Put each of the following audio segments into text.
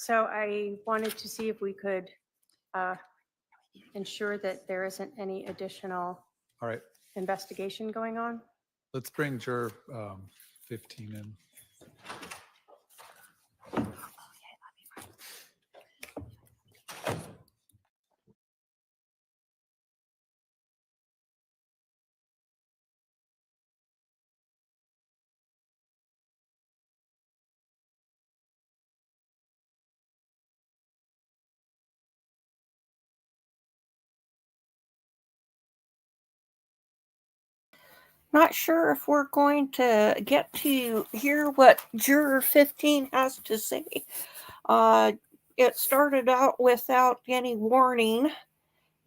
So I wanted to see if we could ensure that there isn't any additional All right, investigation going on. let's bring juror 15 in. Not sure if we're going to get to hear what Juror 15 has to say. It started out without any warning,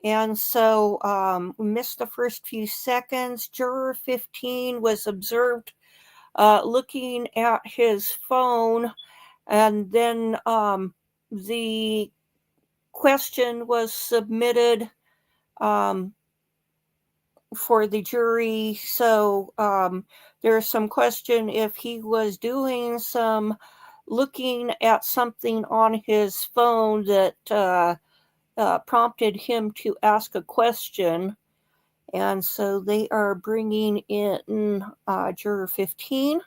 and so we missed the first few seconds. Juror 15 was observed looking at his phone, and then the question was submitted for the jury. So there's some question if he was doing some looking at something on his phone that prompted him to ask a question. And so they are bringing in juror 15.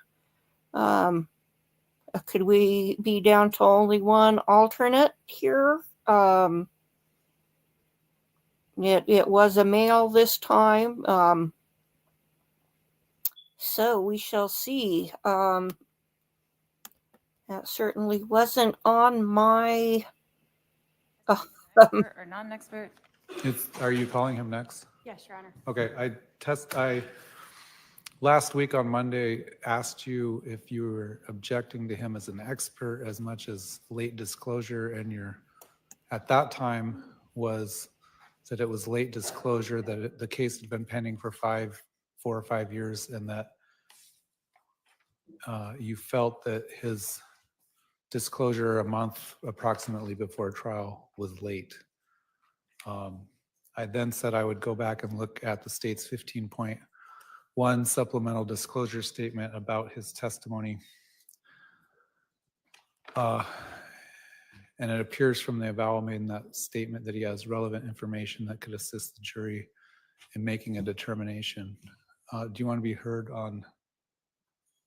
Could we be down to only one alternate here? It was a male this time. So we shall see. That certainly wasn't on my... Expert or non-expert? Are you calling him next? Yes, Your Honor. Okay, I last week on Monday asked you if you were objecting to him as an expert as much as late disclosure, and your at that time was that it was late disclosure, that the case had been pending for 4 or 5 years, and that you felt that his disclosure a month approximately before trial was late. I then said I would go back and look at the state's 15.1 supplemental disclosure statement about his testimony. And it appears from the avowal made in that statement that he has relevant information that could assist the jury in making a determination. Do you want to be heard on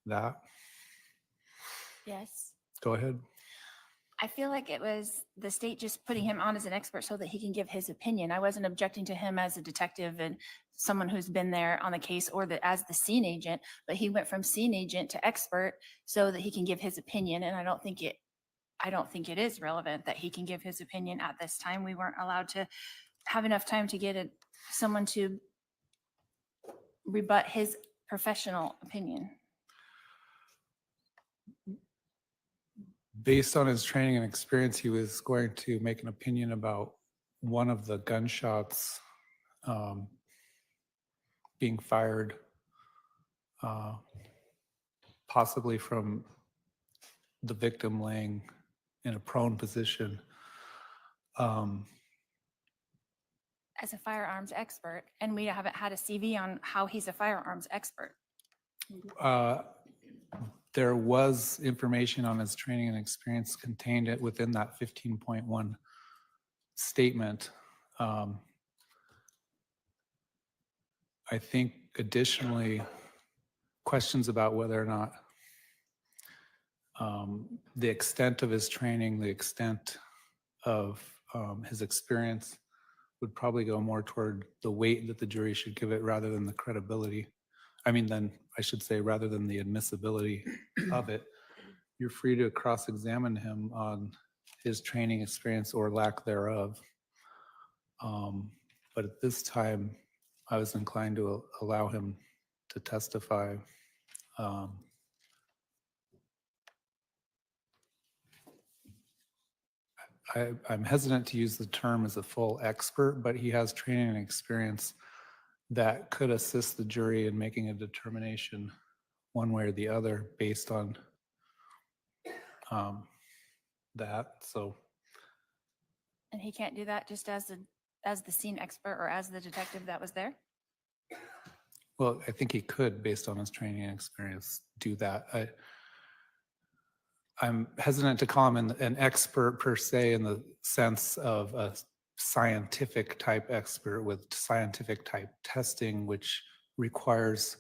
that? Yes. Go ahead. I feel like it was the state just putting him on as an expert so that he can give his opinion. I wasn't objecting to him as a detective and someone who's been there on the case, or as the scene agent, but he went from scene agent to expert so that he can give his opinion. And I don't think it is relevant that he can give his opinion at this time. We weren't allowed to have enough time to get someone to rebut his professional opinion. Based on his training and experience, he was going to make an opinion about one of the gunshots being fired, possibly from the victim laying in a prone position. As a firearms expert, and we haven't had a CV on how he's a firearms expert. There was information on his training and experience contained within that 15.1 statement. I think additionally, questions about whether or not the extent of his training, the extent of his experience would probably go more toward the weight that the jury should give it rather than the credibility. I should say, rather than the admissibility of it. You're free to cross-examine him on his training experience or lack thereof. But at this time, I was inclined to allow him to testify. I'm hesitant to use the term as a full expert, but he has training and experience that could assist the jury in making a determination one way or the other based on that. So, And he can't do that just as the scene expert or as the detective that was there? well, I think he could, based on his training and experience, do that. I'm hesitant to call him an expert per se in the sense of a scientific type expert with scientific type testing, which requires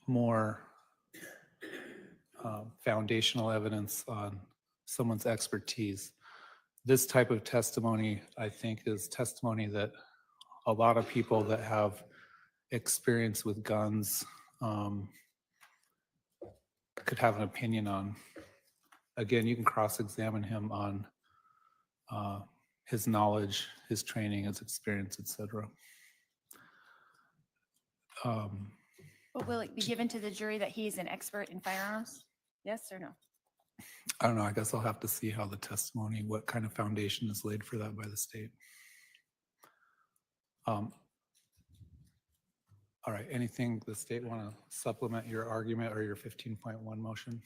more foundational evidence on someone's expertise. This type of testimony, I think, is testimony that a lot of people that have experience with guns could have an opinion on. Again, you can cross-examine him on his knowledge, his training, his experience, etc. But will it be given to the jury that he's an expert in firearms? Yes or no? I don't know. I guess I'll have to see how the testimony, what kind of foundation is laid for that by the state. All right. Anything the state want to supplement your argument or your 15.1 motion?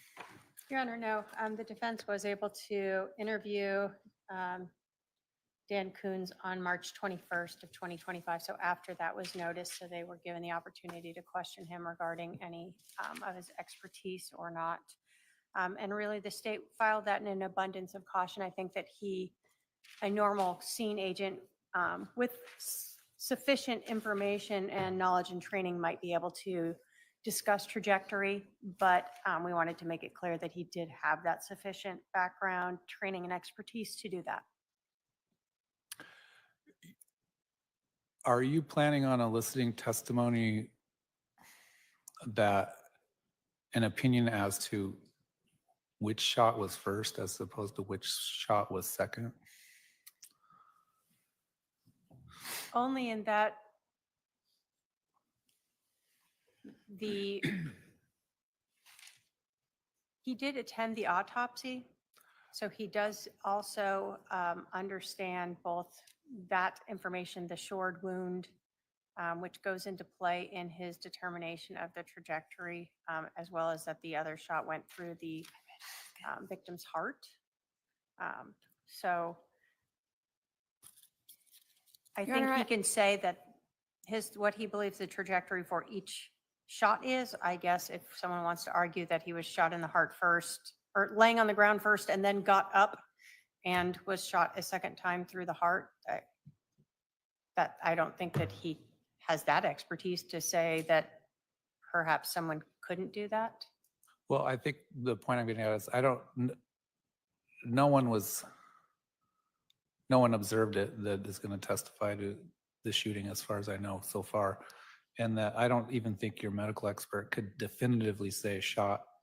Your Honor, no. The defense was able to interview Dan Coons on March 21st of 2025. So after that was noticed, so they were given the opportunity to question him regarding any of his expertise or not. And really, the state filed that in an abundance of caution. I think that a normal scene agent with sufficient information and knowledge and training might be able to discuss trajectory, but we wanted to make it clear that he did have that sufficient background, training, and expertise to do that. Are you planning on eliciting testimony that an opinion as to which shot was first as opposed to which shot was second? Only in that he did attend the autopsy, so he does also understand both that information, the shored wound, which goes into play in his determination of the trajectory, as well as that the other shot went through the victim's heart. So I Your think Honor, he can say that what he believes the trajectory for each shot is. I guess if someone wants to argue that he was shot in the heart first, or laying on the ground first and then got up and was shot a second time through the heart, that I don't think that he has that expertise to say that perhaps someone couldn't do that. Well, I think the point I'm getting at is no one observed it that is going to testify to the shooting as far as I know so far. And that I don't even think your medical expert could definitively say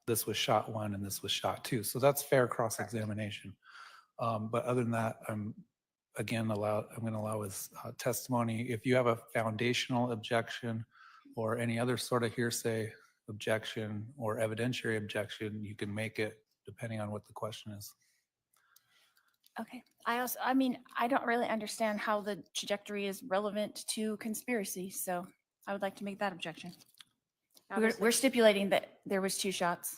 this was shot 1 and this was shot 2. So that's fair cross-examination. But other than that, I'm going to allow his testimony. If you have a foundational objection or any other sort of hearsay objection or evidentiary objection, you can make it depending on what the question is. Okay. I don't really understand how the trajectory is relevant to conspiracy, so I would like to make that objection. We're stipulating that there was 2 shots.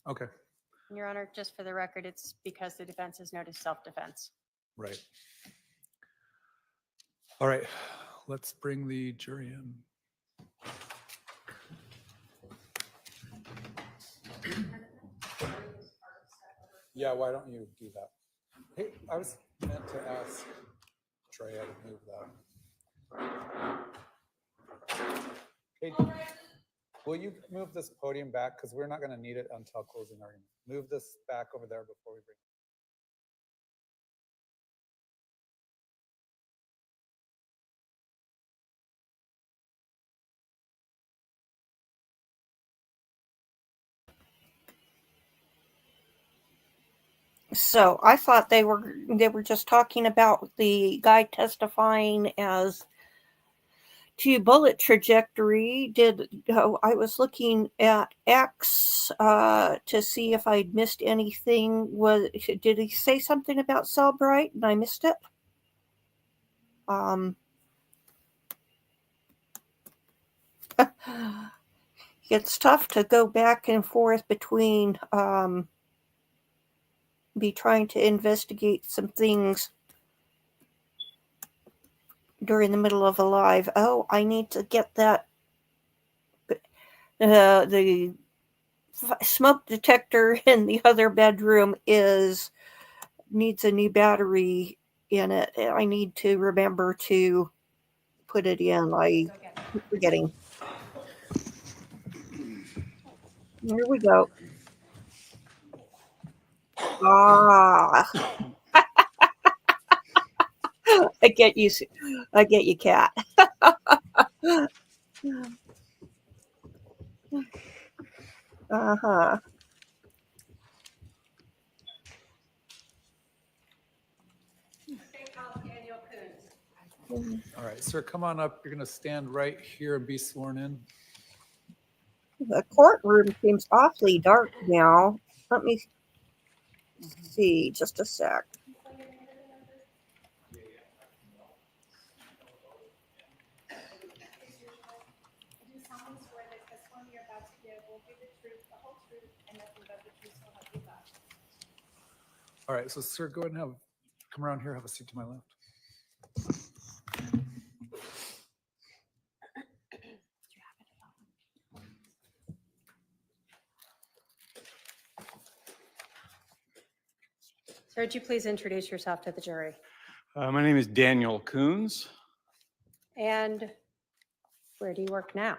Okay. Your Honor, just for the record, it's because the defense has noticed self-defense. Right. All right. Let's bring the jury in. Yeah, why don't you do that? Hey, I was meant to ask Trey how to move that. Hey, will you move this podium back? Because we're not going to need it until closing argument. Move this back over there before we bring it. So I thought they were just talking about the guy testifying as to bullet trajectory. I was looking at X to see if I'd missed anything. Did he say something about Cellbrite and I missed it? It's tough to go back and forth between be trying to investigate some things during the middle of a live. Oh, I need to get that the smoke detector in the other bedroom needs a new battery in it. I need to remember to put it in. I keep forgetting. Here we go. Ah, I get you, cat. Uh-huh. All right, sir, come on up. You're going to stand right here and be sworn in. The courtroom seems awfully dark now. Let me see, just a sec. All right, so sir, go ahead and come around here, have a seat to my left. Sir, would you please introduce yourself to the jury? My name is Daniel Coons. And where do you work now?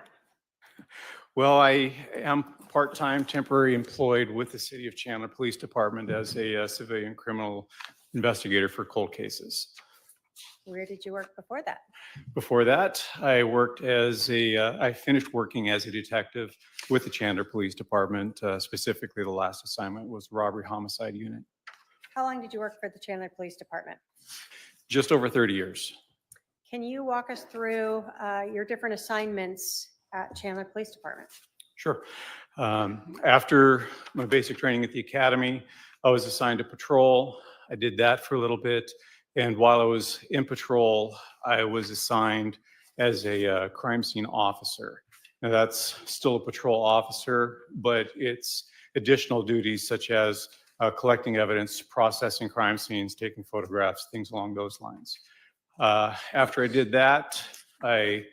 Well, I am part-time temporary employed with the City of Chandler Police Department as a civilian criminal investigator for cold cases. Where did you work before that? Before that, I finished working as a detective with the Chandler Police Department. Specifically, the last assignment was robbery homicide unit. How long did you work for the Chandler Police Department? Just over 30 years. Can you walk us through your different assignments at Chandler Police Department? Sure. After my basic training at the academy, I was assigned to patrol. I did that for a little bit. And while I was in patrol, I was assigned as a crime scene officer. Now that's still a patrol officer, but it's additional duties such as collecting evidence, processing crime scenes, taking photographs, things along those lines. After I did that, I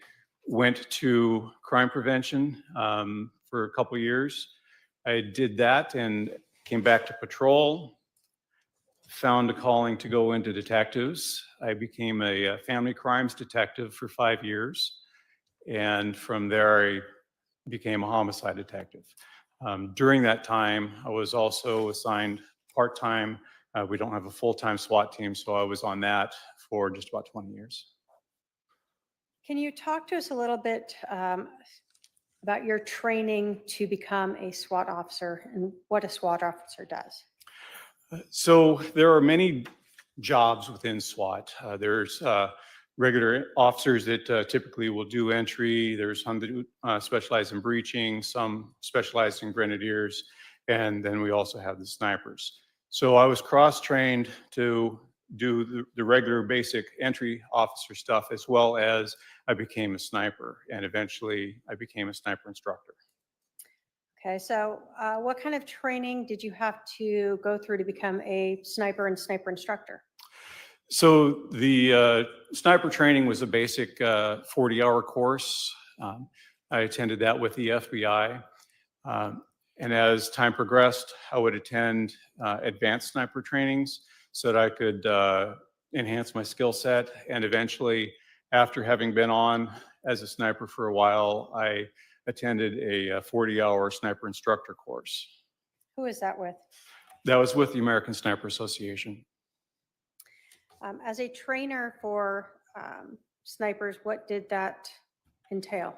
went to crime prevention for a couple years. I did that and came back to patrol, found a calling to go into detectives. I became a family crimes detective for 5 years. And from there, I became a homicide detective. During that time, I was also assigned part-time. We don't have a full-time SWAT team, so I was on that for just about 20 years. Can you talk to us a little bit about your training to become a SWAT officer and what a SWAT officer does? So there are many jobs within SWAT. There's regular officers that typically will do entry. There's some that specialize in breaching, some specialize in grenadiers, and then we also have the snipers. So I was cross-trained to do the regular basic entry officer stuff, as well as I became a sniper, and eventually I became a sniper instructor. Okay, so what kind of training did you have to go through to become a sniper and sniper instructor? So the sniper training was a basic 40-hour course. I attended that with the FBI. And as time progressed, I would attend advanced sniper trainings so that I could enhance my skill set. And eventually, after having been on as a sniper for a while, I attended a 40-hour sniper instructor course. Who is that with? That was with the American Sniper Association. As a trainer for snipers, what did that entail?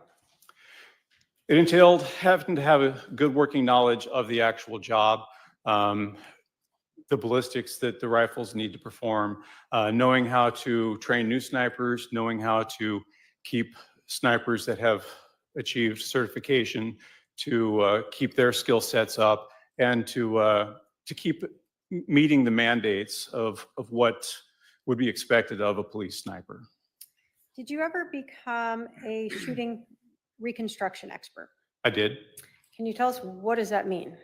It entailed having to have a good working knowledge of the actual job, the ballistics that the rifles need to perform, knowing how to train new snipers, knowing how to keep snipers that have achieved certification to keep their skill sets up, and to keep meeting the mandates of what would be expected of a police sniper. Did you ever become a shooting reconstruction expert? I did. Can you tell us what does that mean?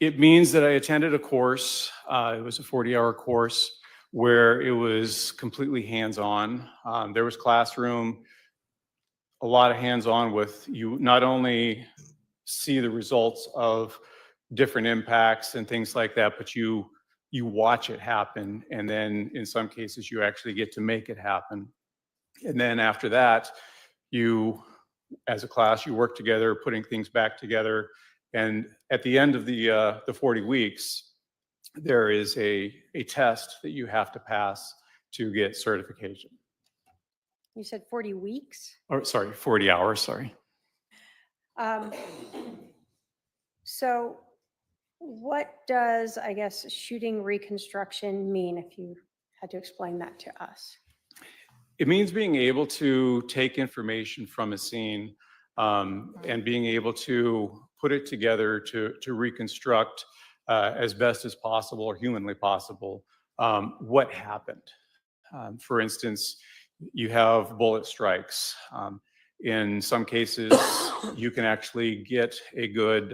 It means that I attended a course. It was a 40-hour course where it was completely hands-on. There was classroom, a lot of hands-on with you not only see the results of different impacts and things like that, but you watch it happen, and then in some cases you actually get to make it happen. And then after that, you, as a class, you work together, putting things back together. And at the end of the 40 weeks, there is a test that you have to pass to get certification. You said 40 weeks? Or sorry, 40 hours, sorry. So what does, I guess, shooting reconstruction mean, if you had to explain that to us? It means being able to take information from a scene and being able to put it together to reconstruct as best as possible or humanly possible what happened. For instance, you have bullet strikes. In some cases, you can actually get a good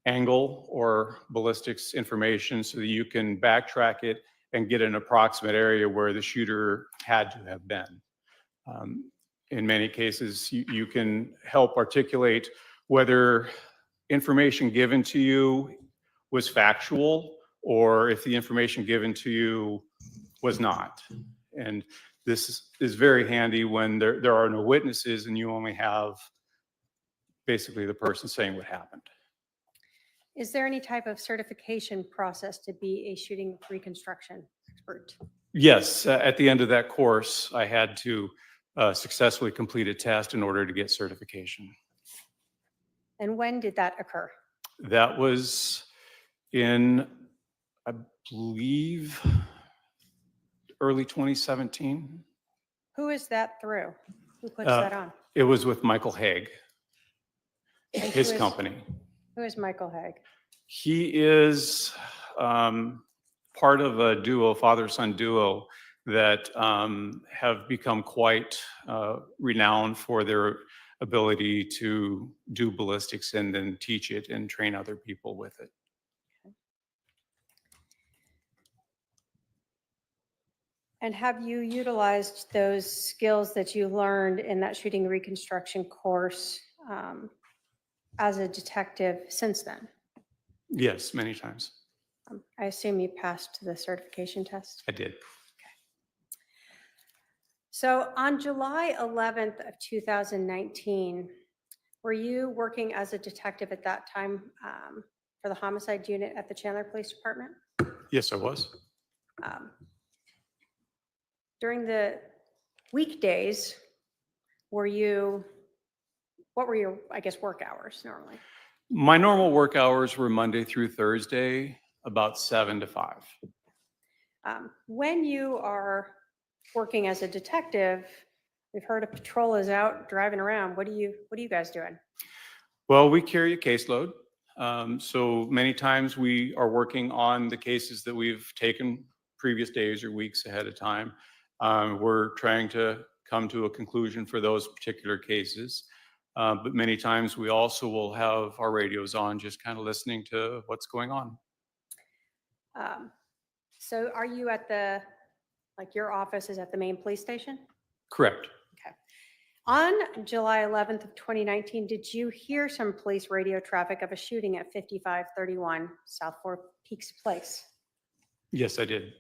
angle or ballistics information so that you can backtrack it and get an approximate area where the shooter had to have been. In many cases, you can help articulate whether information given to you was factual or if the information given to you was not. And this is very handy when there are no witnesses and you only have basically the person saying what happened. Is there any type of certification process to be a shooting reconstruction expert? Yes, at the end of that course, I had to successfully complete a test in order to get certification. And when did that occur? That was in, I believe, early 2017. Who is that through? Who puts that on? It was with Michael Haig, And his who is- company. Who is Michael Haig? He is part of a duo, father-son duo, that have become quite renowned for their ability to do ballistics and then teach it and train other people with it. And have you utilized those skills that you learned in that shooting reconstruction course as a detective since then? Yes, many times. I assume you passed the certification test. I did. So on July 11th of 2019, were you working as a detective at that time for the homicide unit at the Chandler Police Department? Yes, I was. During the weekdays, what were your, I guess, work hours normally? My normal work hours were Monday through Thursday, about 7 to 5. When you are working as a detective, we've heard a patrol is out driving around. What are you guys doing? Well, we carry a caseload. So many times we are working on the cases that we've taken previous days or weeks ahead of time. We're trying to come to a conclusion for those particular cases. But many times we also will have our radios on, just kind of listening to what's going on. So are you at your office is at the main police station? Correct. Okay. On July 11th of 2019, did you hear some police radio traffic of a shooting at 5531 South Four Peaks Place? Yes, I did.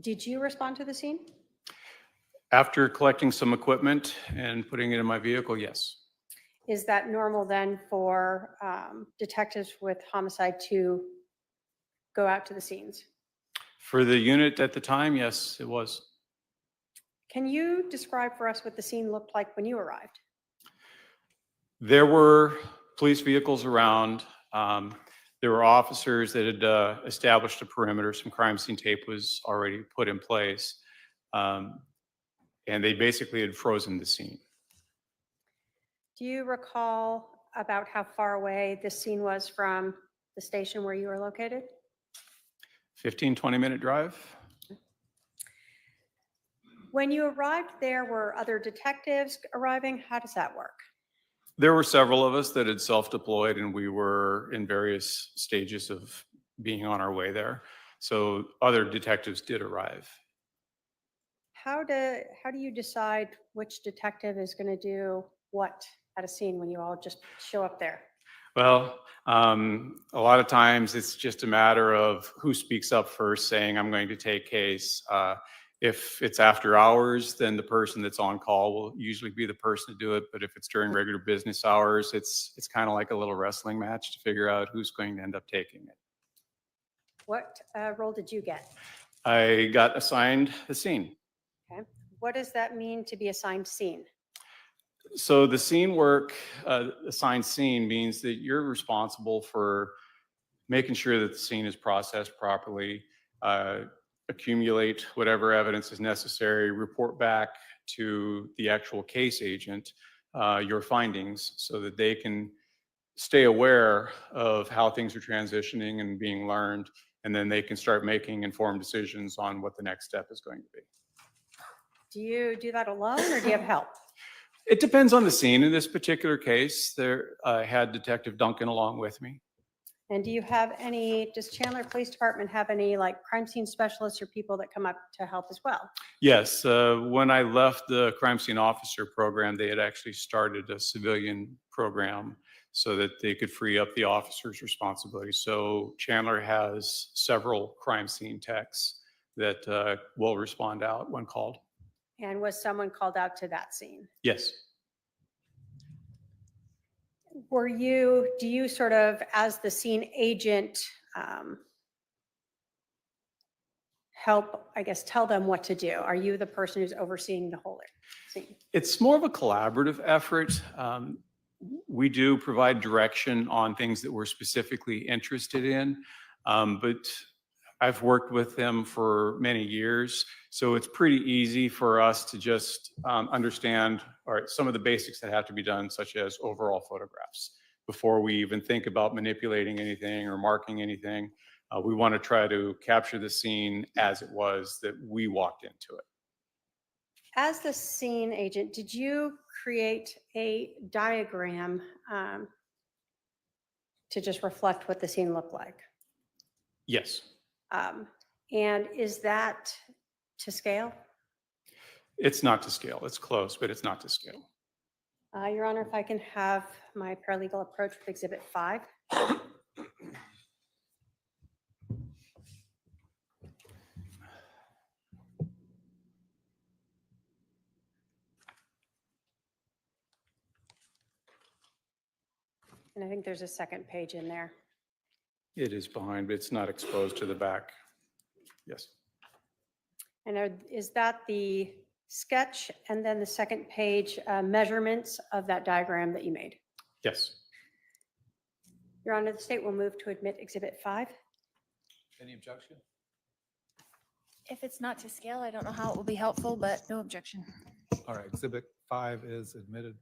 Did you respond to the scene? After collecting some equipment and putting it in my vehicle, yes. Is that normal then for detectives with homicide to go out to the scenes? For the unit at the time, yes, it was. Can you describe for us what the scene looked like when you arrived? There were police vehicles around. There were officers that had established a perimeter. Some crime scene tape was already put in place. And they basically had frozen the scene. Do you recall about how far away this scene was from the station where you were located? 15, 20-minute drive. When you arrived there, were other detectives arriving? How does that work? There were several of us that had self-deployed, and we were in various stages of being on our way there. So other detectives did arrive. How do you decide which detective is going to do what at a scene when you all just show up there? Well, a lot of times it's just a matter of who speaks up first saying, I'm going to take case. If it's after hours, then the person that's on call will usually be the person to do it. But if it's during regular business hours, it's kind of like a little wrestling match to figure out who's going to end up taking it. What role did you get? I got assigned the scene. Okay. What does that mean to be assigned scene? So the scene work, assigned scene means that you're responsible for making sure that the scene is processed properly, accumulate whatever evidence is necessary, report back to the actual case agent your findings so that they can stay aware of how things are transitioning and being learned, and then they can start making informed decisions on what the next step is going to be. Do you do that alone or do you have help? It depends on the scene. In this particular case, I had Detective Duncan along with me. And do you have any, does Chandler Police Department have any like crime scene specialists or people that come up to help as well? Yes, when I left the crime scene officer program, they had actually started a civilian program so that they could free up the officer's responsibility. So Chandler has several crime scene techs that will respond out when called. And was someone called out to that scene? Yes. Do you sort of, as the scene agent, help, I guess, tell them what to do? Are you the person who's overseeing the whole scene? It's more of a collaborative effort. We do provide direction on things that we're specifically interested in, but I've worked with them for many years, so it's pretty easy for us to just understand some of the basics that have to be done, such as overall photographs. Before we even think about manipulating anything or marking anything, we want to try to capture the scene as it was that we walked into it. As the scene agent, did you create a diagram to just reflect what the scene looked like? Yes. And is that to scale? It's not to scale. It's close, but it's not to scale. Your Honor, if I can have my paralegal approach with Exhibit 5. And I think there's a second page in there. It is behind, but it's not exposed to the back. Yes. And is that the sketch and then the second page measurements of that diagram that you made? Yes. Your Honor, the state will move to admit Exhibit 5. Any objection? If it's not to scale, I don't know how it will be helpful, but no objection. All right, Exhibit 5 is admitted.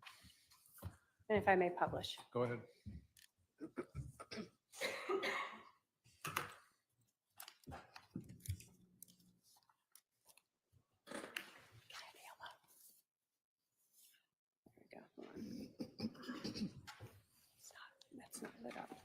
And if I may publish. Go ahead. There we go. Hold on. That's not lit up.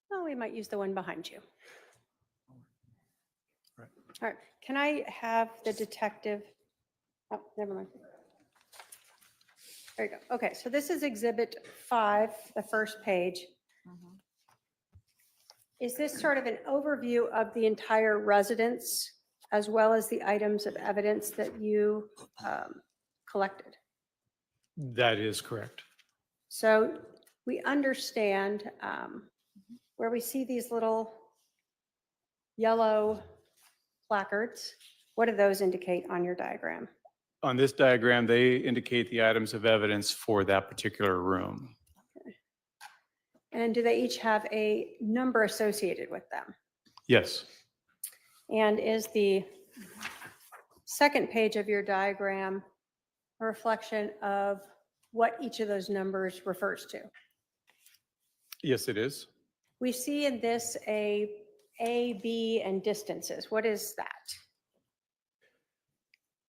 Oh, we might use the one behind you. Right. All right, can I have the detective? Oh, never mind. There you go. Okay, so this is Exhibit 5, the first page. Is this sort of an overview of the entire residence as well as the items of evidence that you collected? That is correct. So we understand where we see these little yellow placards. What do those indicate on your diagram? On this diagram, they indicate the items of evidence for that particular room. And do they each have a number associated with them? Yes. And is the second page of your diagram a reflection of what each of those numbers refers to? Yes, it is. We see in this A, B, and distances. What is that?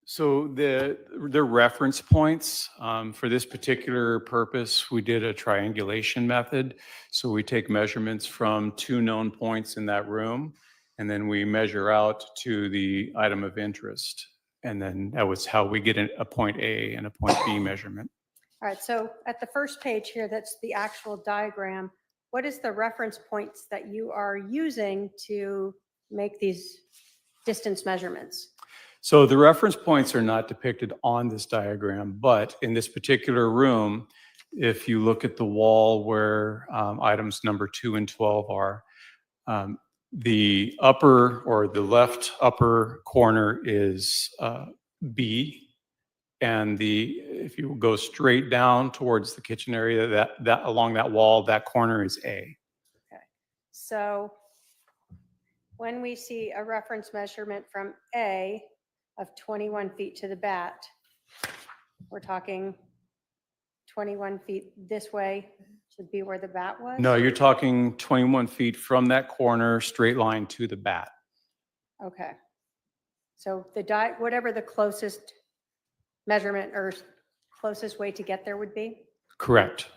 So the reference points, for this particular purpose, we did a triangulation method. So we take measurements from 2 known points in that room, and then we measure out to the item of interest. And then that was how we get a point A and a point B measurement. All right, so at the first page here, that's the actual diagram. What is the reference points that you are using to make these distance measurements? So the reference points are not depicted on this diagram, but in this particular room, if you look at the wall where items number 2 and 12 are, the upper or the left upper corner is B, and if you go straight down towards the kitchen area, that along that wall, that corner is A. Okay, so when we see a reference measurement from A of 21 feet to the bat, we're talking 21 feet this way to be where the bat was? No, you're talking 21 feet from that corner, straight line to the bat. Okay. So whatever the closest measurement or closest way to get there would be? Correct.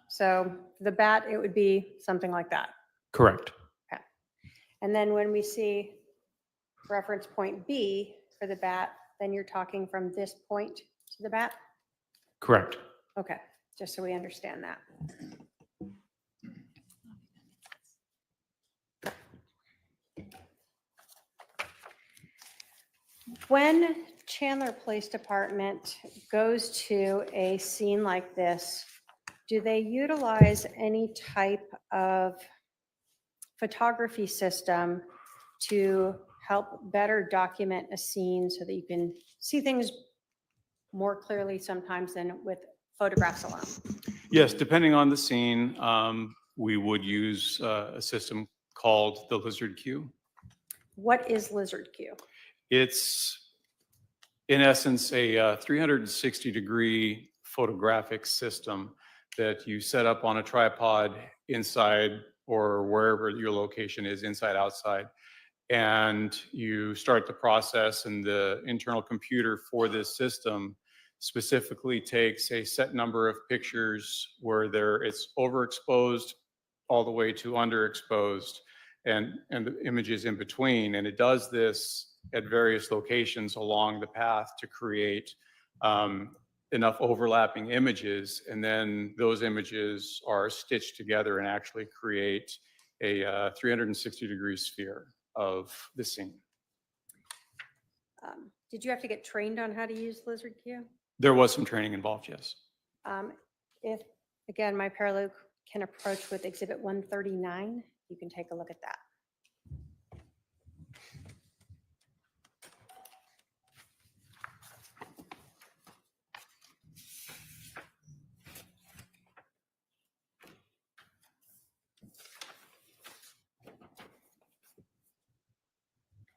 So the bat, it would be something like that. Correct. Okay. And then when we see reference point B for the bat, then you're talking from this point to the bat? Correct. Okay, just so we understand that. When Chandler Police Department goes to a scene like this, do they utilize any type of photography system to help better document a scene so that you can see things more clearly sometimes than with photographs alone? Yes, depending on the scene, we would use a system called the Lizard Q. What is Lizard Q? It's, in essence, a 360-degree photographic system that you set up on a tripod inside or wherever your location is, inside, outside. And you start the process, and the internal computer for this system specifically takes a set number of pictures where it's overexposed all the way to underexposed, and the images in between. And it does this at various locations along the path to create enough overlapping images. And then those images are stitched together and actually create a 360-degree sphere of the scene. Did you have to get trained on how to use Lizard Q? There was some training involved, yes. If, again, my paralegal can approach with Exhibit 139, you can take a look at that.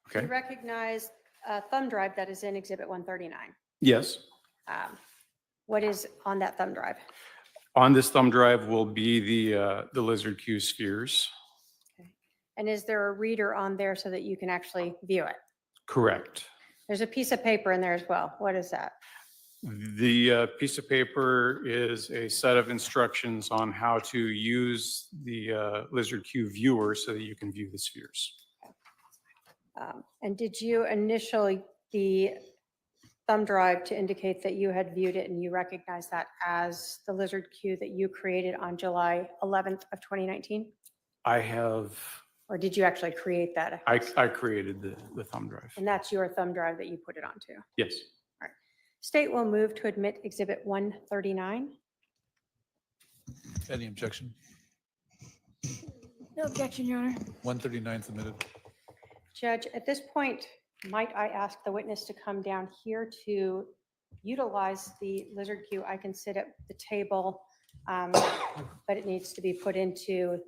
Okay. You recognize a thumb drive that is in Exhibit 139. Yes. What is on that thumb drive? On this thumb drive will be the Lizard Q spheres. And is there a reader on there so that you can actually view it? Correct. There's a piece of paper in there as well. What is that? The piece of paper is a set of instructions on how to use the Lizard Q viewer so that you can view the spheres. And did you initially the thumb drive to indicate that you had viewed it and you recognize that as the Lizard Q that you created on July 11th of 2019? I have. Or did you actually create that? I created the thumb drive. And that's your thumb drive that you put it onto? Yes. All right. State will move to admit Exhibit 139. Any objection? No objection, Your Honor. 139 submitted. Judge, at this point, might I ask the witness to come down here to utilize the Lizard Q? I can sit at the table, but it needs to be put into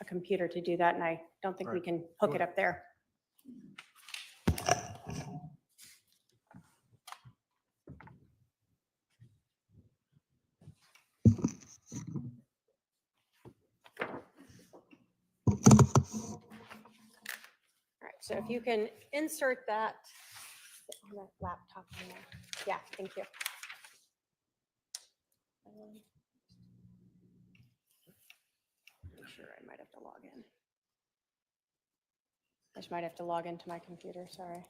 a computer to do that, and I don't think we can hook it up there. So if you can insert that on the laptop in there. Yeah, thank you. I'm sure I might have to log in. I just might have to log into my computer, sorry.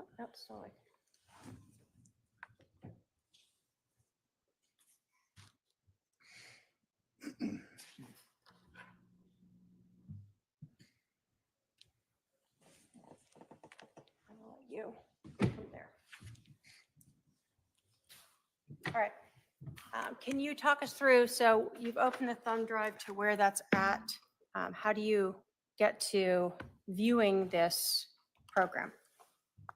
Oh, nope, still like. I'll let you from there. All right. Can you talk us through, so you've opened the thumb drive to where that's at. How do you get to viewing this program?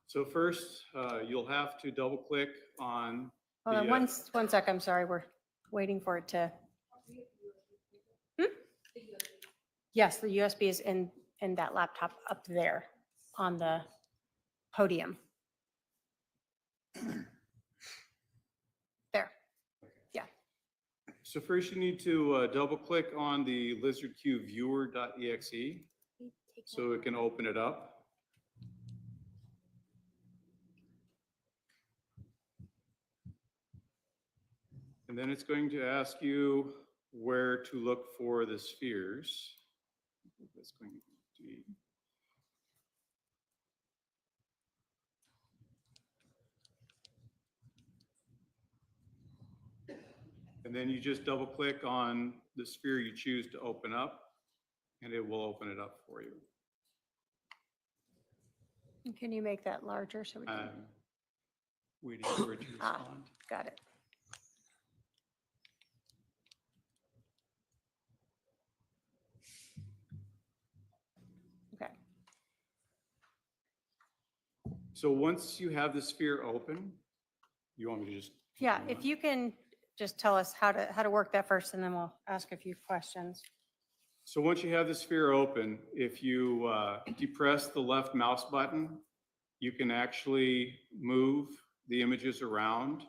So first, you'll have to double click on. Hold on, the, one sec, I'm sorry, we're waiting for it to. Yes, the USB is in that laptop up there on the podium. There, yeah. So first you need to double click on the lizardqviewer.exe so it can open it up. And then it's going to ask you where to look for the spheres. I think that's going to be. And then you just double click on the sphere you choose to open up, and it will open it up for you. Can you make that larger so we can? Waiting for it to respond. Got it. Okay. So once you have the sphere open, you want me to just? Yeah, continue if on? you can just tell us how to work that first, and then we'll ask a few questions. So once you have the sphere open, if you depress the left mouse button, you can actually move the images around.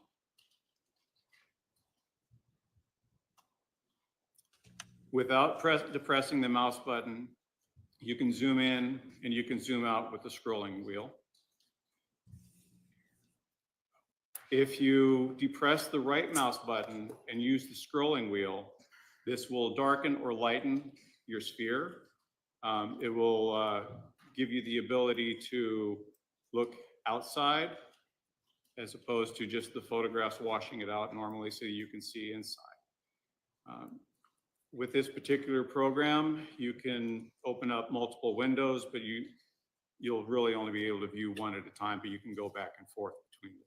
Without depressing the mouse button, you can zoom in and you can zoom out with the scrolling wheel. If you depress the right mouse button and use the scrolling wheel, this will darken or lighten your sphere. It will give you the ability to look outside as opposed to just the photographs washing it out normally so you can see inside. With this particular program, you can open up multiple windows, but you'll really only be able to view one at a time, but you can go back and forth between them.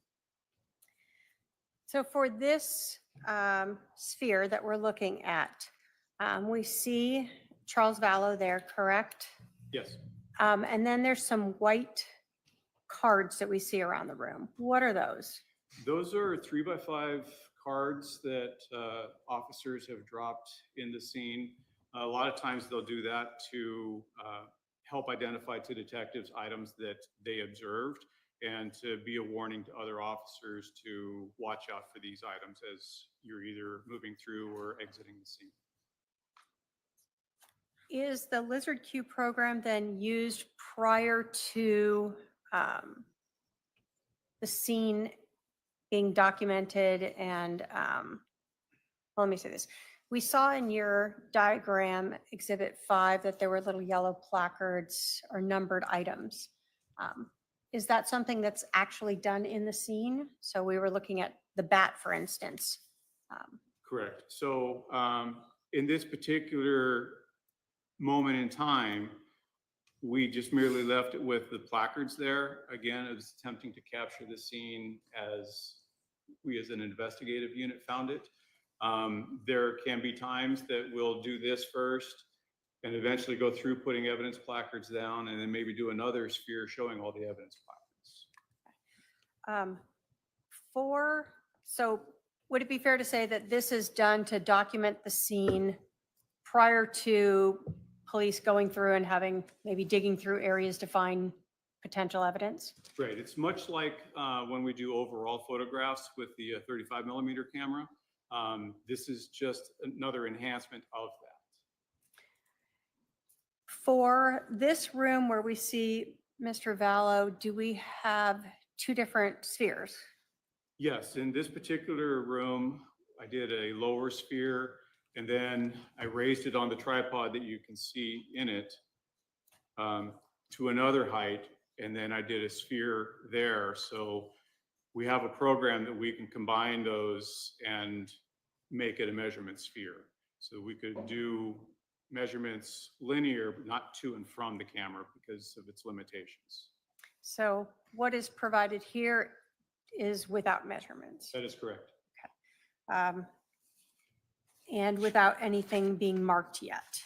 So for this sphere that we're looking at, we see Charles Vallow there, correct? Yes. And then there's some white cards that we see around the room. What are those? Those are 3x5 cards that officers have dropped in the scene. A lot of times they'll do that to help identify to detectives items that they observed and to be a warning to other officers to watch out for these items as you're either moving through or exiting the scene. Is the Lizard Q program then used prior to the scene being documented? And well, let me say this. We saw in your diagram, Exhibit 5, that there were little yellow placards or numbered items. Is that something that's actually done in the scene? So we were looking at the bat, for instance. Correct. So in this particular moment in time, we just merely left it with the placards there. Again, it was attempting to capture the scene as we as an investigative unit found it. There can be times that we'll do this first and eventually go through putting evidence placards down and then maybe do another sphere showing all the evidence placards. So would it be fair to say that this is done to document the scene prior to police going through and having, maybe digging through areas to find potential evidence? Right. It's much like when we do overall photographs with the 35mm camera. This is just another enhancement of that. For this room where we see Mr. Vallow, do we have two different spheres? Yes, in this particular room, I did a lower sphere and then I raised it on the tripod that you can see in it to another height. And then I did a sphere there. So we have a program that we can combine those and make it a measurement sphere. So we could do measurements linear, but not to and from the camera because of its limitations. So what is provided here is without measurements. That is correct. And without anything being marked yet.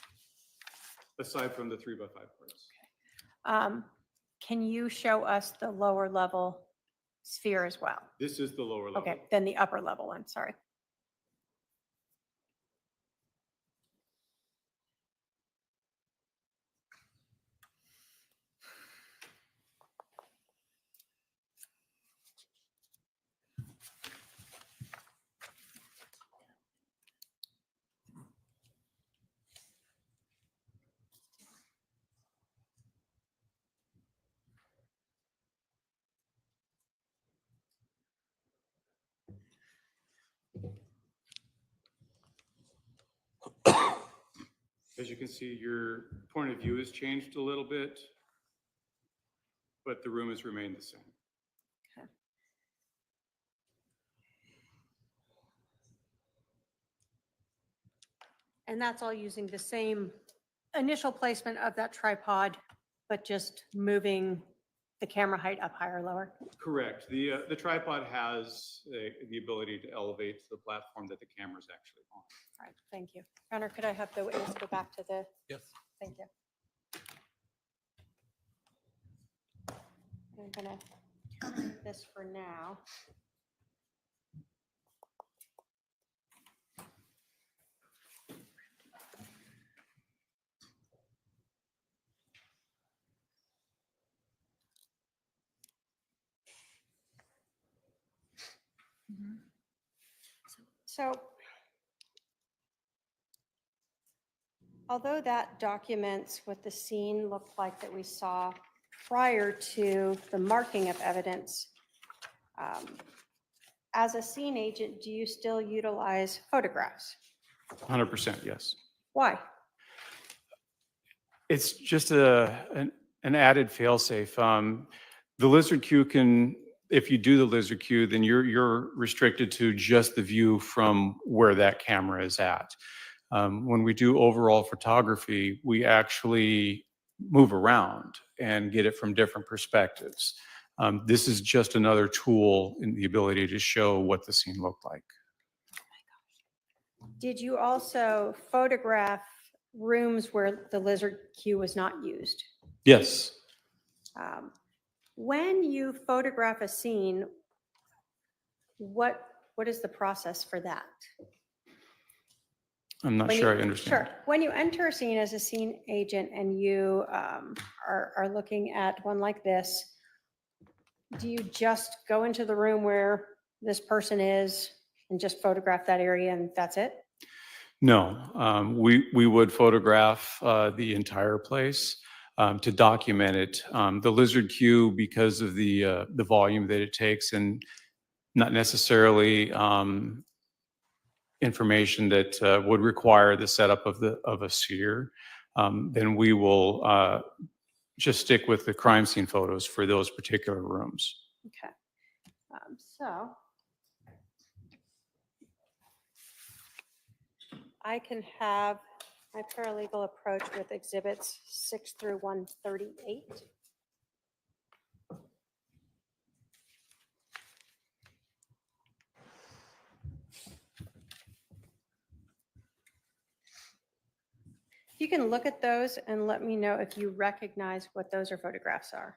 Aside from the 3x5 parts. Can you show us the lower level sphere as well? This is the lower level. Okay, then the upper level one, sorry. As you can see, your point of view has changed a little bit, but the room has remained the same. Okay. And that's all using the same initial placement of that tripod, but just moving the camera height up higher or lower? Correct. The tripod has the ability to elevate to the platform that the camera is actually on. All right, thank you. Connor, could I have the witness go back to the? Yes. Thank you. I'm gonna turn this for now. So although that documents what the scene looked like that we saw prior to the marking of evidence, as a scene agent, do you still utilize photographs? 100%, yes. Why? It's just an added fail-safe. The lizard queue can, if you do the lizard queue, then you're restricted to just the view from where that camera is at. When we do overall photography, we actually move around and get it from different perspectives. This is just another tool in the ability to show what the scene looked like. Did you also photograph rooms where the lizard queue was not used? Yes. When you photograph a scene, what is the process for that? I'm not sure I understand. Sure. When you enter a scene as a scene agent and you are looking at one like this, do you just go into the room where this person is and just photograph that area and that's it? No, we would photograph the entire place to document it. The lizard queue, because of the volume that it takes and not necessarily information that would require the setup of a sphere, then we will just stick with the crime scene photos for those particular rooms. Okay. So I can have my paralegal approach with exhibits 6 through 138. You can look at those and let me know if you recognize what those or photographs are.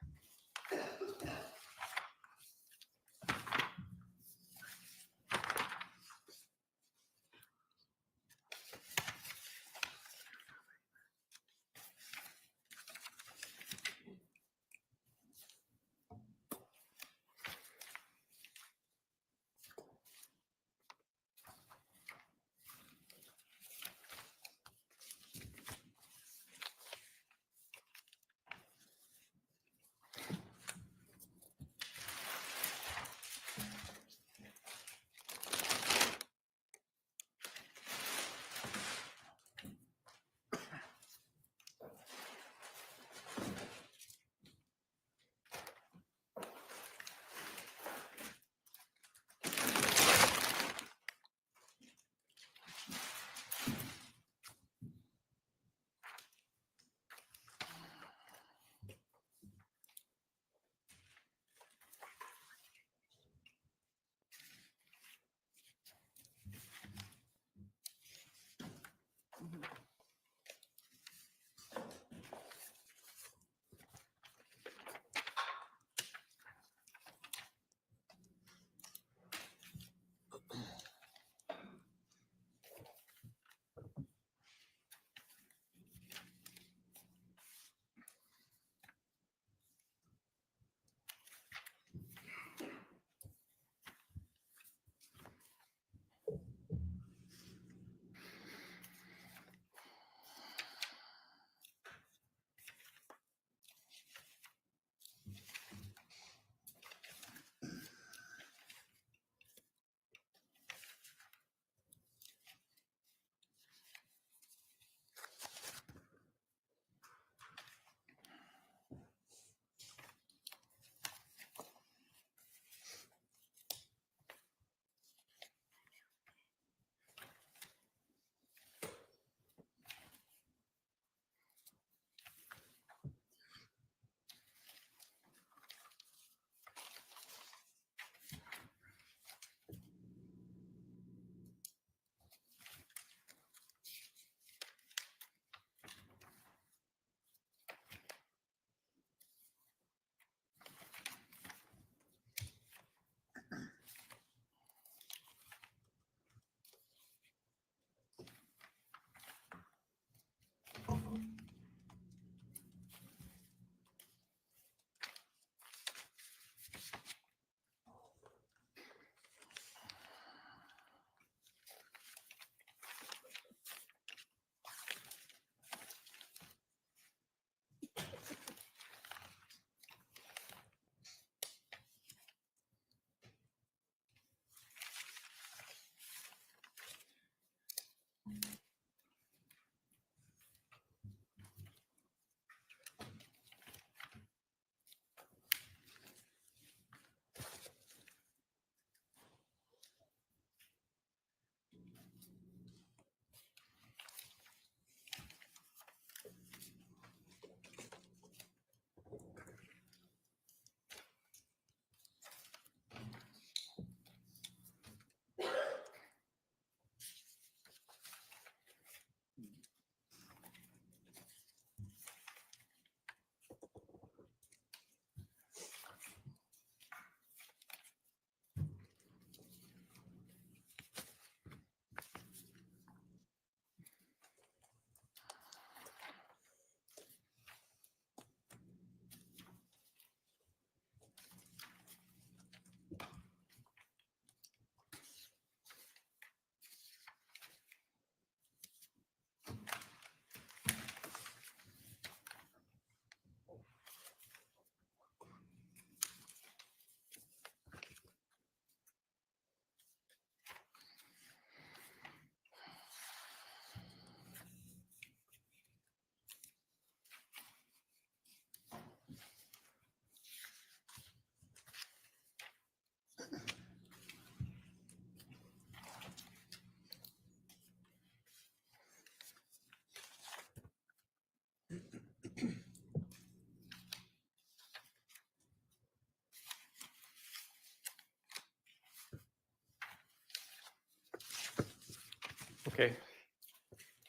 Okay.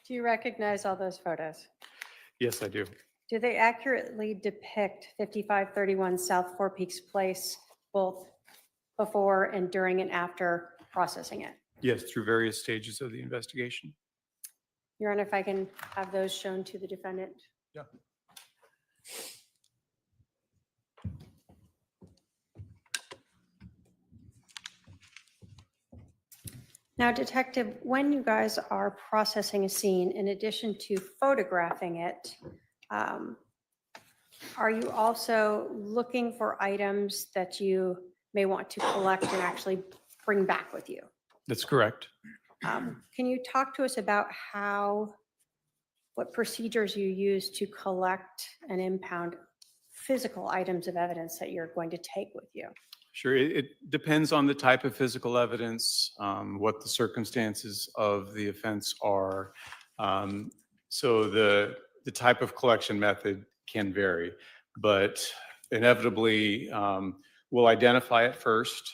Do you recognize all those photos? Yes, I do. Do they accurately depict 5531 South Four Peaks Place, both before and during and after processing it? Yes, through various stages of the investigation. Your Honor, if I can have those shown to the defendant. Yeah. Now, Detective, when you guys are processing a scene, in addition to photographing it, are you also looking for items that you may want to collect and actually bring back with you? That's correct. Can you talk to us about what procedures you use to collect and impound physical items of evidence that you're going to take with you? Sure. It depends on the type of physical evidence, what the circumstances of the offense are. So the type of collection method can vary, but inevitably we'll identify it first,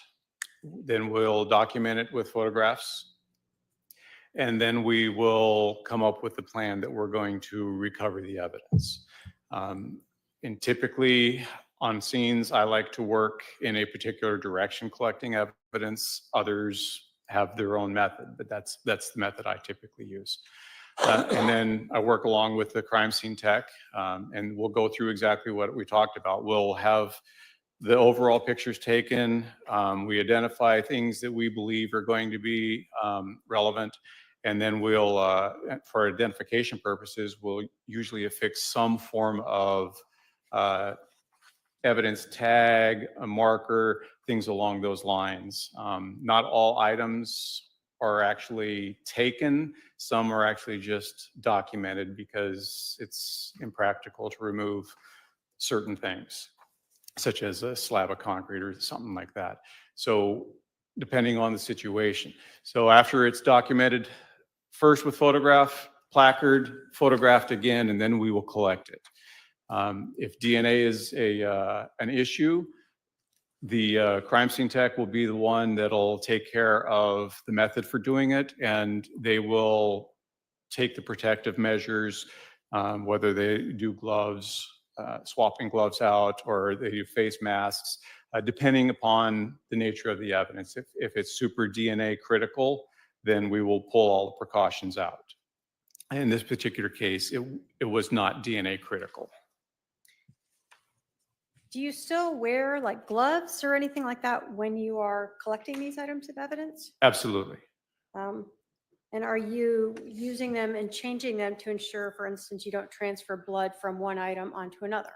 then we'll document it with photographs, and then we will come up with the plan that we're going to recover the evidence. And typically on scenes, I like to work in a particular direction collecting evidence. Others have their own method, but that's the method I typically use. And then I work along with the crime scene tech, and we'll go through exactly what we talked about. We'll have the overall pictures taken. We identify things that we believe are going to be relevant. And then we'll, for identification purposes, we'll usually affix some form of evidence tag, a marker, things along those lines. Not all items are actually taken. Some are actually just documented because it's impractical to remove certain things, such as a slab of concrete or something like that. So depending on the situation. So after it's documented, first with photograph, placard, photographed again, and then we will collect it. If DNA is an issue, the crime scene tech will be the one that'll take care of the method for doing it, and they will take the protective measures, whether they do gloves, swapping gloves out, or they do face masks, depending upon the nature of the evidence. If it's super DNA critical, then we will pull all the precautions out. In this particular case, it was not DNA critical. Do you still wear like gloves or anything like that when you are collecting these items of evidence? Absolutely. And are you using them and changing them to ensure, for instance, you don't transfer blood from one item onto another?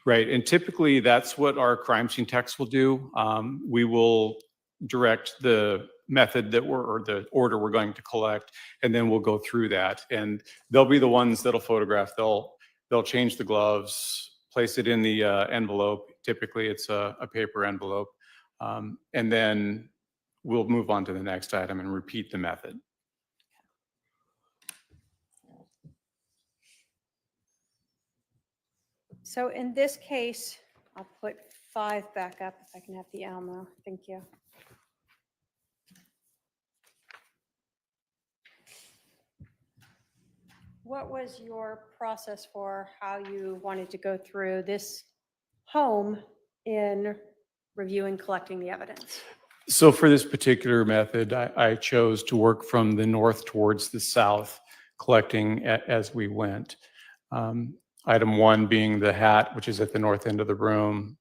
Right, and typically that's what our crime scene techs will do. We will direct the method or the order we're going to collect, and then we'll go through that. And they'll be the ones that'll photograph. They'll change the gloves, place it in the envelope. Typically it's a paper envelope. And then we'll move on to the next item and repeat the method. So in this case, I'll put 5 back up if I can have the Alamo. Thank you. What was your process for how you wanted to go through this home in reviewing, collecting the evidence? So for this particular method, I chose to work from the north towards the south, collecting as we went. Item 1 being the hat, which is at the north end of the room.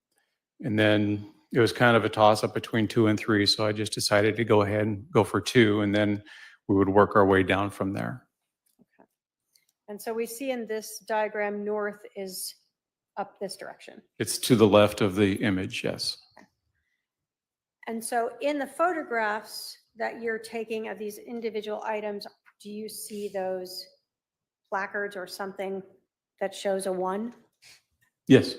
And then it was kind of a toss-up between 2 and 3, so I just decided to go ahead and go for 2, and then we would work our way down from there. Okay. And so we see in this diagram, north is up this direction. It's to the left of the image, yes. And so in the photographs that you're taking of these individual items, do you see those placards or something that shows a 1? Yes.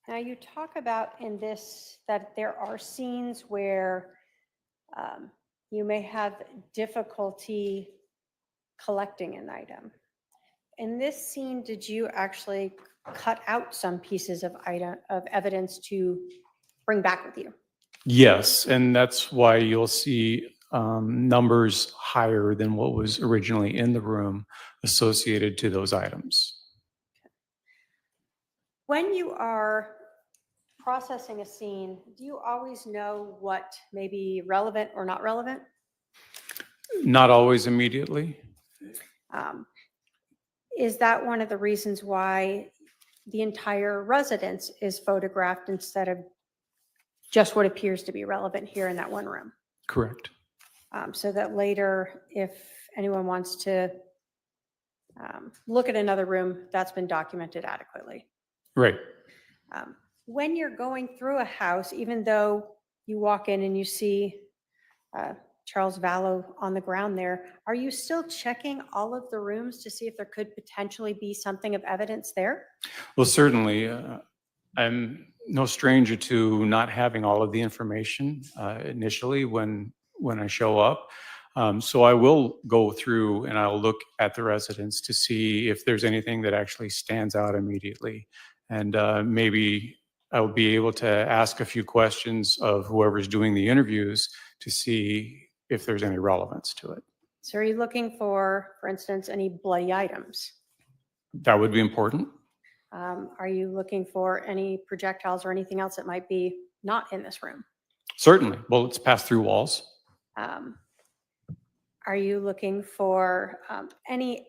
Now you talk about in this that there are scenes where you may have difficulty collecting an item. In this scene, did you actually cut out some pieces of evidence to bring back with you. Yes, and that's why you'll see numbers higher than what was originally in the room associated to those items. When you are processing a scene, do you always know what may be relevant or not relevant? Not always immediately. Is that one of the reasons why the entire residence is photographed instead of just what appears to be relevant here in that one room? Correct. So that later, if anyone wants to look at another room, that's been documented adequately. Right. When you're going through a house, even though you walk in and you see Charles Vallow on the ground there, are you still checking all of the rooms to see if there could potentially be something of evidence there? Well, certainly, I'm no stranger to not having all of the information initially when I show up. So I will go through and I'll look at the residence to see if there's anything that actually stands out immediately. And maybe I'll be able to ask a few questions of whoever's doing the interviews to see if there's any relevance to it. So are you looking for instance, any bloody items? That would be important. Are you looking for any projectiles or anything else that might be not in this room? Certainly. Bullets pass through walls. Are you looking for any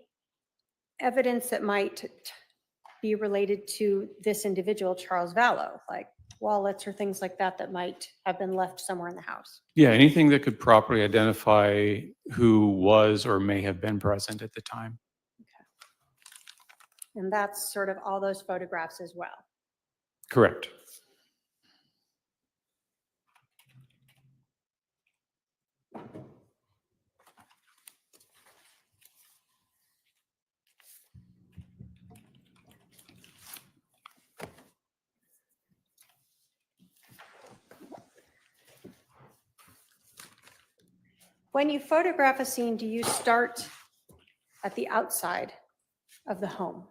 evidence that might be related to this individual, Charles Vallow, like wallets or things like that that might have been left somewhere in the house? Yeah, anything that could properly identify who was or may have been present at the time. And that's sort of all those photographs as well. Correct. When you photograph a scene, do you start at the outside of the home?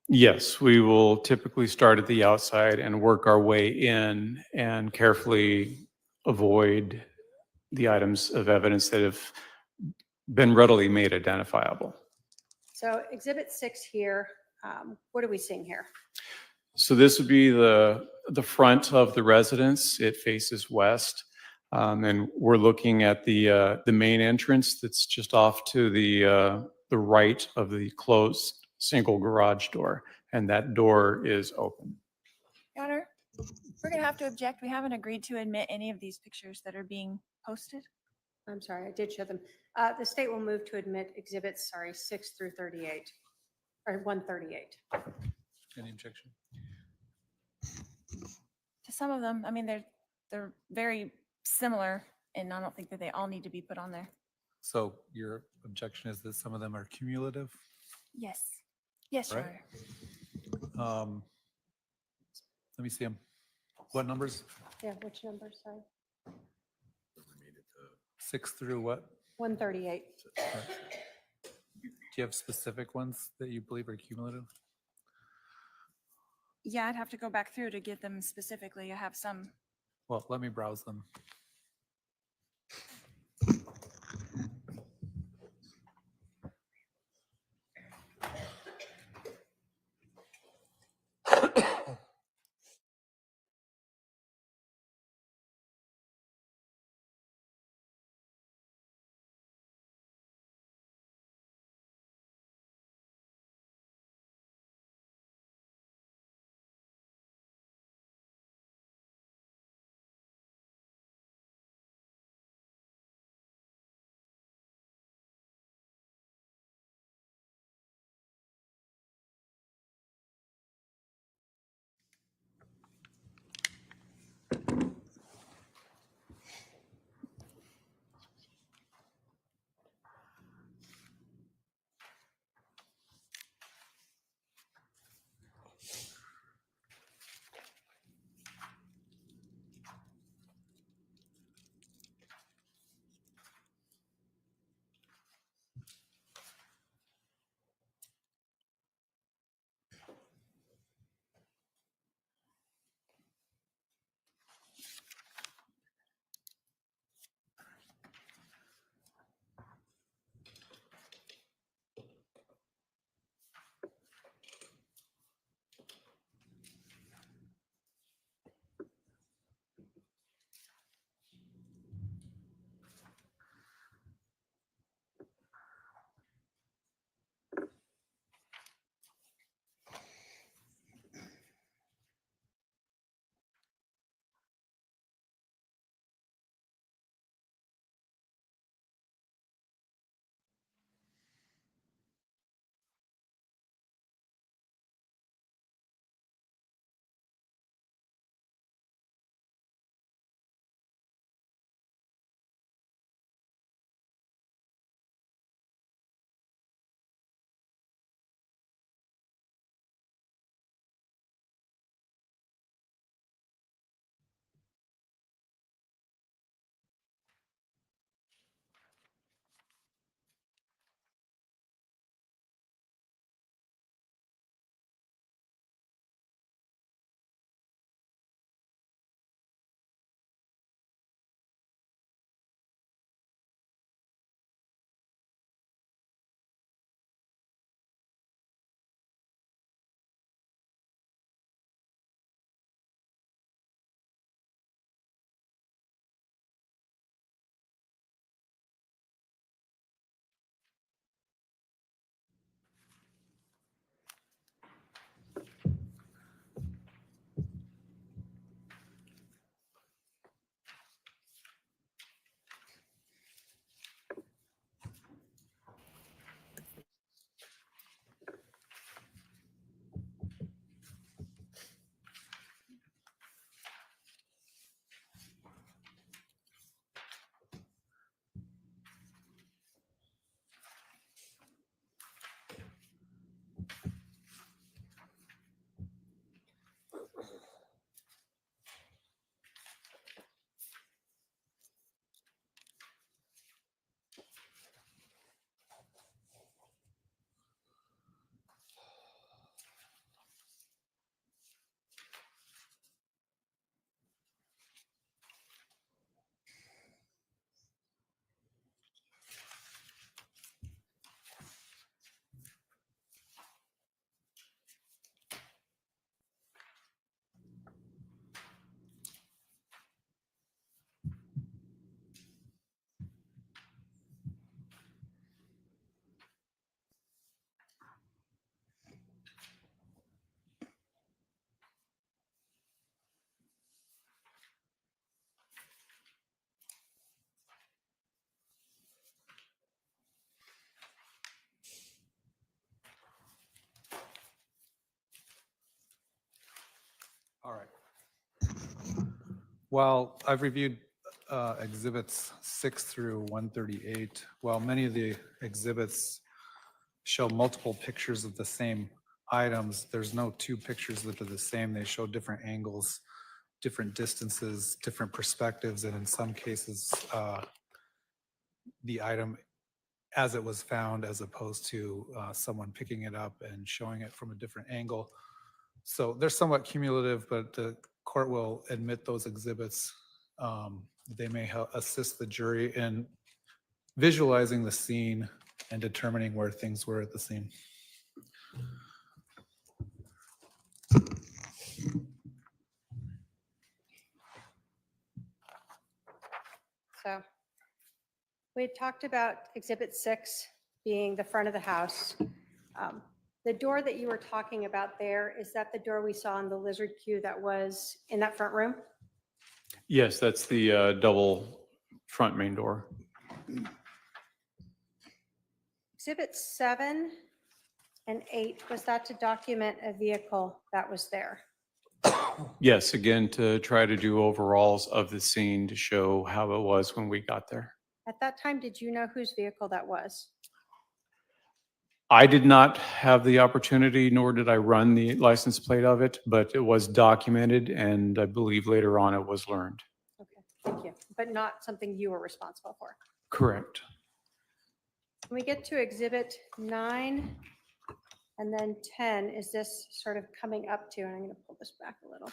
Yes, we will typically start at the outside and work our way in and carefully avoid the items of evidence that have been readily made identifiable. So Exhibit 6 here, what are we seeing here? So this would be the front of the residence. It faces west. And we're looking at the main entrance that's just off to the right of the closed single garage door, and that door is open. Your Honor, we're going to have to object. We haven't agreed to admit any of these pictures that are being posted. I'm sorry, I did show them. The state will move to admit exhibits, 6 through 38, or 138. Any objection? To some of them, I mean, they're very similar, and I don't think that they all need to be put on there. So your objection is that some of them are cumulative? Yes. Yes, Your Right. Honor. Let me see them. What numbers? Yeah, which number, sorry? 6 through what? 138. Do you have specific ones that you believe are cumulative? Yeah, I'd have to go back through to get them specifically. I have some. Well, let me browse them. While I've reviewed exhibits 6 through 138, while many of the exhibits show multiple pictures of the same items, there's no two pictures that are the same. They show different angles, different distances, different perspectives, and in some cases, the item as it was found as opposed to someone picking it up and showing it from a different angle. So they're somewhat cumulative, but the court will admit those exhibits. They may help assist the jury in visualizing the scene and determining where things were at the scene. So we had talked about Exhibit 6 being the front of the house. The door that you were talking about there, is that the door we saw in the lizard queue that was in that front room? Yes, that's the double front main door. Exhibit 7 and 8, was that to document a vehicle that was there? Yes, again, to try to do overalls of the scene to show how it was when we got there. At that time, did you know whose vehicle that was? I did not have the opportunity, nor did I run the license plate of it, but it was documented, and I believe later on it was learned. Okay, thank you. But not something you were responsible for? Correct. When we get to Exhibit 9 and then 10, is this sort of coming up to, and I'm going to pull this back a little.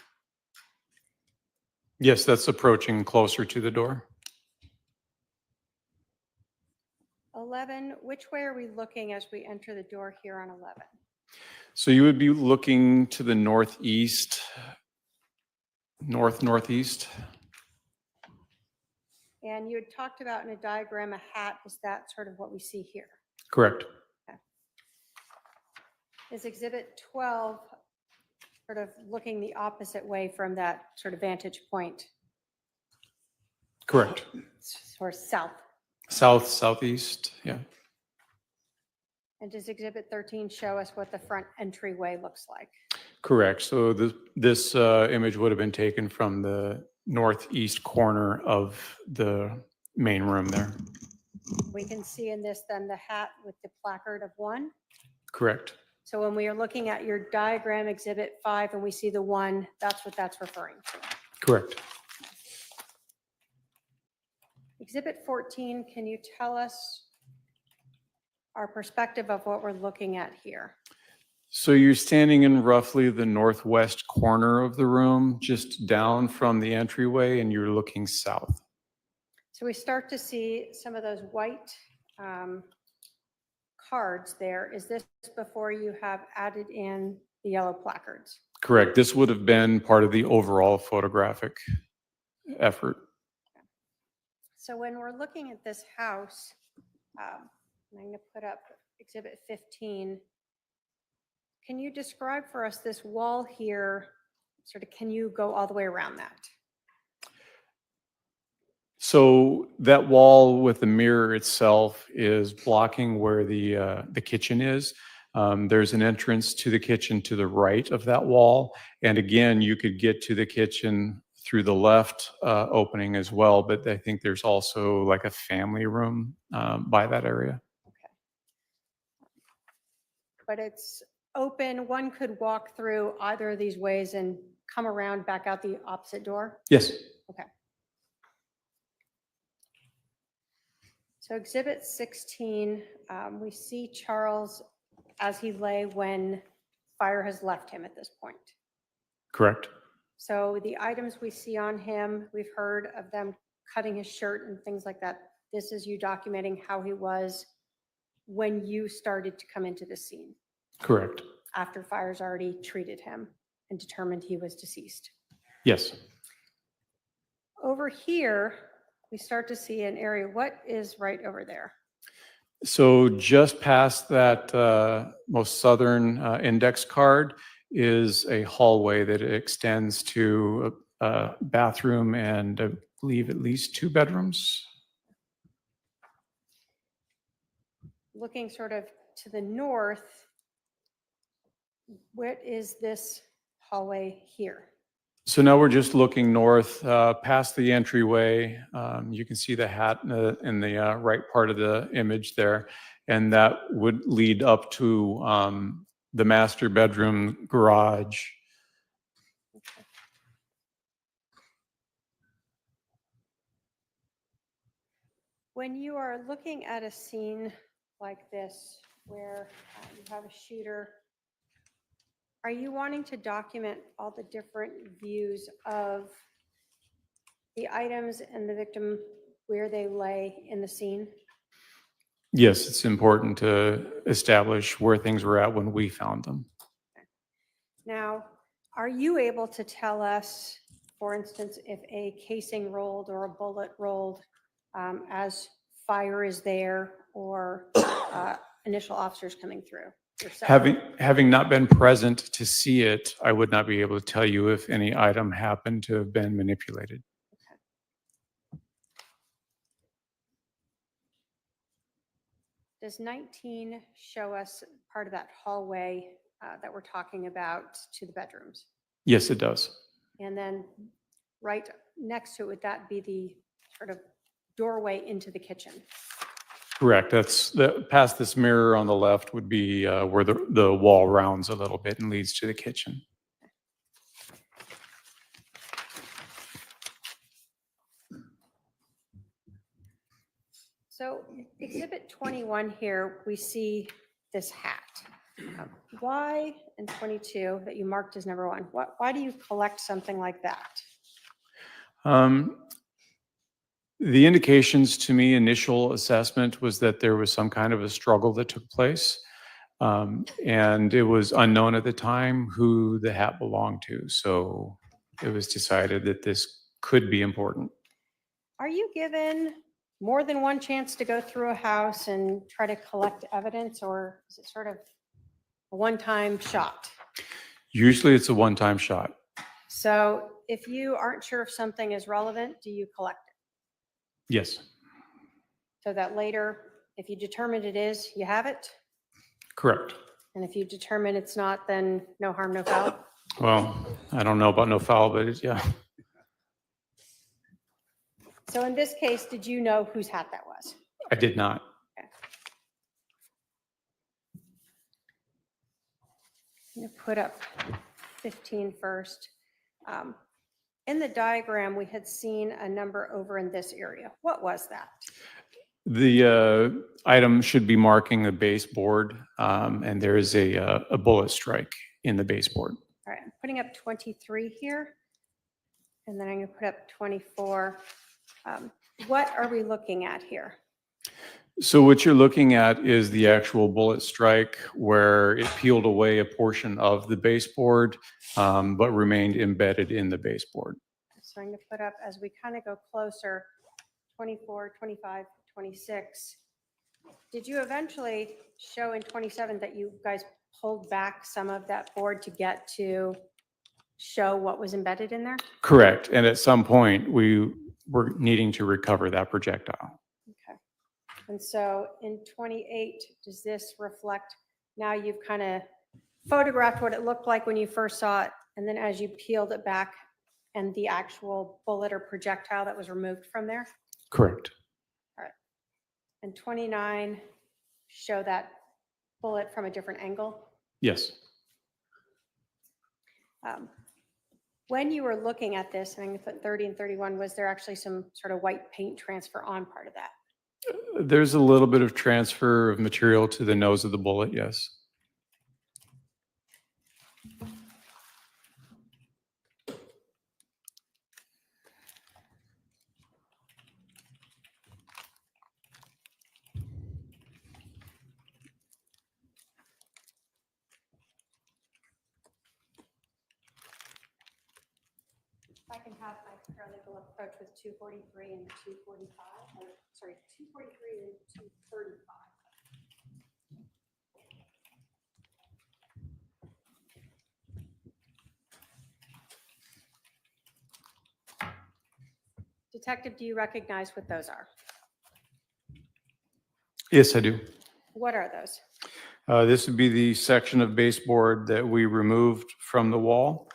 Yes, that's approaching closer to the door. 11, which way are we looking as we enter the door here on 11? So you would be looking to the northeast, northeast. And you had talked about in a diagram a hat. Is that sort of what we see here? Correct. Is Exhibit 12 sort of looking the opposite way from that sort of vantage point, Correct. or south? South, southeast, yeah. And does Exhibit 13 show us what the front entryway looks like? Correct. So this image would have been taken from the northeast corner of the main room there. We can see in this then the hat with the placard of 1. Correct. So when we are looking at your diagram, Exhibit 5, and we see the 1, that's what that's referring to. Correct. Exhibit 14, can you tell us our perspective of what we're looking at here? So you're standing in roughly the northwest corner of the room, just down from the entryway, and you're looking south. So we start to see some of those white cards there. Is this before you have added in the yellow placards? Correct. This would have been part of the overall photographic effort. So when we're looking at this house, I'm going to put up Exhibit 15. Can you describe for us this wall here? Sort of, can you go all the way around that? So that wall with the mirror itself is blocking where the kitchen is. There's an entrance to the kitchen to the right of that wall. And again, you could get to the kitchen through the left opening as well, but I think there's also like a family room by that area. Okay. But it's open. One could walk through either of these ways and come around back out the opposite door? Yes. Okay. So Exhibit 16, we see Charles as he lay when fire has left him at this point. Correct. So the items we see on him, we've heard of them cutting his shirt and things like that. This is you documenting how he was when you started to come into the scene, Correct. after fire's already treated him and determined he was deceased. Yes. Over here, we start to see an area. What is right over there? So just past that most southern index card is a hallway that extends to a bathroom and I believe at least 2 bedrooms. Looking sort of to the north, what is this hallway here? So now we're just looking north, past the entryway. You can see the hat in the right part of the image there. And that would lead up to the master bedroom garage. When you are looking at a scene like this, where you have a shooter, are you wanting to document all the different views of the items and the victim where they lay in the scene? Yes, it's important to establish where things were at when we found them. Now, are you able to tell us, for instance, if a casing rolled or a bullet rolled as fire is there or initial officers coming through? yourself? Having not been present to see it, I would not be able to tell you if any item happened to have been manipulated. Does 19 show us part of that hallway that we're talking about to the bedrooms? Yes, it does. And then right next to it, would that be the sort of doorway into the kitchen? Correct. Past this mirror on the left would be where the wall rounds a little bit and leads to the kitchen. So exhibit 21 here, we see this hat. Why in 22 that you marked as number one? Why do you collect something like that? The indications to me, initial assessment was that there was some kind of a struggle that took place. And it was unknown at the time who the hat belonged to. So it was decided that this could be important. Are you given more than one chance to go through a house and try to collect evidence, or is it sort of a one-time shot? Usually it's a one-time shot. So if you aren't sure if something is relevant, do you collect it? Yes, So that later, if you determine it is, you have it? correct. And if you determine it's not, then no harm, no foul? Well, I don't know about no foul, but yeah. So in this case, did you know whose hat that was? I did not. I'm going to put up 15 first. In the diagram, we had seen a number over in this area. What was that? The item should be marking a baseboard, and there is a bullet strike in the baseboard. All right, I'm putting up 23 here, and then I'm going to put up 24. What are we looking at here? So what you're looking at is the actual bullet strike where it peeled away a portion of the baseboard, but remained embedded in the baseboard. So I'm going to put up, as we kind of go closer, 24, 25, 26. Did you eventually show in 27 that you guys pulled back some of that board to get to show what was embedded in there? Correct. And at some point, we were needing to recover that projectile. Okay. And so in 28, does this reflect, now you've kind of photographed what it looked like when you first saw it, and then as you peeled it back and the actual bullet or projectile that was removed from there? Correct. All right. And 29, show that bullet from a different angle? Yes. When you were looking at this, and I'm going to put 30 and 31, was there actually some sort of white paint transfer on part of that? There's a little bit of transfer of material to the nose of the bullet, yes. I can have my paralegal approach with 243 and 245, or sorry, 243 and 235. Detective, do you recognize what those are? Yes, I do. What are those? This would be the section of baseboard that we removed from the wall.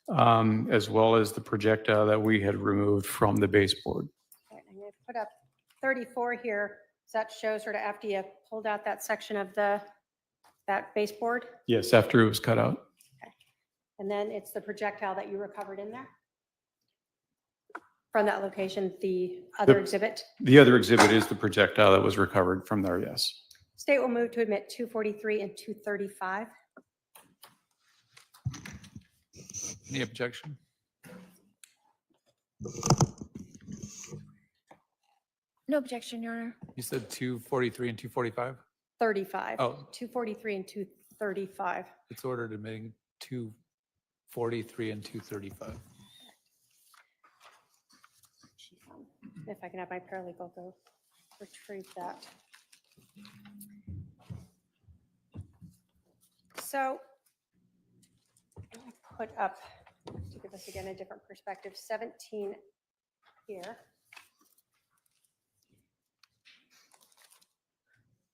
as well as the projectile that we had removed from the baseboard. Okay, I'm going to put up 34 here. Does that show sort of after you pulled out that section of that baseboard? Yes, after it was cut out. And then it's the projectile that you recovered in there? From that location, the other exhibit? The other exhibit is the projectile that was recovered from there, yes. State will move to admit 243 and 235. Any objection? No objection, Your Honor. You said 243 and 245? 35. Oh. 243 and 235. It's ordered admitting 243 and 235. If I can have my paralegal go retrieve that. So I'm going to put up, to give us again a different perspective, 17 here.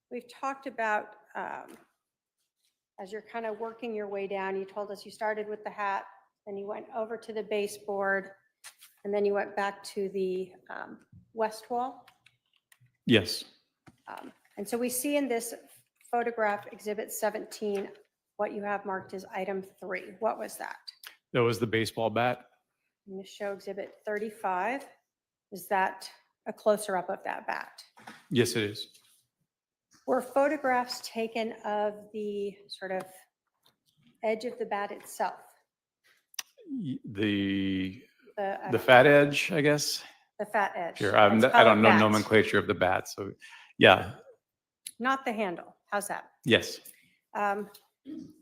We've talked about, as you're kind of working your way down, you told us you started with the hat, then you went over to the baseboard, and then you went back to the west wall. Yes, And so we see in this photograph, Exhibit 17, what you have marked as item 3. What was that? that was the baseball bat. I'm going to show Exhibit 35. Is that a closer up of that bat? Yes, it is. Were photographs taken of the sort of edge of the bat itself? The The fat edge, I guess. the fat edge? Sure, It's I don't colored know bat, nomenclature of the bat, so yeah, Not the handle. How's that? yes.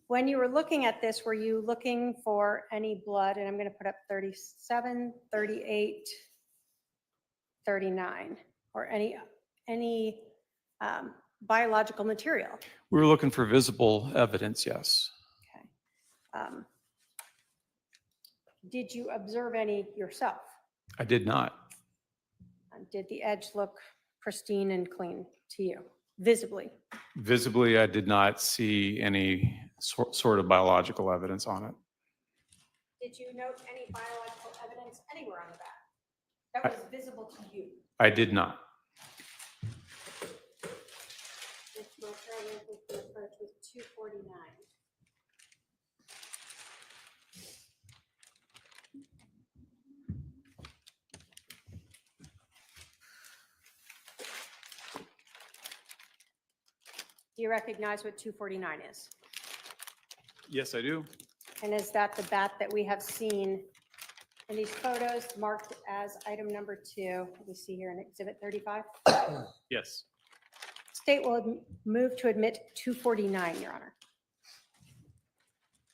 When you were looking at this, were you looking for any blood? And I'm going to put up 37, 38, 39, or any biological material? We were looking for visible evidence, yes. Okay. Did you observe any yourself? I did not. Did the edge look pristine and clean to you, visibly? Visibly, I did not see any sort of biological evidence on it. Did you note any biological evidence anywhere on the back that was visible to you? I did not. Mr. Chairman, we can approach with 249. Do you recognize what 249 is? Yes, I do. And is that the bat that we have seen in these photos marked as item number 2? We see here in Exhibit 35. Yes. State will move to admit 249, Your Honor.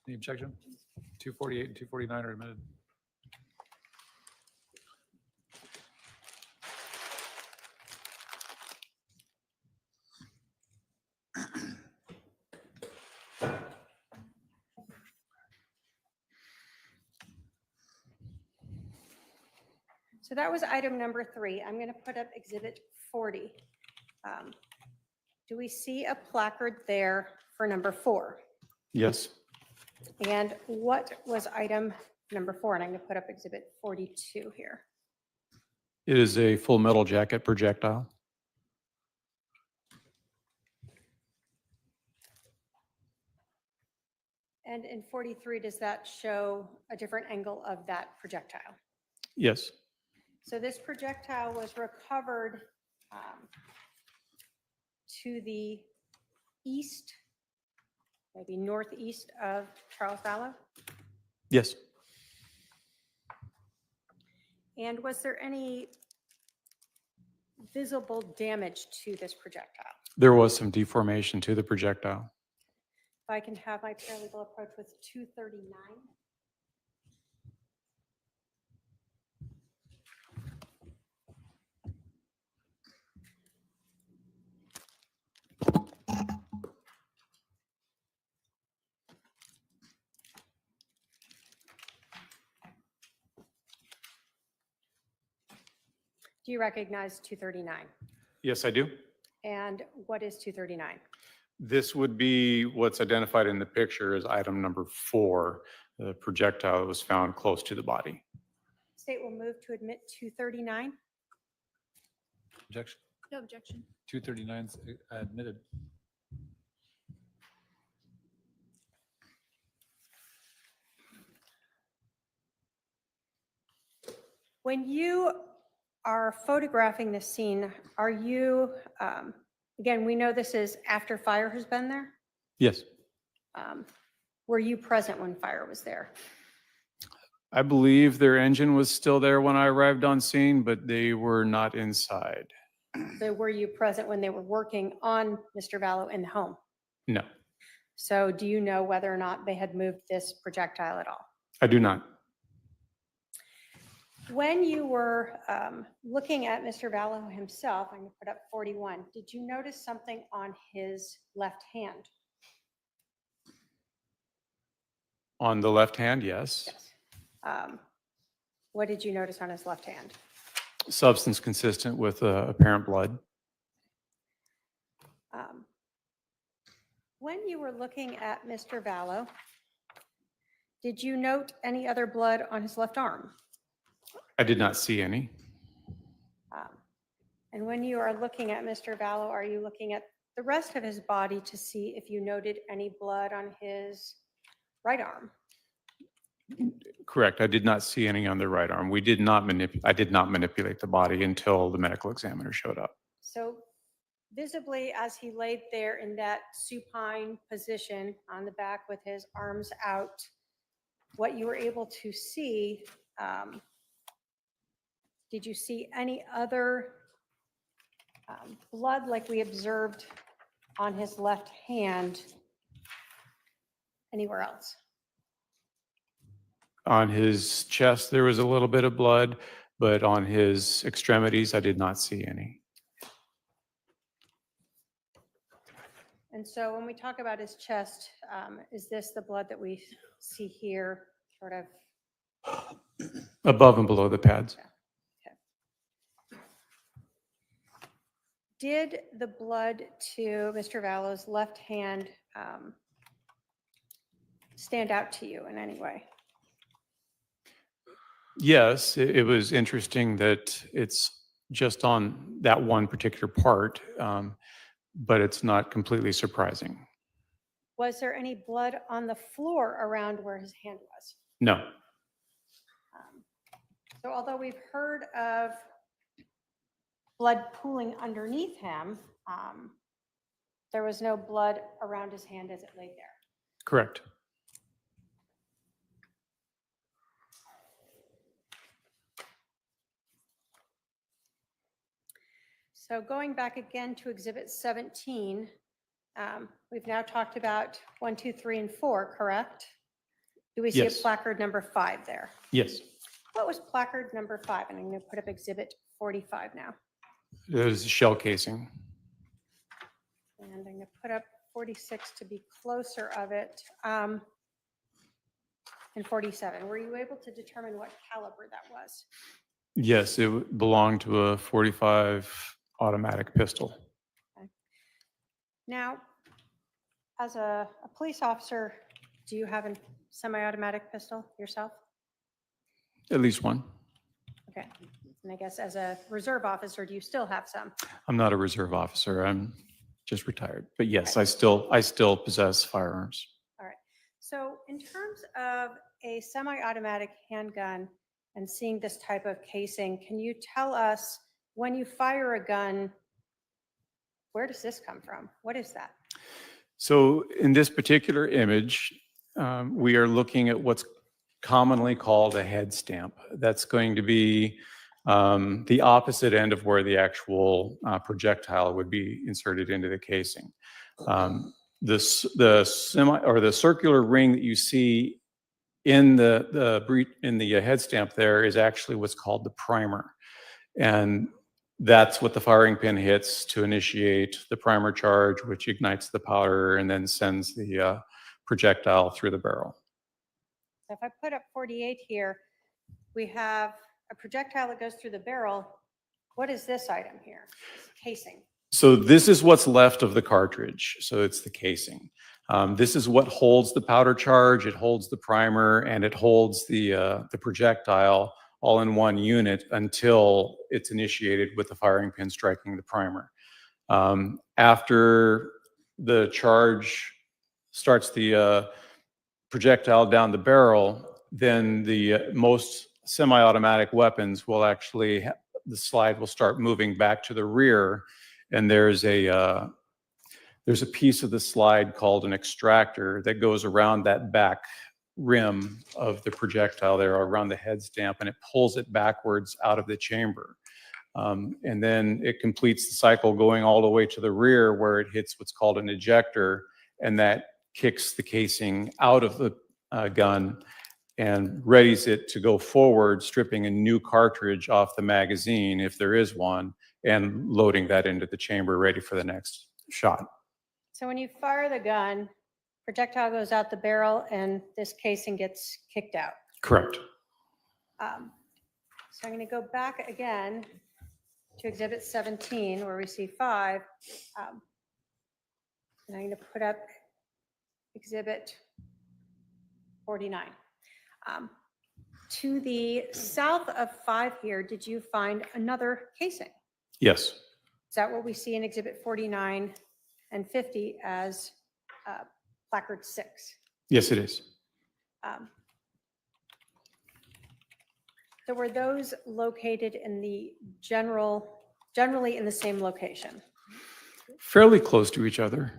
Any objection? 248 and 249 are admitted. So that was item number 3. I'm going to put up Exhibit 40. Do we see a placard there for number 4? Yes. And what was item number 4? And I'm going to put up Exhibit 42 here. It is a full metal jacket projectile. And in 43, does that show a different angle of that projectile? Yes. So this projectile was recovered to the east, maybe northeast of Charles Vallow. Yes. And was there any visible damage to this projectile? There was some deformation to the projectile. If I can have my paralegal approach with 239. Do you recognize 239? Yes, I do. And what is 239? This would be what's identified in the picture as item number 4. the projectile was found close to the body. State will move to admit 239. Objection. No objection. 239 's admitted. When you are photographing the scene, are you, again, we know this is after fire has been there. Yes. Were you present when fire was there? I believe their engine was still there when I arrived on scene, but they were not inside. So were you present when they were working on Mr. Vallow in the home? No, So do you know whether or not they had moved this projectile at all? I do not. When you were looking at Mr. Vallow himself, I'm going to put up 41, did you notice something on his left hand? On the left hand, yes. Yes. What did you notice on his left hand? Substance consistent with apparent blood. When you were looking at Mr. Vallow, did you note any other blood on his left arm? I did not see any. And when you are looking at Mr. Vallow, are you looking at the rest of his body to see if you noted any blood on his right arm? Correct. I did not see any on the right arm. I did not manipulate the body until the medical examiner showed up. So visibly, as he laid there in that supine position on the back with his arms out, what you were able to see, did you see any other blood like we observed on his left hand anywhere else? On his chest, there was a little bit of blood, but on his extremities, I did not see any. And so when we talk about his chest, is this the blood that we see here, sort of? Above and below the pads. Did the blood to Mr. Vallow's left hand stand out to you in any way? Yes, it was interesting that it's just on that one particular part, but it's not completely surprising. Was there any blood on the floor around where his hand was? No, So although we've heard of blood pooling underneath him, there was no blood around his hand as it laid there. correct. So going back again to Exhibit 17, we've now talked about 1, 2, 3, and 4, correct? Do we see a Yes. placard number 5 there? Yes, What was placard number 5? And I'm going to put up Exhibit 45 now. it was a shell casing. And I'm going to put up 46 to be closer of it. And 47. Were you able to determine what caliber that was? Yes, it belonged to a .45 automatic pistol. Now, as a police officer, do you have a semi-automatic pistol yourself? At least one. Okay. And I guess as a reserve officer, do you still have some? I'm not a reserve officer. I'm just retired. But yes, I still possess firearms. All right. So in terms of a semi-automatic handgun and seeing this type of casing, can you tell us when you fire a gun, where does this come from? What is that? So in this particular image, we are looking at what's commonly called a head stamp. That's going to be the opposite end of where the actual projectile would be inserted into the casing. The circular ring that you see in the head stamp there is actually what's called the primer, and that's what the firing pin hits to initiate the primer charge, which ignites the powder and then sends the projectile through the barrel. So if I put up 48 here, we have a projectile that goes through the barrel. What is this item here? This casing. So this is what's left of the cartridge. So it's the casing. This is what holds the powder charge, it holds the primer, and it holds the projectile all in one unit until it's initiated with the firing pin striking the primer. After the charge starts the projectile down the barrel, then the most semi-automatic weapons will actually, the slide will start moving back to the rear, and there's a piece of the slide called an extractor that goes around that back rim of the projectile there, around the head stamp, and it pulls it backwards out of the chamber. And then it completes the cycle going all the way to the rear where it hits what's called an ejector, and that kicks the casing out of the gun and readies it to go forward, stripping a new cartridge off the magazine, if there is one, and loading that into the chamber ready for the next shot. So when you fire the gun, projectile goes out the barrel and this casing gets kicked out. Correct. So I'm going to go back again to Exhibit 17 where we see 5. And I'm going to put up Exhibit 49. To the south of 5 here, did you find another casing? Yes. Is that what we see in Exhibit 49 and 50 as placard 6? Yes, it is. So were those located in the generally in the same location? Fairly close to each other.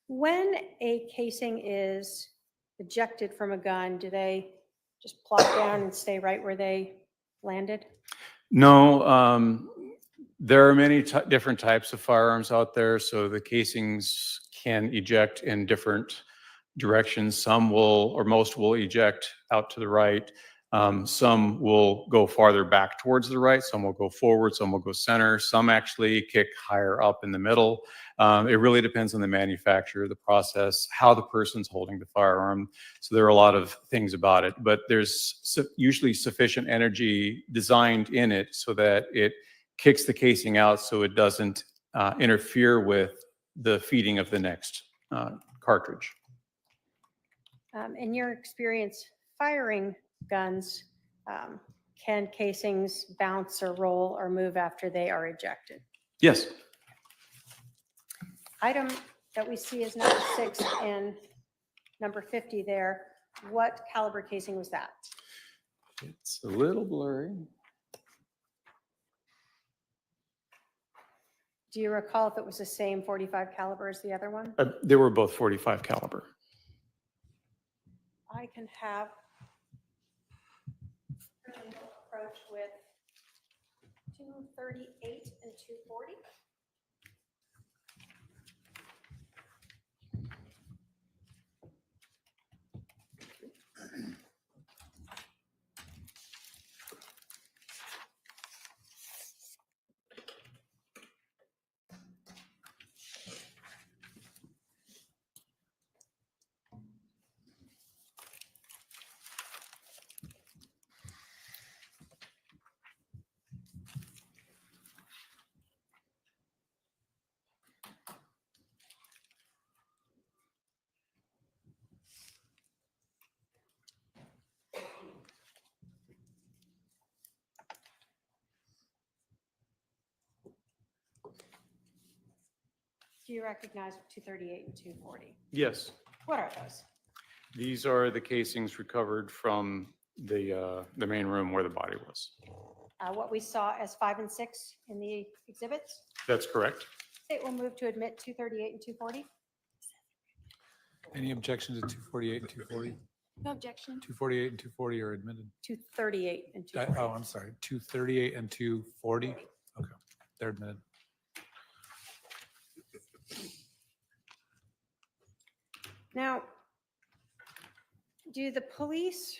When a casing is ejected from a gun, do they just plop down and stay right where they landed? No, there are many different types of firearms out there, so the casings can eject in different directions. Some will, or most will eject out to the right. Some will go farther back towards the right, some will go forward, some will go center, some actually kick higher up in the middle. It really depends on the manufacturer, the process, how the person's holding the firearm. So there are a lot of things about it, but there's usually sufficient energy designed in it so that it kicks the casing out so it doesn't interfere with the feeding of the next cartridge. In your experience firing guns, can casings bounce or roll or move after they are ejected? Yes. Item that we see is number 6 and number 50 there. What caliber casing was that? It's a little blurry. Do you recall if it was the same 45 caliber as the other one? They were both 45 caliber. I can have approach with 238 and 240. Do you recognize 238 and 240? Yes. What are those? These are the casings recovered from the main room where the body was. What we saw as 5 and 6 in the exhibits? That's correct. State will move to admit 238 and 240. Any objection to 248 and 240? No objection. 248 and 240 are admitted. 238 and Oh, 240. I'm sorry, 238 and 240? Okay, they're admitted. Now, do the police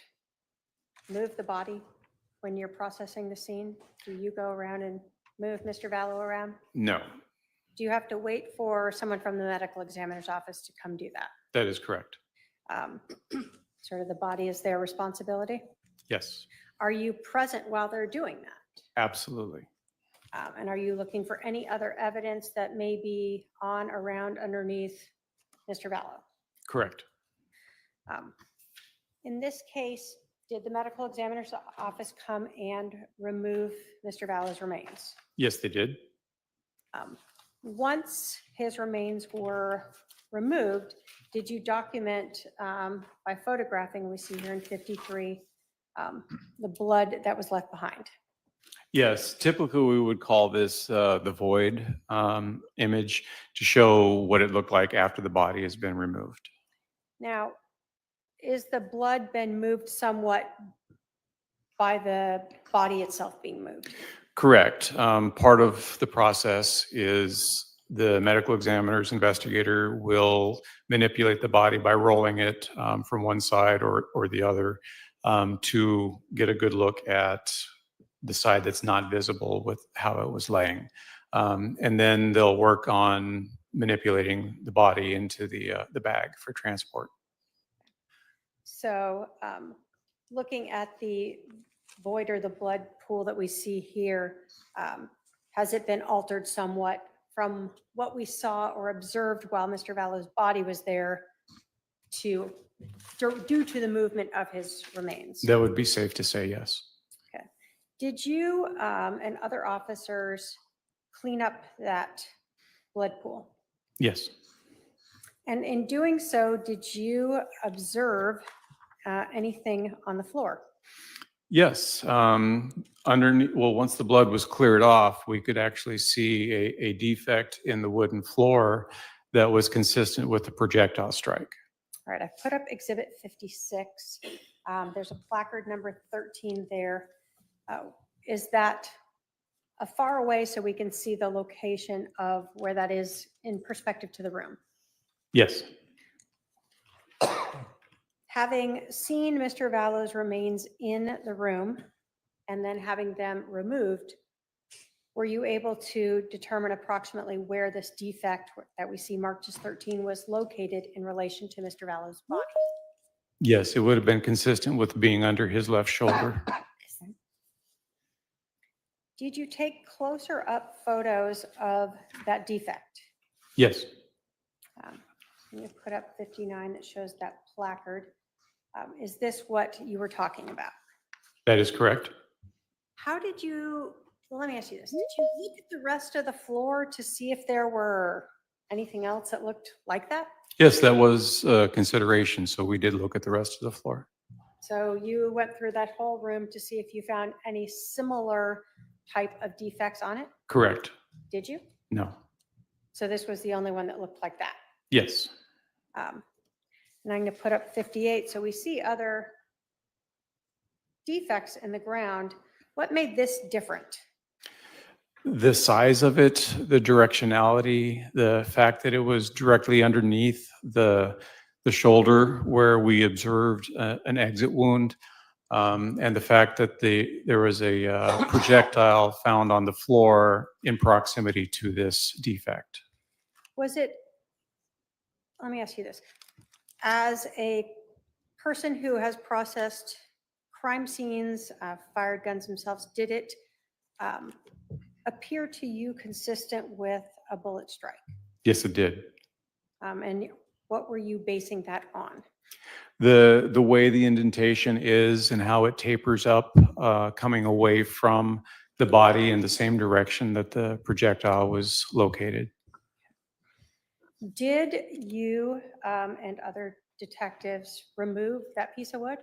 move the body when you're processing the scene? Do you go around and move Mr. Vallow around? No, Do you have to wait for someone from the medical examiner's office to come do that? that is correct. Sort of the body is their responsibility? Yes, Are you present while they're doing that? absolutely. And are you looking for any other evidence that may be on, around, underneath Mr. Vallow. Correct. In this case, did the medical examiner's office come and remove Mr. Vallow's remains? Yes, they did. Once his remains were removed, did you document by photographing, we see here in 53, the blood that was left behind? Yes, typically we would call this the void image to show what it looked like after the body has been removed. Now, is the blood been moved somewhat by the body itself being moved? Correct. Part of the process is the medical examiner's investigator will manipulate the body by rolling it from one side or the other to get a good look at the side that's not visible with how it was laying. And then they'll work on manipulating the body into the bag for transport. So looking at the void or the blood pool that we see here, has it been altered somewhat from what we saw or observed while Mr. Vallow's body was there due to the movement of his remains? That would be safe to say yes. Okay. Did you and other officers clean up that blood pool? Yes. And in doing so, did you observe anything on the floor? Yes. Underneath, well, once the blood was cleared off, we could actually see a defect in the wooden floor that was consistent with the projectile strike. All right, I've put up Exhibit 56. There's a placard number 13 there. Is that far away so we can see the location of where that is in perspective to the room? Yes. Having seen Mr. Vallow's remains in the room and then having them removed, were you able to determine approximately where this defect that we see marked as 13 was located in relation to Mr. Vallow's body? Yes, it would have been consistent with being under his left shoulder. Did you take closer up photos of that defect? Yes. You put up 59 that shows that placard. Is this what you were talking about? That is correct. How did you, well, let me ask you this. Did you look at the rest of the floor to see if there were anything else that looked like that? Yes, that was a consideration. So we did look at the rest of the floor. So you went through that whole room to see if you found any similar type of defects on it? Correct. Did you? No. So this was the only one that looked like that? Yes. And I'm going to put up 58. So we see other defects in the ground. What made this different? The size of it, the directionality, the fact that it was directly underneath the shoulder where we observed an exit wound, and the fact that there was a projectile found on the floor in proximity to this defect. Was it, let me ask you this. As a person who has processed crime scenes, fired guns themselves, did it appear to you consistent with a bullet strike? Yes, it did. And what were you basing that on? The way the indentation is and how it tapers up, coming away from the body in the same direction that the projectile was located. Did you and other detectives remove that piece of wood?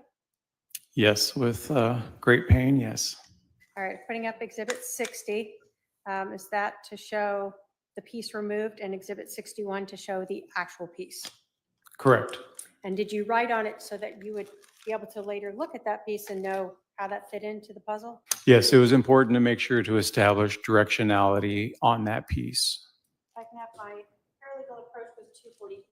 Yes, with great pain, yes. All right, putting up Exhibit 60. Is that to show the piece removed and Exhibit 61 to show the actual piece? Correct. And did you write on it so that you would be able to later look at that piece and know how that fit into the puzzle? Yes, it was important to make sure to establish directionality on that piece. If I can have my paralegal approach with 240.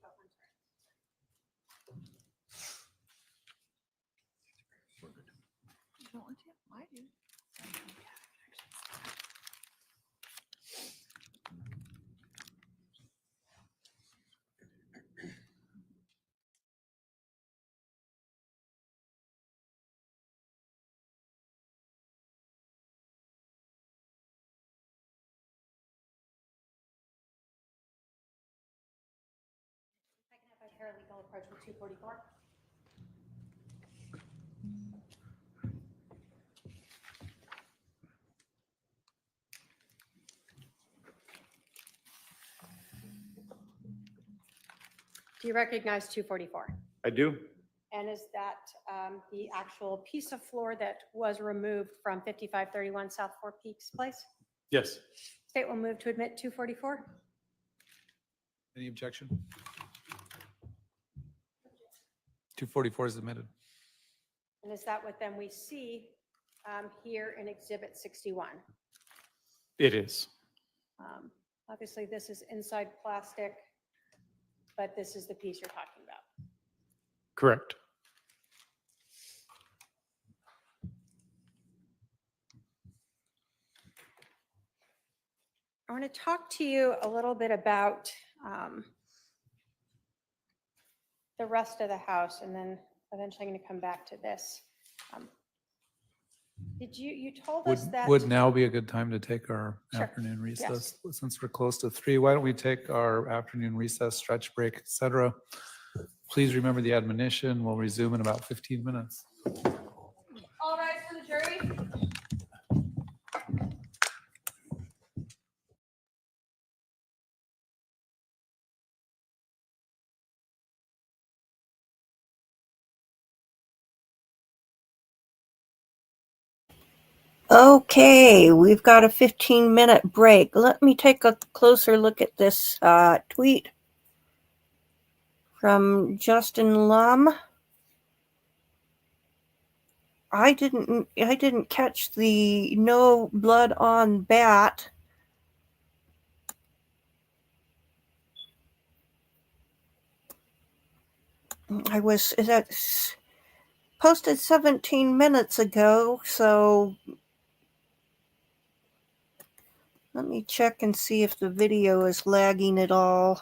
paralegal approach with 244. Do you recognize 244? I do. And is that the actual piece of floor that was removed from 5531 South Four Peaks Place? Yes. State will move to admit 244. Any objection? 244 is admitted. And is that what then we see here in Exhibit 61? It is. Obviously, this is inside plastic, but this is the piece you're talking about. Correct. I want to talk to you a little bit about the rest of the house, and then eventually I'm going to come back to this. You told us that. Would now be a good time to take our Sure. afternoon Yes. recess? Since we're close to 3, why don't we take our afternoon recess, stretch break, et cetera? Please remember the admonition. We'll resume in about 15 minutes. All rise for the jury. Okay, we've got a 15-minute break. Let me take a closer look at this tweet from Justin Lum. I didn't catch the no blood on bat. That's posted 17 minutes ago, so let me check and see if the video is lagging at all.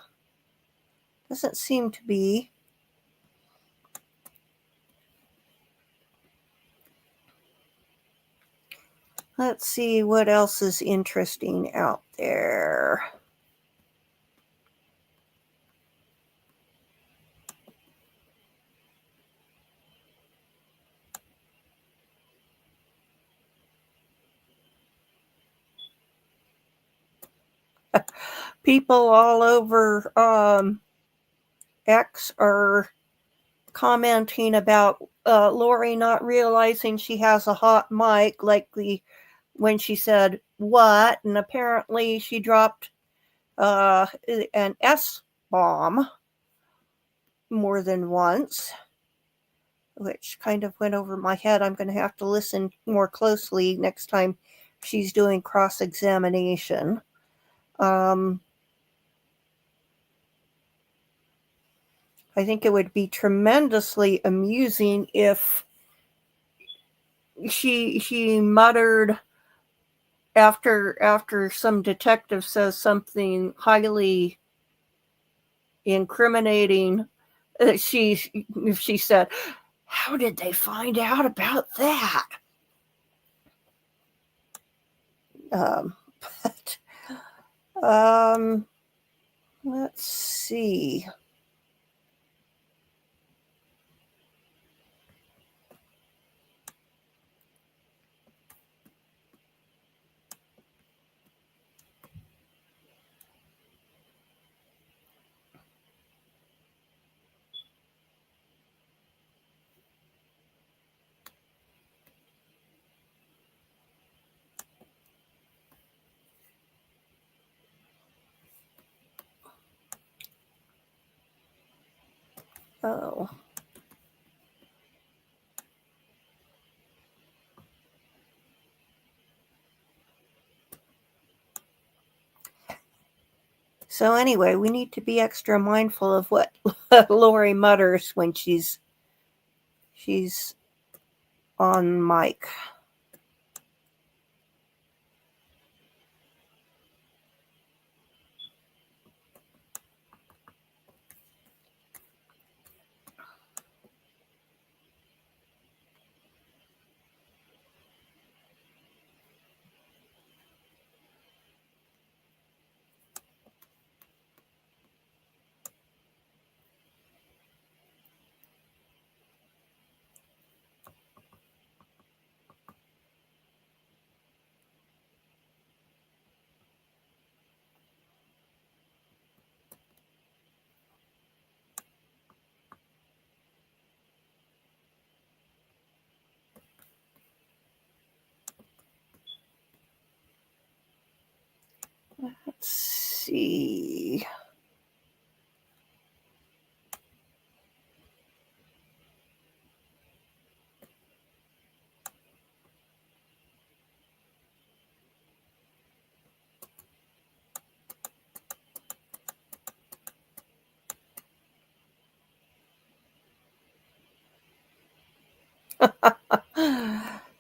Doesn't seem to be. Let's see what else is interesting out there. People all over X are commenting about Lori not realizing she has a hot mic, like when she said what, and apparently she dropped an S-bomb more than once, which kind of went over my head. I'm going to have to listen more closely next time she's doing cross-examination. I think it would be tremendously amusing if she muttered after some detective says something highly incriminating. She said, "How did they find out about that?" But let's see. Oh. So anyway, we need to be extra mindful of what Lori mutters when she's on mic. Let's see.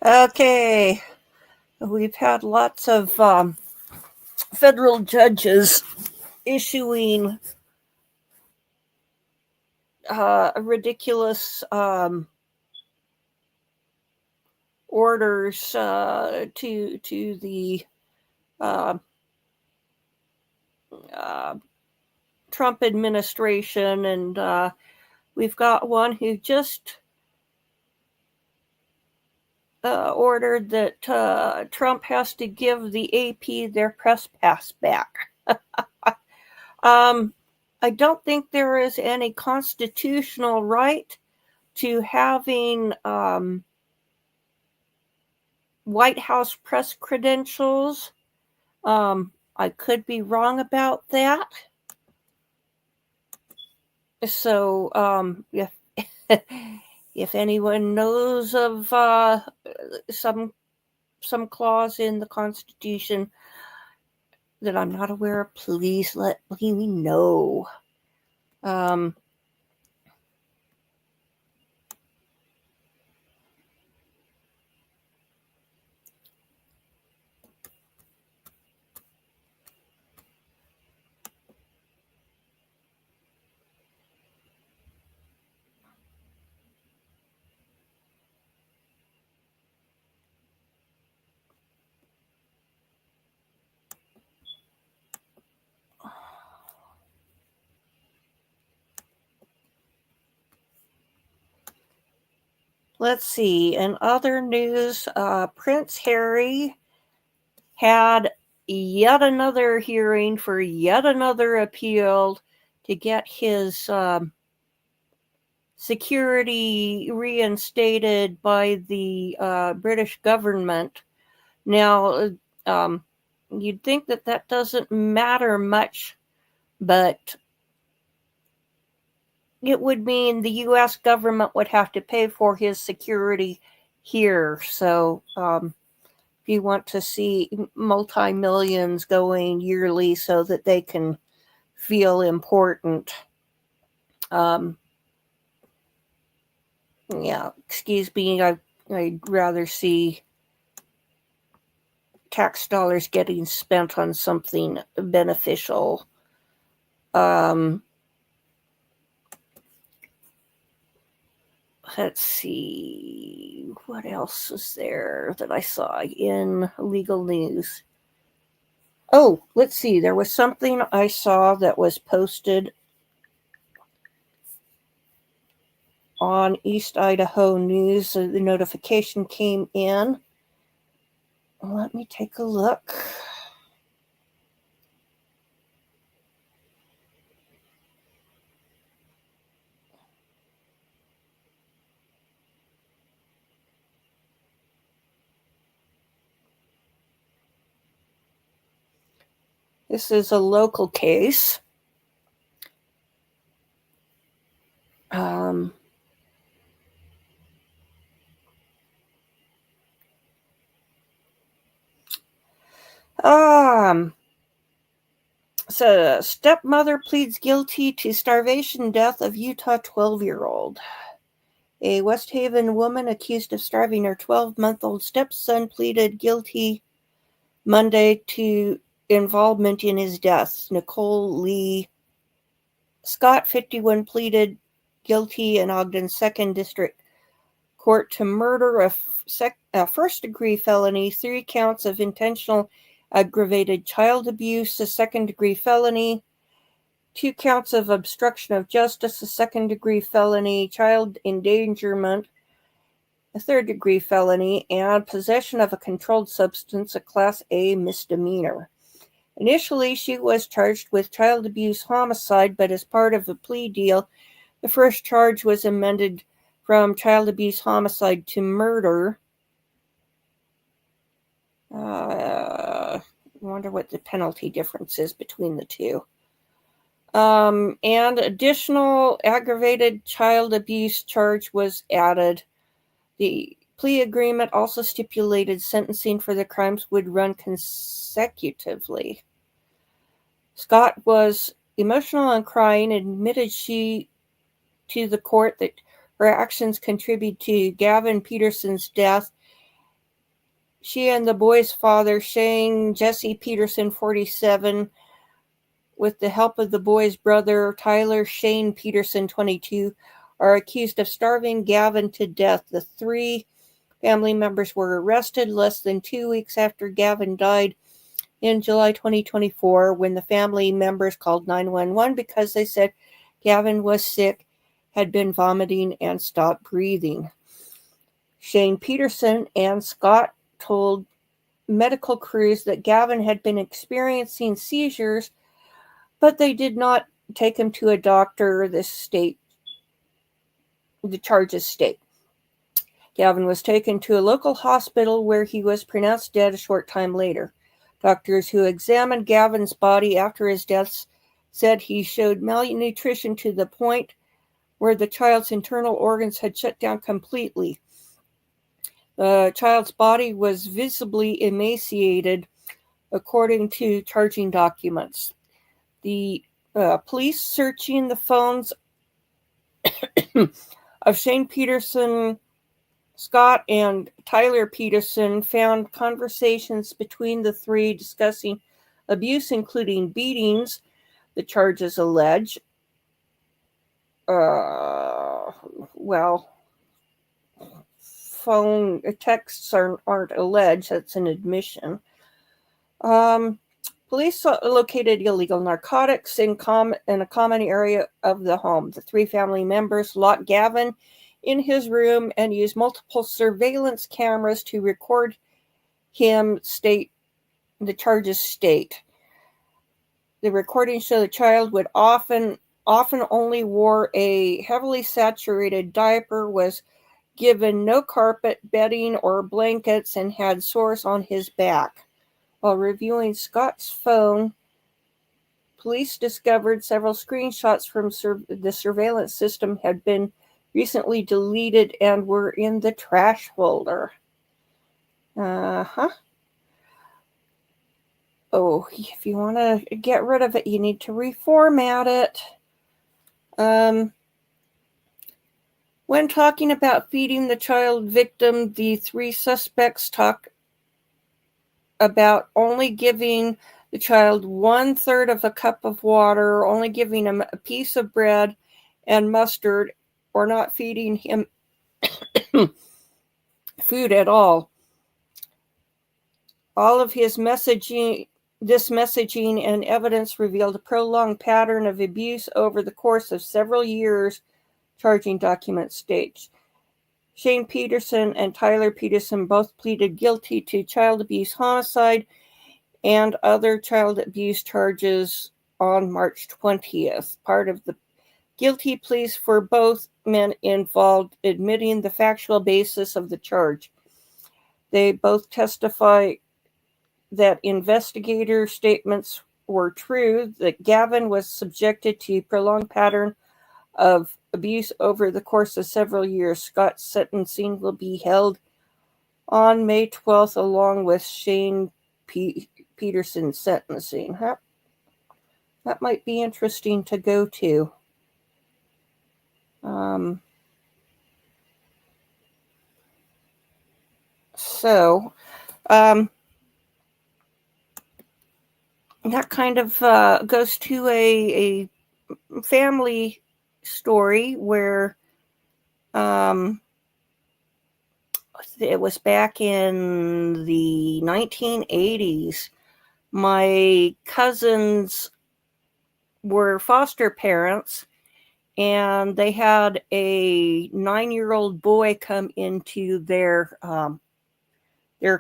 Okay. We've had lots of federal judges issuing ridiculous orders to the Trump administration, and we've got one who just ordered that Trump has to give the AP their press pass back. I don't think there is any constitutional right to having White House press credentials. I could be wrong about that. So if if anyone knows of some clause in the Constitution that I'm not aware of, please let me know. Let's see. In other news, Prince Harry had yet another hearing for yet another appeal to get his security reinstated by the British government. Now, you'd think that doesn't matter much, but it would mean the U.S. government would have to pay for his security here. So if you want to see multi-millions going yearly so that they can feel important, yeah, excuse me, I'd rather see tax dollars getting spent on something beneficial. Let's see, what else is there that I saw in legal news? Oh, let's see, there was something I saw that was posted on East Idaho News. The notification came in. Let me take a look. This is a local case. So, stepmother pleads guilty to starvation death of Utah 12-year-old. A West Haven woman accused of starving her 12-month-old stepson pleaded guilty Monday to involvement in his death. Nicole Lee Scott, 51, pleaded guilty in Ogden's 2nd District Court to murder, a first-degree felony, 3 counts of intentional aggravated child abuse, a second-degree felony, 2 counts of obstruction of justice, a second-degree felony, child endangerment, a third-degree felony, and possession of a controlled substance, a Class A misdemeanor. Initially, she was charged with child abuse homicide, but as part of a plea deal, the first charge was amended from child abuse homicide to murder. wonder what the penalty difference is between the two. And additional aggravated child abuse charge was added. The plea agreement also stipulated sentencing for the crimes would run consecutively. Scott was emotional and crying, admitted to the court that her actions contributed to Gavin Peterson's death. She and the boy's father, Shane Jesse Peterson, 47, with the help of the boy's brother, Tyler Shane Peterson, 22, are accused of starving Gavin to death. The three family members were arrested less than 2 weeks after Gavin died in July 2024, when the family members called 911 because they said Gavin was sick, had been vomiting, and stopped breathing. Shane Peterson and Scott told medical crews that Gavin had been experiencing seizures, but they did not take him to a doctor. The charges state. Gavin was taken to a local hospital where he was pronounced dead a short time later. Doctors who examined Gavin's body after his death said he showed malnutrition to the point where the child's internal organs had shut down completely. The child's body was visibly emaciated, according to charging documents. The police searching the phones of Shane Peterson, Scott, and Tyler Peterson found conversations between the three discussing abuse, including beatings, the charges allege. Phone texts aren't alleged. That's an admission. Police located illegal narcotics in a common area of the home. The three family members locked Gavin in his room and used multiple surveillance cameras to record him. The charges state. The recordings show the child would often only wore a heavily saturated diaper, was given no carpet, bedding, or blankets, and had sores on his back. While reviewing Scott's phone, police discovered several screenshots from the surveillance system had been recently deleted and were in the trash folder. Oh, if you want to get rid of it, you need to reformat it. When talking about feeding the child victim, the three suspects talk about only giving the child 1/3 of a cup of water, only giving him a piece of bread and mustard, or not feeding him food at all. All of this messaging and evidence revealed a prolonged pattern of abuse over the course of several years, charging documents state. Shane Peterson and Tyler Peterson both pleaded guilty to child abuse, homicide, and other child abuse charges on March 20th. Part of the guilty pleas for both men involved admitting the factual basis of the charge. They both testify that investigator statements were true, that Gavin was subjected to a prolonged pattern of abuse over the course of several years. Scott's sentencing will be held on May 12th, along with Shane Peterson's sentencing. That might be interesting to go to. That kind of goes to a family story where it was back in the 1980s. My cousins were foster parents, and they had a 9-year-old boy come into their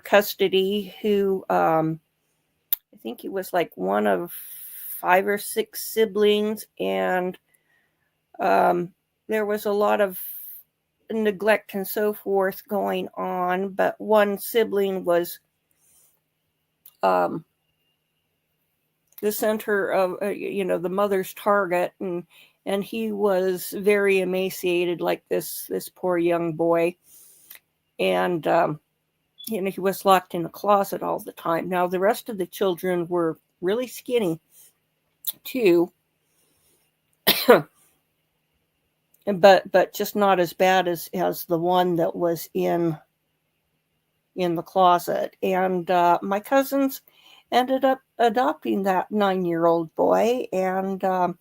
custody who I think he was like one of 5 or 6 siblings, and there was a lot of neglect and so forth going on, but one sibling was the center of, the mother's target. And he was very emaciated, like this poor young boy. And, he was locked in a closet all the time. Now, the rest of the children were really skinny, too. but just not as bad as the one that was in the closet. And my cousins ended up adopting that 9-year-old boy, and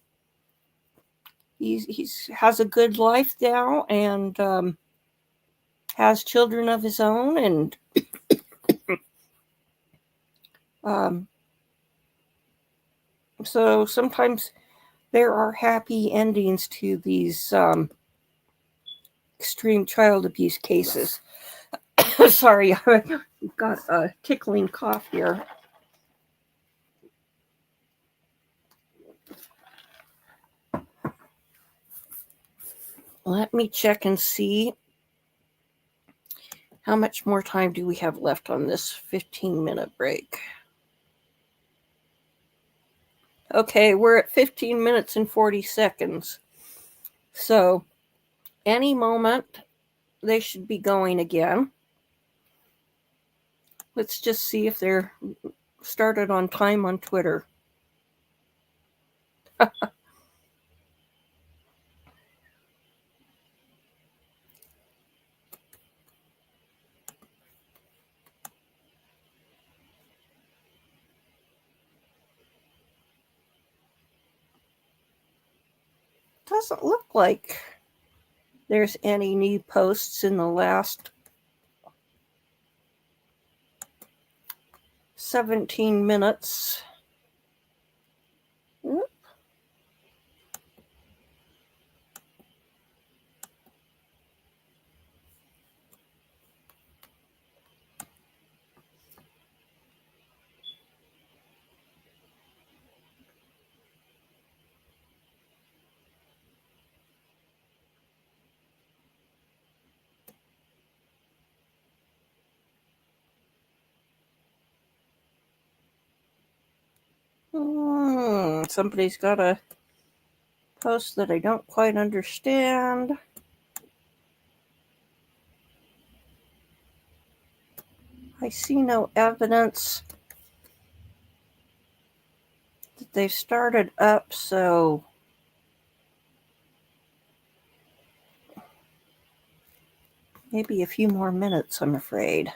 he's has a good life now, and has children of his own, and so sometimes there are happy endings to these extreme child abuse cases. Sorry, I've got a tickling cough here. Let me check and see how much more time do we have left on this 15-minute break. Okay, we're at 15 minutes and 40 seconds. So any moment they should be going again. Let's just see if they're started on time on Twitter. Doesn't look like there's any new posts in the last 17 minutes. Somebody's got a post that I don't quite understand. I see no evidence that they've started up, so maybe a few more minutes, I'm afraid.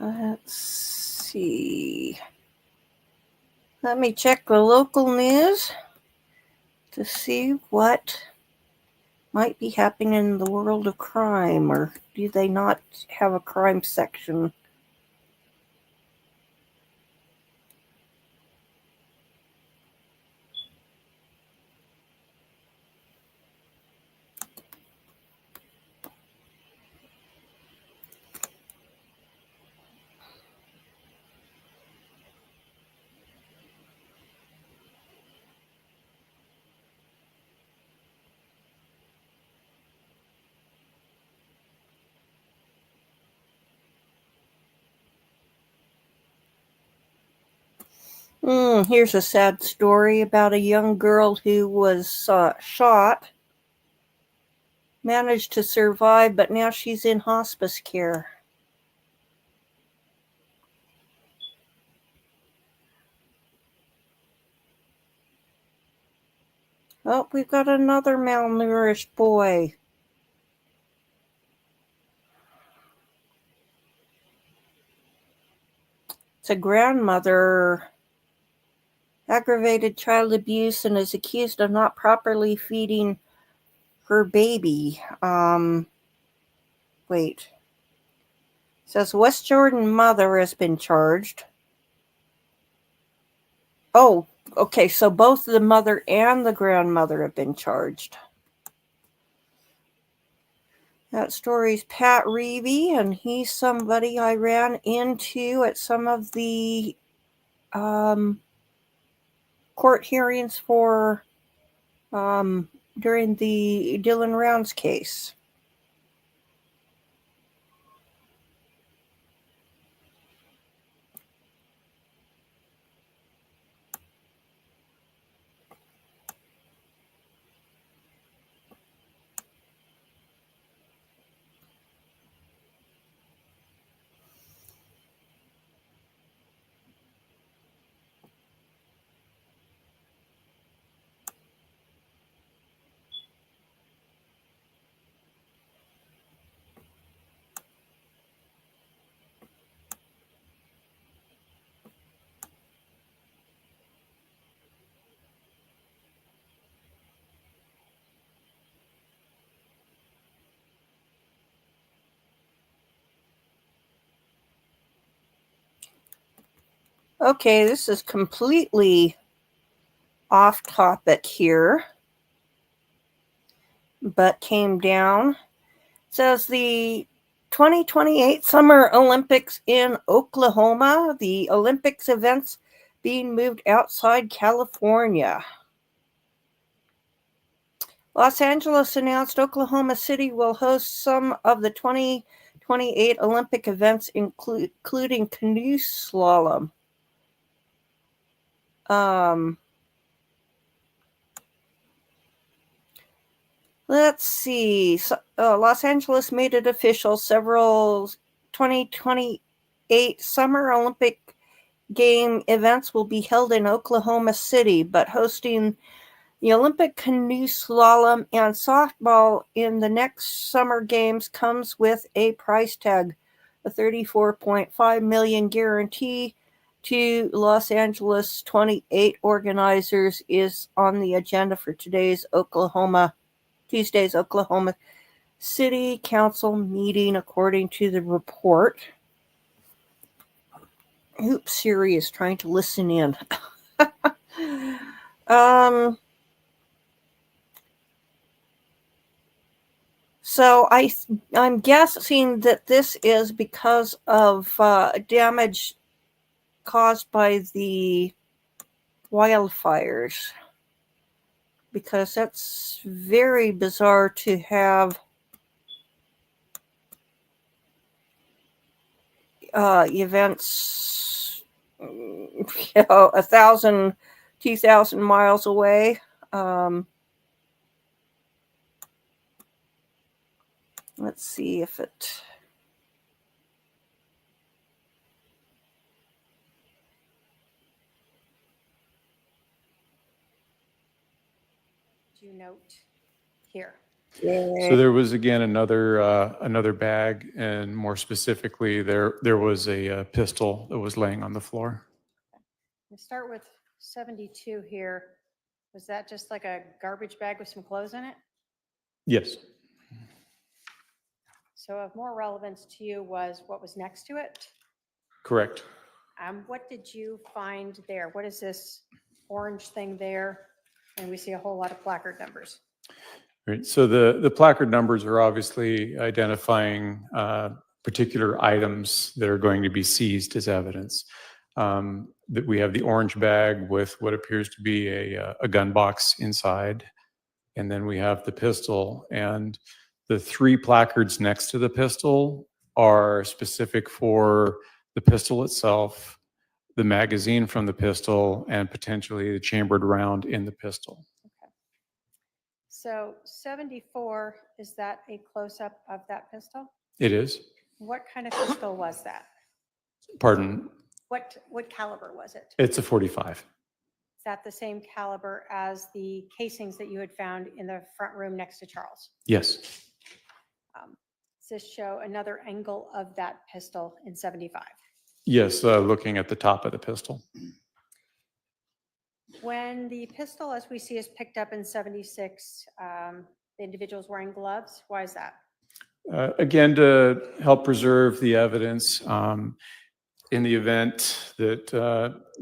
Let's see. Let me check the local news to see what might be happening in the world of crime, or do they not have a crime section? Here's a sad story about a young girl who was shot, managed to survive, but now she's in hospice care. Oh, we've got another malnourished boy. It's a grandmother. Aggravated child abuse and is accused of not properly feeding her baby. Wait. It says West Jordan mother has been charged. Oh, okay. So both the mother and the grandmother have been charged. That story's Pat Reevy, and he's somebody I ran into at some of the court hearings for during the Dylan Rounds case. Okay, this is completely off topic here, but came down. It says the 2028 Summer Olympics in Oklahoma, the Olympics events being moved outside California. Los Angeles announced Oklahoma City will host some of the 2028 Olympic events, including canoe slalom. Let's see. Los Angeles made it official. Several 2028 Summer Olympic Game events will be held in Oklahoma City, but hosting the Olympic canoe slalom and softball in the next Summer Games comes with a price tag. A $34.5 million guarantee to Los Angeles 28 organizers is on the agenda for Tuesday's Oklahoma City Council meeting, according to the report. Oops, Siri is trying to listen in. So I'm guessing that this is because of damage caused by the wildfires, because that's very bizarre to have events, 1,000, 2,000 miles away. Let's see if it. Do you note here? So there was, again, another bag, and more specifically, there was a pistol that was laying on the floor. We'll start with 72 here. Was that just like a garbage bag with some clothes in it? Yes. So of more relevance to you was what was next to it? Correct. What did you find there? What is this orange thing there? And we see a whole lot of placard numbers. Right. So the placard numbers are obviously identifying particular items that are going to be seized as evidence. That we have the orange bag with what appears to be a gun box inside, and then we have the pistol. And the three placards next to the pistol are specific for the pistol itself, the magazine from the pistol, and potentially the chambered round in the pistol. Okay. So 74, is that a close-up of that pistol? It is. What kind of pistol was that? Pardon? What caliber was it? It's a 45. Is that the same caliber as the casings that you had found in the front room next to Charles? Yes. Does this show another angle of that pistol in 75? Yes, looking at the top of the pistol. When the pistol, as we see, is picked up in 76, the individual's wearing gloves. Why is that? Again, to help preserve the evidence, in the event that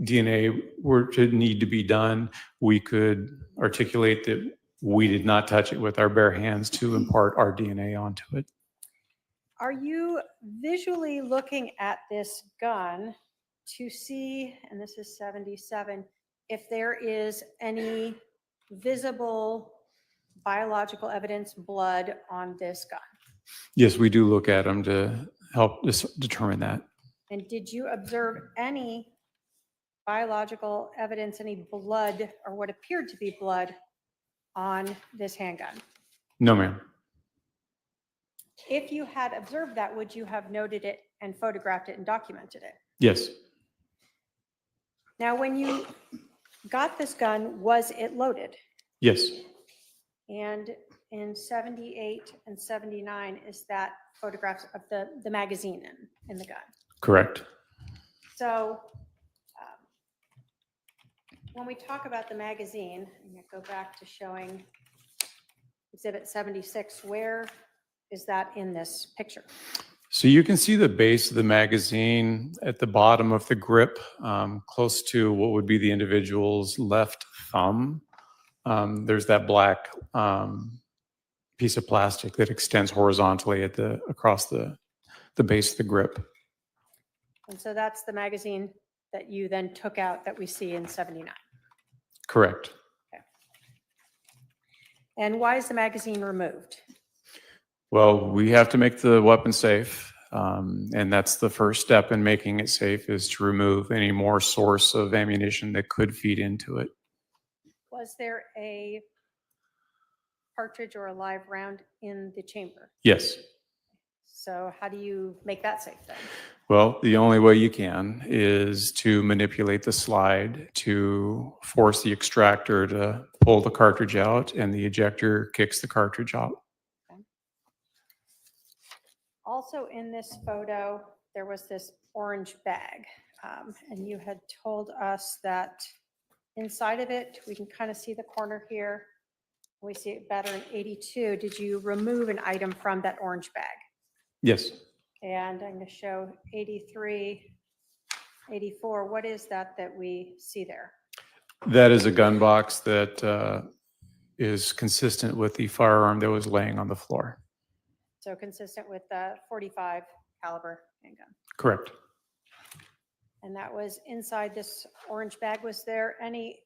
DNA were to need to be done, we could articulate that we did not touch it with our bare hands to impart our DNA onto it. Are you visually looking at this gun to see, and this is 77, if there is any visible biological evidence, blood on this gun? Yes, we do look at them to help determine that. And did you observe any biological evidence, any blood or what appeared to be blood on this handgun? No, ma'am. If you had observed that, would you have noted it and photographed it and documented it? Yes. Now, when you got this gun, was it loaded? Yes. And in 78 and 79, is that photographs of the magazine in the gun? Correct. So when we talk about the magazine, I'm going to go back to showing Exhibit 76. Where is that in this picture? So you can see the base of the magazine at the bottom of the grip, close to what would be the individual's left thumb. There's that black piece of plastic that extends horizontally across the base of the grip. And so that's the magazine that you then took out that we see in 79. Correct. And why is the magazine removed? Well, we have to make the weapon safe, and that's the first step in making it safe, is to remove any more source of ammunition that could feed into it. Was there a cartridge or a live round in the chamber? Yes. So how do you make that safe then? Well, the only way you can is to manipulate the slide to force the extractor to pull the cartridge out, and the ejector kicks the cartridge out. Also in this photo, there was this orange bag, and you had told us that inside of it, we can kind of see the corner here. We see it better in 82. Did you remove an item from that orange bag? Yes. And I'm going to show 83, 84. What is that we see there? That is a gun box that is consistent with the firearm that was laying on the floor. So consistent with the 45 caliber handgun. Correct. And that was inside this orange bag. Was there any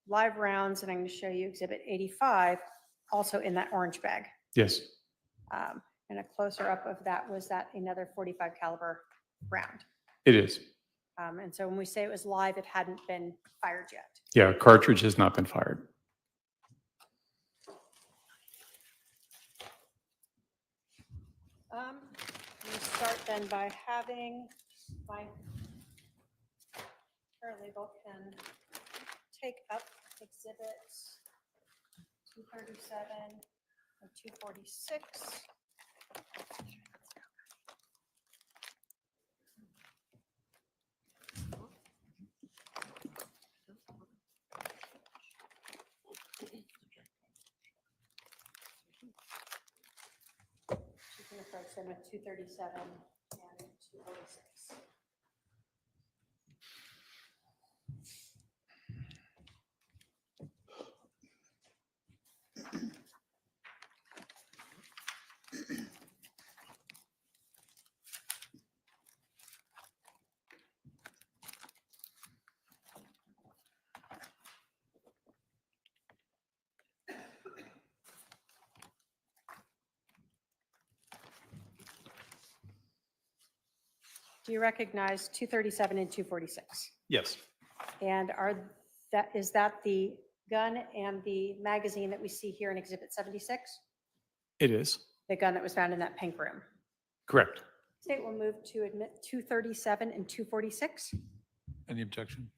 live rounds, and I'm going to show you Exhibit 85, also in that orange bag? Yes. And a closer up of that, was that another 45 caliber round? It is. And so when we say it was live, it hadn't been fired yet. Yeah, cartridge has not been fired. We start then by having my paralegal can take up exhibits 237 and 246. You can approach them at 237 and 246. Do you recognize 237 and 246? Yes. And is that the gun and the magazine that we see here in Exhibit 76? It is. The gun that was found in that pink room? Correct. State will move to admit 237 and 246. Any objection?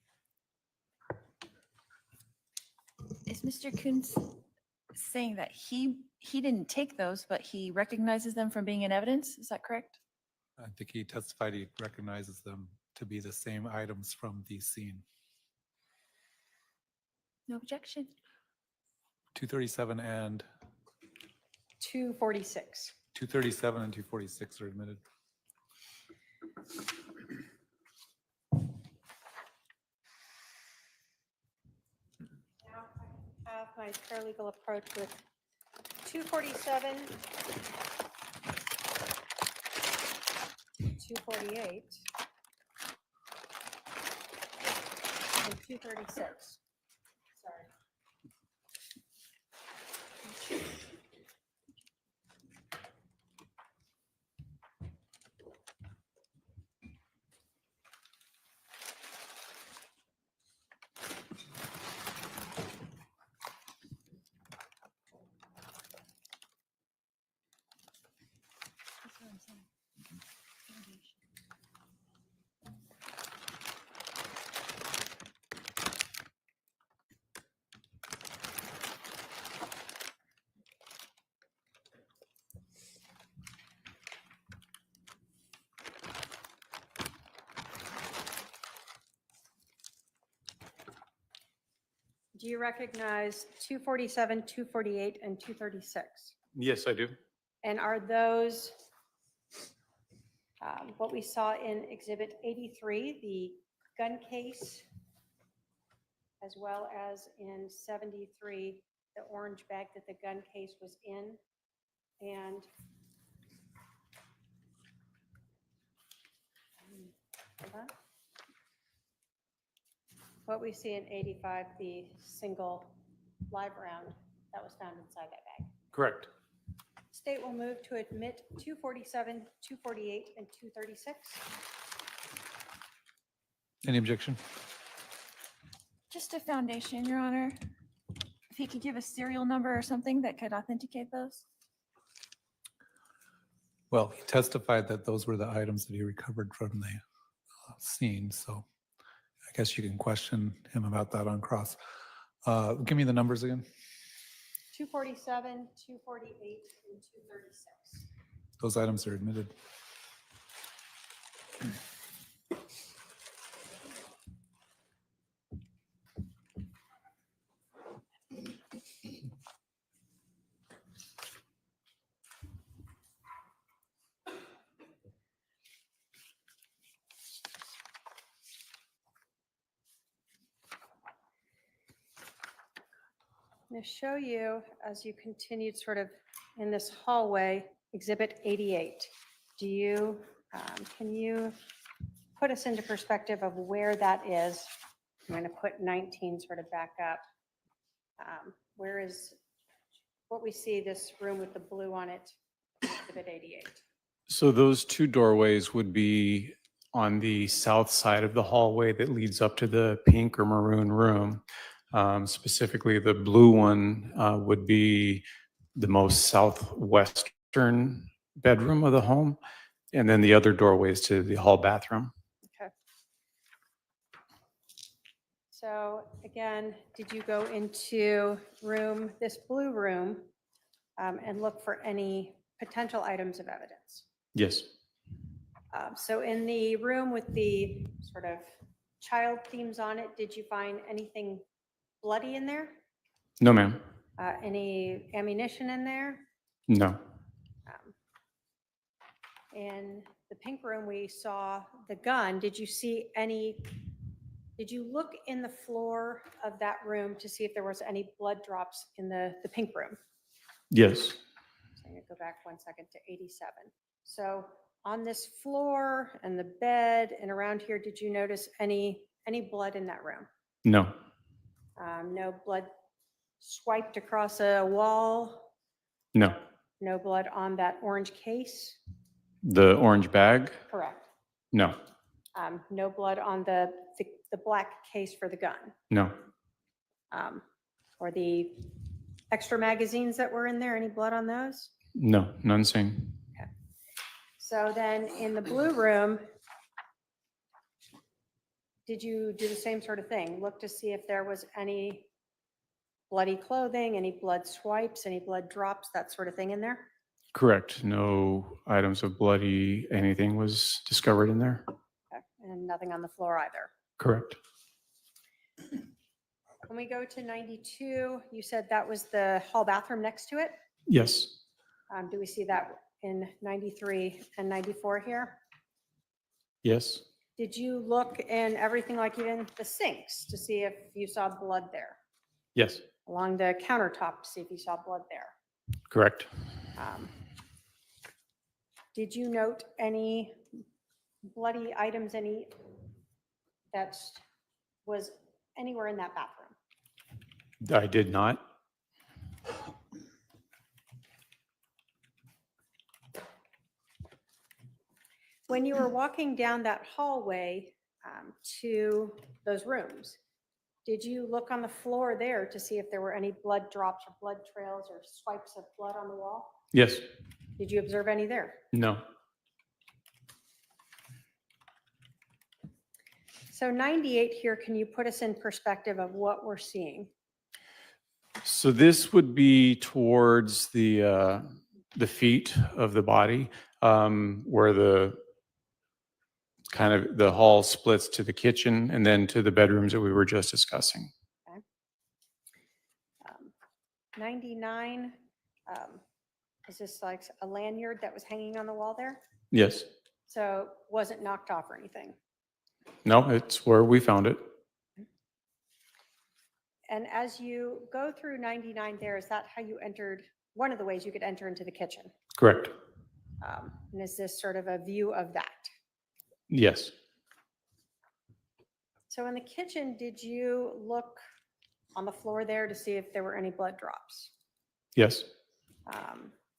Is Mr. Coons saying that he didn't take those, but he recognizes them from being in evidence? Is that correct? I think he testified he recognizes them to be the same items from the scene. No objection. 237 and 246. 237 and 246 are admitted. Now I have my paralegal approach with 247 248 and 236. Sorry. That's what I'm saying. Do you recognize 247, 248, and 236? Yes, I do. And are those what we saw in Exhibit 83, the gun case, as well as in 73, the orange bag that the gun case was in? And hold on. What we see in 85, the single live round that was found inside that bag. Correct. State will move to admit 247, 248, and 236. Any objection? Just a foundation, Your Honor. If he could give a serial number or something that could authenticate those. Well, he testified that those were the items that he recovered from the scene, so I guess you can question him about that on cross. Give me the numbers again. 247, 248, and 236. Those items are admitted. I'm going to show you, as you continued sort of in this hallway, Exhibit 88. Do you, can you put us into perspective of where that is? I'm going to put 19 sort of back up. Where is, what we see, this room with the blue on it, Exhibit 88? So those two doorways would be on the south side of the hallway that leads up to the pink or maroon room. Specifically, the blue one would be the most southwestern bedroom of the home, and then the other doorways to the hall bathroom. Okay. So again, did you go into room, this blue room, and look for any potential items of evidence? Yes. So in the room with the sort of child themes on it, did you find anything bloody in there? No, ma'am. Any ammunition in there? No. In the pink room, we saw the gun. Did you see any, did you look in the floor of that room to see if there was any blood drops in the pink room? Yes. So I'm going to go back 1 second to 87. So on this floor and the bed and around here, did you notice any blood in that room? No. No blood swiped across a wall? No. No blood on that orange case? The orange bag? Correct. No. No blood on the black case for the gun? No. Or the extra magazines that were in there, any blood on those? No. None seen. Okay. So then in the blue room, did you do the same sort of thing? Look to see if there was any bloody clothing, any blood swipes, any blood drops, that sort of thing in there? Correct. No items of bloody anything was discovered in there. Okay. And nothing on the floor either? Correct. When we go to 92, you said that was the hall bathroom next to it? Yes. Do we see that in 93 and 94 here? Yes. Did you look in everything, like even the sinks, to see if you saw blood there? Yes. Along the countertop to see if you saw blood there? Correct. Did you note any bloody items that was anywhere in that bathroom? I did not. When you were walking down that hallway to those rooms, did you look on the floor there to see if there were any blood drops or blood trails or swipes of blood on the wall? Yes. Did you observe any there? No. So 98 here, can you put us in perspective of what we're seeing? So this would be towards the feet of the body, where the hall splits to the kitchen and then to the bedrooms that we were just discussing. 99, is this like a lanyard that was hanging on the wall there? Yes. So it wasn't knocked off or anything? No, it's where we found it. And as you go through 99 there, is that how you entered, one of the ways you could enter into the kitchen? Correct. And is this sort of a view of that? Yes. So in the kitchen, did you look on the floor there to see if there were any blood drops? Yes.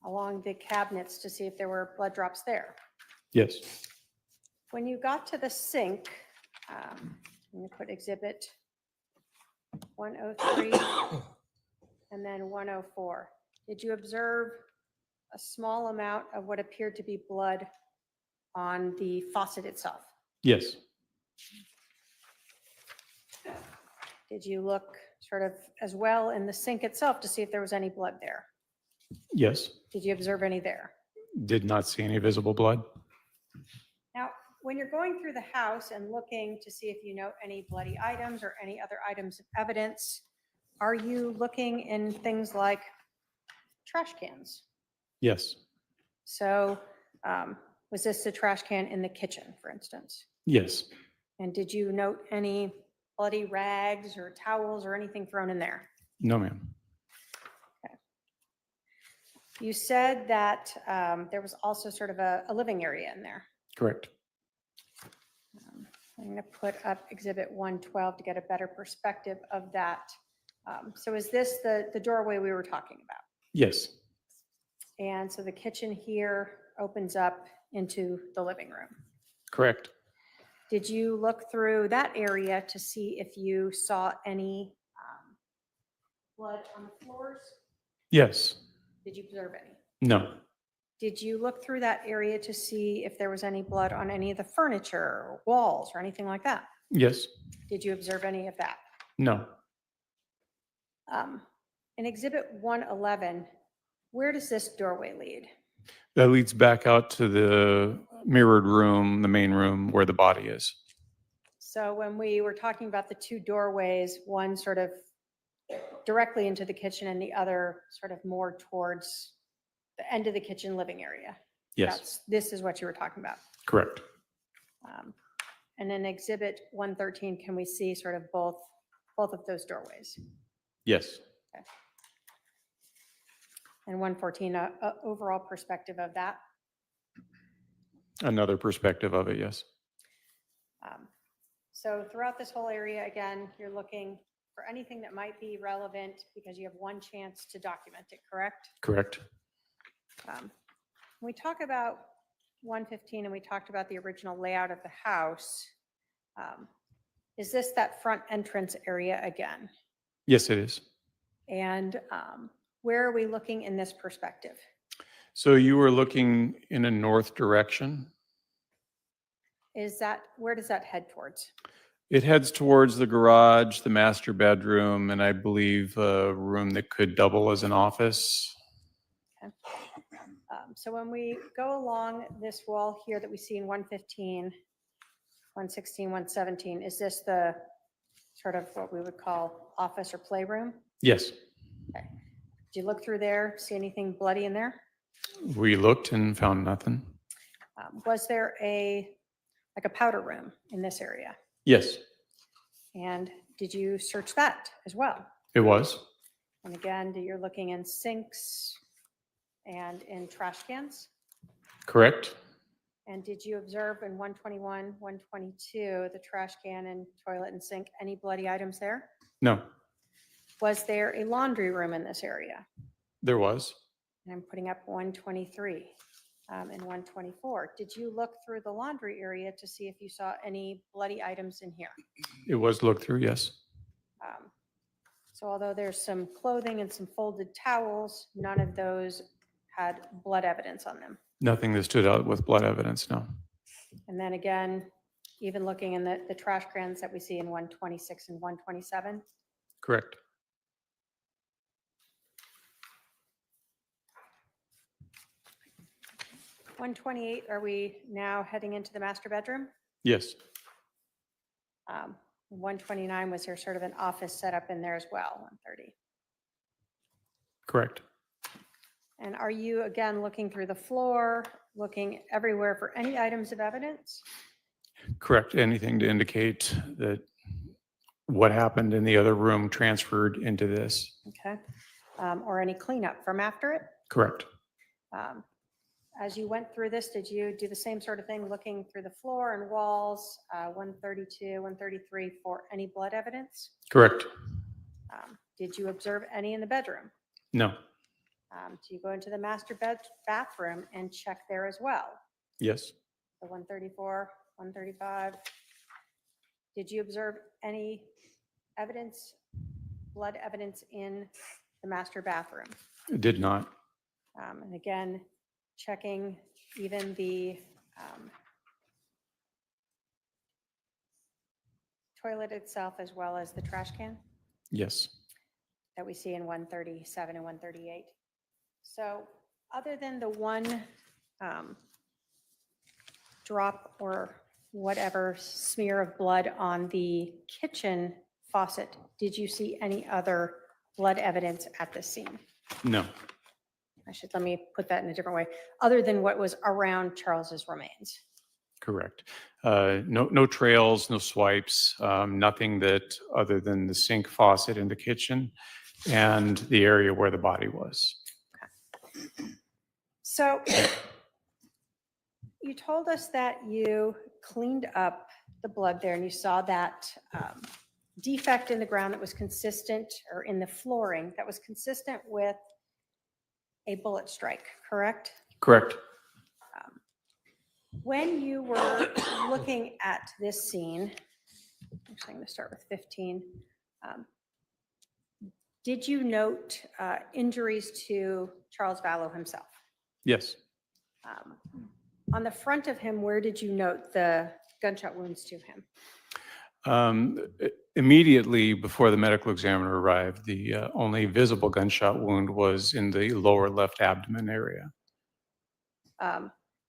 Along the cabinets to see if there were blood drops there? Yes. When you got to the sink, I'm going to put exhibit 103 and then 104. Did you observe a small amount of what appeared to be blood on the faucet itself? Yes. Did you look sort of as well in the sink itself to see if there was any blood there? Yes. Did you observe any there? Did not see any visible blood. Now, when you're going through the house and looking to see if you note any bloody items or any other items of evidence, are you looking in things like trash cans? Yes. So was this the trash can in the kitchen, for instance? Yes. And did you note any bloody rags or towels or anything thrown in there? No, ma'am. You said that there was also sort of a living area in there. Correct. I'm going to put up exhibit 112 to get a better perspective of that. So is this the doorway we were talking about? Yes. And so the kitchen here opens up into the living room. Correct. Did you look through that area to see if you saw any blood on the floors? Yes. Did you observe any? No. Did you look through that area to see if there was any blood on any of the furniture or walls or anything like that? Yes. Did you observe any of that? No. In exhibit 111, where does this doorway lead? That leads back out to the mirrored room, the main room where the body is. So when we were talking about the two doorways, one sort of directly into the kitchen and the other sort of more towards the end of the kitchen living area. Yes. This is what you were talking about. Correct. And in exhibit 113, can we see sort of both of those doorways? Yes. And 114, a overall perspective of that. Another perspective of it, yes. So throughout this whole area, again, you're looking for anything that might be relevant because you have one chance to document it, correct? Correct. When we talk about 115 and we talked about the original layout of the house, is this that front entrance area again? Yes, it is. And where are we looking in this perspective? So you were looking in a north direction. Where does that head towards? It heads towards the garage, the master bedroom, and I believe a room that could double as an office. So when we go along this wall here that we see in 115, 116, 117, is this the sort of what we would call office or playroom? Yes. Okay. Did you look through there, see anything bloody in there? We looked and found nothing. Was there like a powder room in this area? Yes, And did you search that as well? it was. And again, you're looking in sinks and in trash cans? Correct. And did you observe in 121, 122, the trash can and toilet and sink, any bloody items there? No, Was there a laundry room in this area? there was. And I'm putting up 123 and 124. Did you look through the laundry area to see if you saw any bloody items in here? It was looked through, yes. So although there's some clothing and some folded towels, none of those had blood evidence on them. Nothing that stood out with blood evidence, no. And then again, even looking in the trash cans that we see in 126 and 127, Correct. one 128, are we now heading into the master bedroom? Yes, 129, was there sort of an office setup in there as well, 130? correct. And are you again looking through the floor, looking everywhere for any items of evidence? Correct. Anything to indicate that what happened in the other room transferred into this. Okay. Or any cleanup from after it? Correct. As you went through this, did you do the same sort of thing, looking through the floor and walls, 132, 133, for any blood evidence? Correct. Did you observe any in the bedroom? No. Do you go into the master bathroom and check there as well? Yes. The 134, 135. Did you observe any evidence, blood evidence in the master bathroom? It did not. And again, checking even the toilet itself as well as the trash can Yes. that we see in 137 and 138. So other than the one drop or whatever smear of blood on the kitchen faucet, did you see any other blood evidence at the scene? No. Let me put that in a different way, other than what was around Charles's remains. Correct. No trails, no swipes, nothing that other than the sink faucet in the kitchen and the area where the body was. So you told us that you cleaned up the blood there and you saw that defect in the ground that was consistent, or in the flooring that was consistent with a bullet strike, correct? Correct. When you were looking at this scene, actually I'm going to start with 15. Did you note injuries to Charles Vallow himself? Yes. On the front of him, where did you note the gunshot wounds to him? Immediately before the medical examiner arrived, the only visible gunshot wound was in the lower left abdomen area.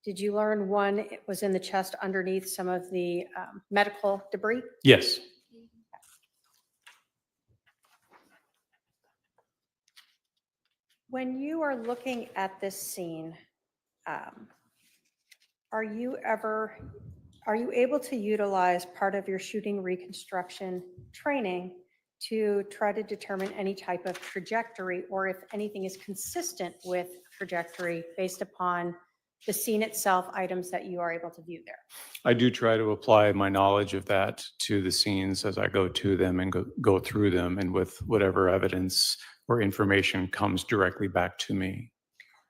Did you learn one it was in the chest underneath some of the medical debris? Yes. When you are looking at this scene, are you able to utilize part of your shooting reconstruction training to try to determine any type of trajectory, or if anything is consistent with trajectory based upon the scene itself, items that you are able to view there? I do try to apply my knowledge of that to the scenes as I go to them and go through them, and with whatever evidence or information comes directly back to me.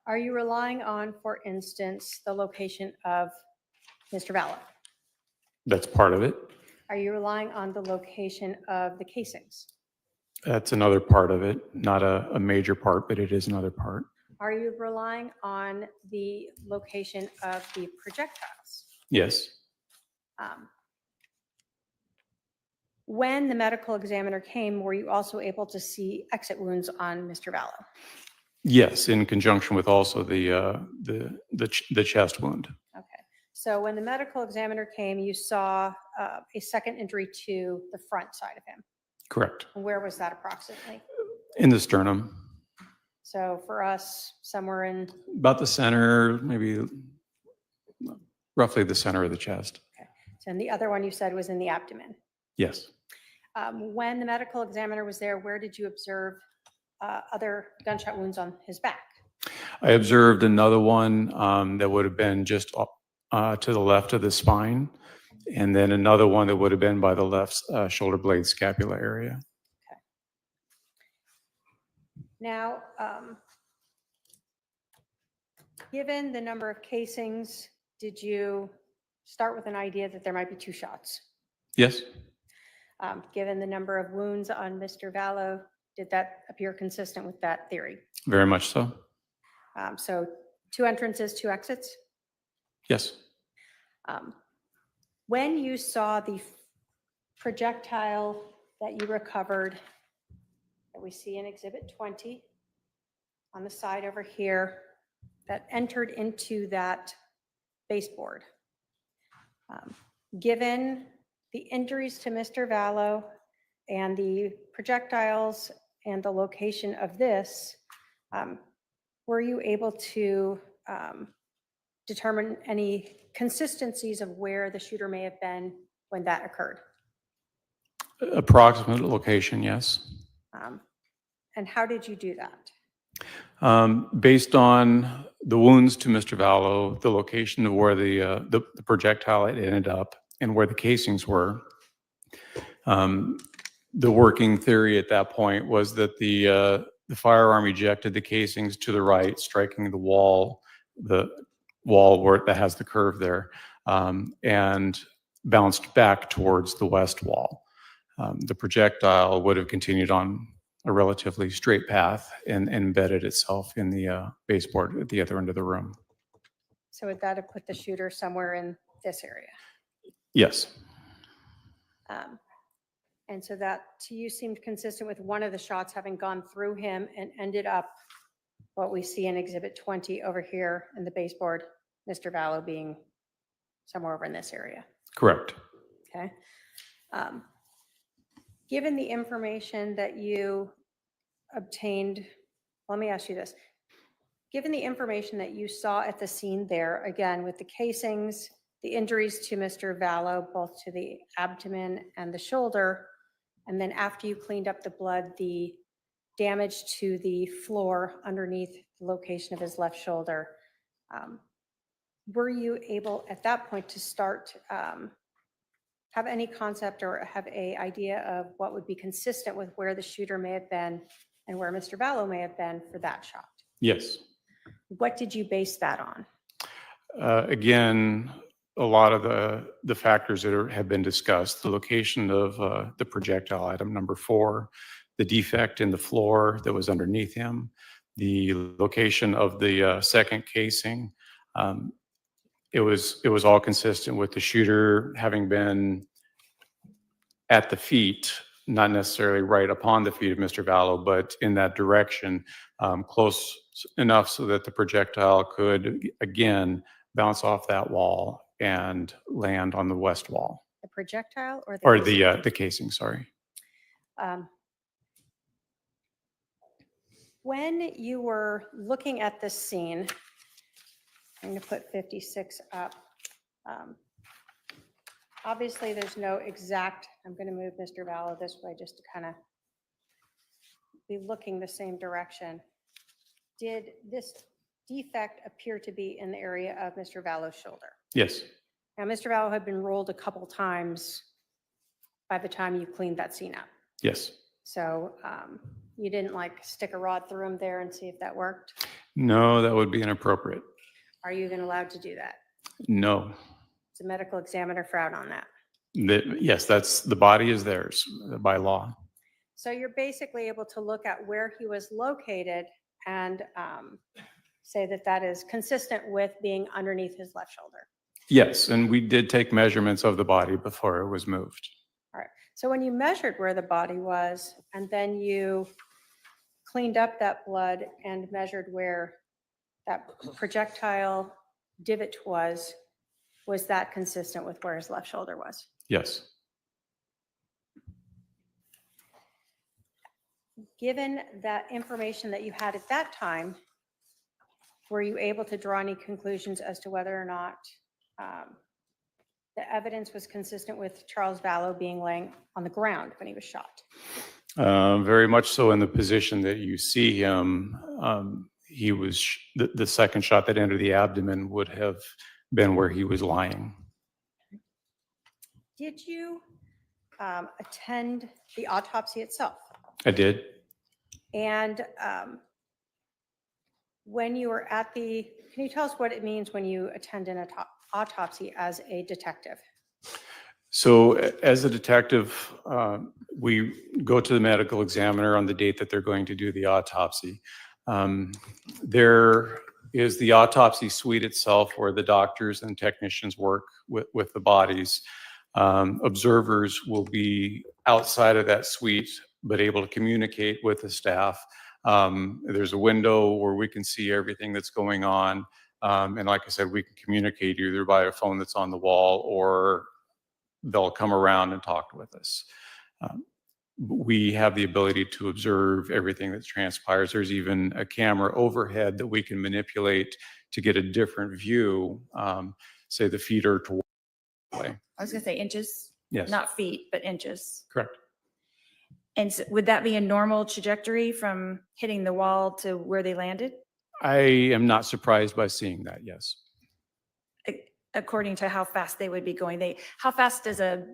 Are you relying on, for instance, the location of Mr. Vallow? That's part of it. Are you relying on the location of the casings? That's another part of it. Not a major part, but it is another part. Are you relying on the location of the projectiles? Yes. When the medical examiner came, were you also able to see exit wounds on Mr. Vallow? Yes, in conjunction with also the chest wound. Okay. So when the medical examiner came, you saw a second injury to the front side of him. Correct. And where was that approximately? In the sternum. So for us, somewhere in, About the center, maybe roughly the center of the chest. okay. So, and the other one you said was in the abdomen. Yes. When the medical examiner was there, where did you observe other gunshot wounds on his back? I observed another one that would have been just to the left of the spine, and then another one that would have been by the left shoulder blade scapula area. Now, given the number of casings, did you start with an idea that there might be 2 shots? Yes, Given the number of wounds on Mr. Vallow, did that appear consistent with that theory? very much so. So 2 entrances, 2 exits? Yes. When you saw the projectile that you recovered, that we see in Exhibit 20 on the side over here, that entered into that baseboard, given the injuries to Mr. Vallow and the projectiles and the location of this, were you able to determine any consistencies of where the shooter may have been when that occurred? Approximate location, yes. And how did you do that? Based on the wounds to Mr. Vallow, the location of where the projectile had ended up, and where the casings were, the working theory at that point was that the firearm ejected the casings to the right, striking the wall where that has the curve there, and bounced back towards the west wall. The projectile would have continued on a relatively straight path and embedded itself in the baseboard at the other end of the room. So would that have put the shooter somewhere in this area? Yes. And so that to you seemed consistent with one of the shots having gone through him and ended up what we see in Exhibit 20 over here in the baseboard, Mr. Vallow being somewhere over in this area. Correct. Okay. Given the information that you obtained, let me ask you this. Given the information that you saw at the scene there, again, with the casings, the injuries to Mr. Vallow, both to the abdomen and the shoulder, and then after you cleaned up the blood, the damage to the floor underneath the location of his left shoulder, were you able at that point to start have any concept or have a idea of what would be consistent with where the shooter may have been and where Mr. Vallow may have been for that shot? Yes. What did you base that on? Again, a lot of the factors that have been discussed, the location of the projectile item number 4, the defect in the floor that was underneath him, the location of the second casing. It was all consistent with the shooter having been at the feet, not necessarily right upon the feet of Mr. Vallow, but in that direction, close enough so that the projectile could again bounce off that wall and land on the west wall, The projectile or the casing. Sorry. When you were looking at this scene, I'm going to put 56 up. Obviously, there's no exact, I'm going to move Mr. Vallow this way just to kind of be looking the same direction. Did this defect appear to be in the area of Mr. Vallow's shoulder? Yes. Now, Mr. Vallow had been rolled a couple times by the time you cleaned that scene up. Yes. So you didn't like stick a rod through him there and see if that worked? No, that would be inappropriate. Are you even allowed to do that? No. Does a medical examiner frown on that? Yes, the body is theirs by law. So you're basically able to look at where he was located and say that that is consistent with being underneath his left shoulder. Yes, and we did take measurements of the body before it was moved. All right. So when you measured where the body was and then you cleaned up that blood and measured where that projectile divot was that consistent with where his left shoulder was? Yes. Given that information that you had at that time, were you able to draw any conclusions as to whether or not the evidence was consistent with Charles Vallow being laying on the ground when he was shot? Very much so in the position that you see him. He was, the second shot that entered the abdomen would have been where he was lying. Did you attend the autopsy itself? I did. And when you were at can you tell us what it means when you attend an autopsy as a detective? So as a detective, we go to the medical examiner on the date that they're going to do the autopsy. There is the autopsy suite itself where the doctors and technicians work with the bodies. Observers will be outside of that suite, but able to communicate with the staff. There's a window where we can see everything that's going on. And like I said, we can communicate either by a phone that's on the wall or they'll come around and talk with us. We have the ability to observe everything that transpires. There's even a camera overhead that we can manipulate to get a different view, say the feet are toward the way. I was gonna say inches, Yes, not feet, but inches. correct. And would that be a normal trajectory from hitting the wall to where they landed? I am not surprised by seeing that, yes. According to how fast they would be going. How fast does a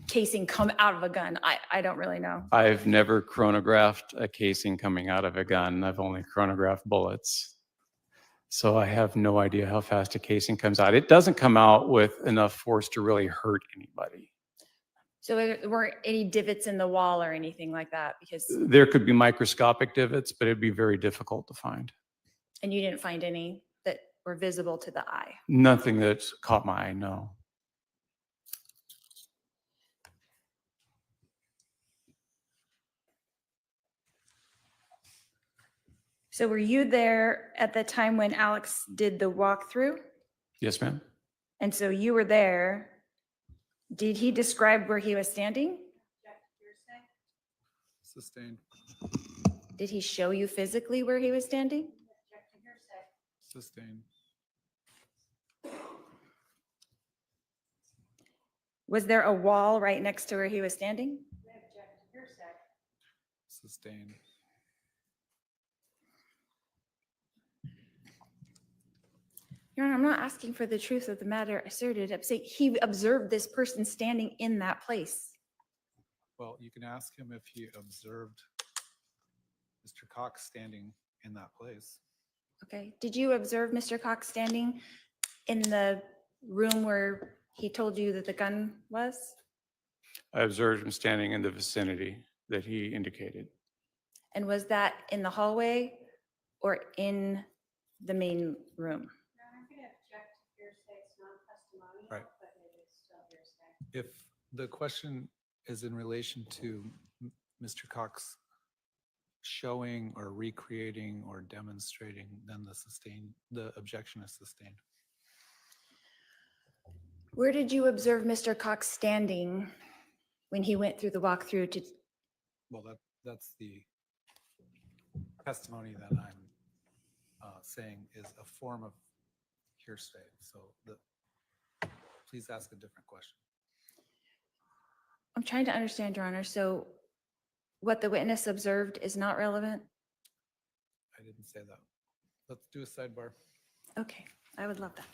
casing come out of a gun? I don't really know. I've never chronographed a casing coming out of a gun. I've only chronographed bullets. So I have no idea how fast a casing comes out. It doesn't come out with enough force to really hurt anybody. So there weren't any divots in the wall or anything like that because, There could be microscopic divots, but it'd be very difficult to find. and you didn't find any that were visible to the eye. Nothing that's caught my eye, no. So were you there at the time when Alex did the walkthrough? Yes, ma'am. And so you were there. Did he describe where he was standing? Sustained. Did he show you physically where he was standing? Sustained. Was there a wall right next to where he was standing? Sustained. Your Honor, I'm not asking for the truth of the matter asserted. I'm saying he observed this person standing in that place. Well, you can ask him if he observed Mr. Cox standing in that place. Okay. Did you observe Mr. Cox standing in the room where he told you that the gun was? I observed him standing in the vicinity that he indicated. And was that in the hallway or in the main room? Right. If the question is in relation to Mr. Cox showing or recreating or demonstrating, then the objection is sustained. Where did you observe Mr. Cox standing when he went through the walkthrough to? Well, that's the testimony that I'm saying is a form of hearsay. So please ask a different question. I'm trying to understand, Your Honor. So what the witness observed is not relevant? I didn't say that. Let's do a sidebar. Okay, I would love that.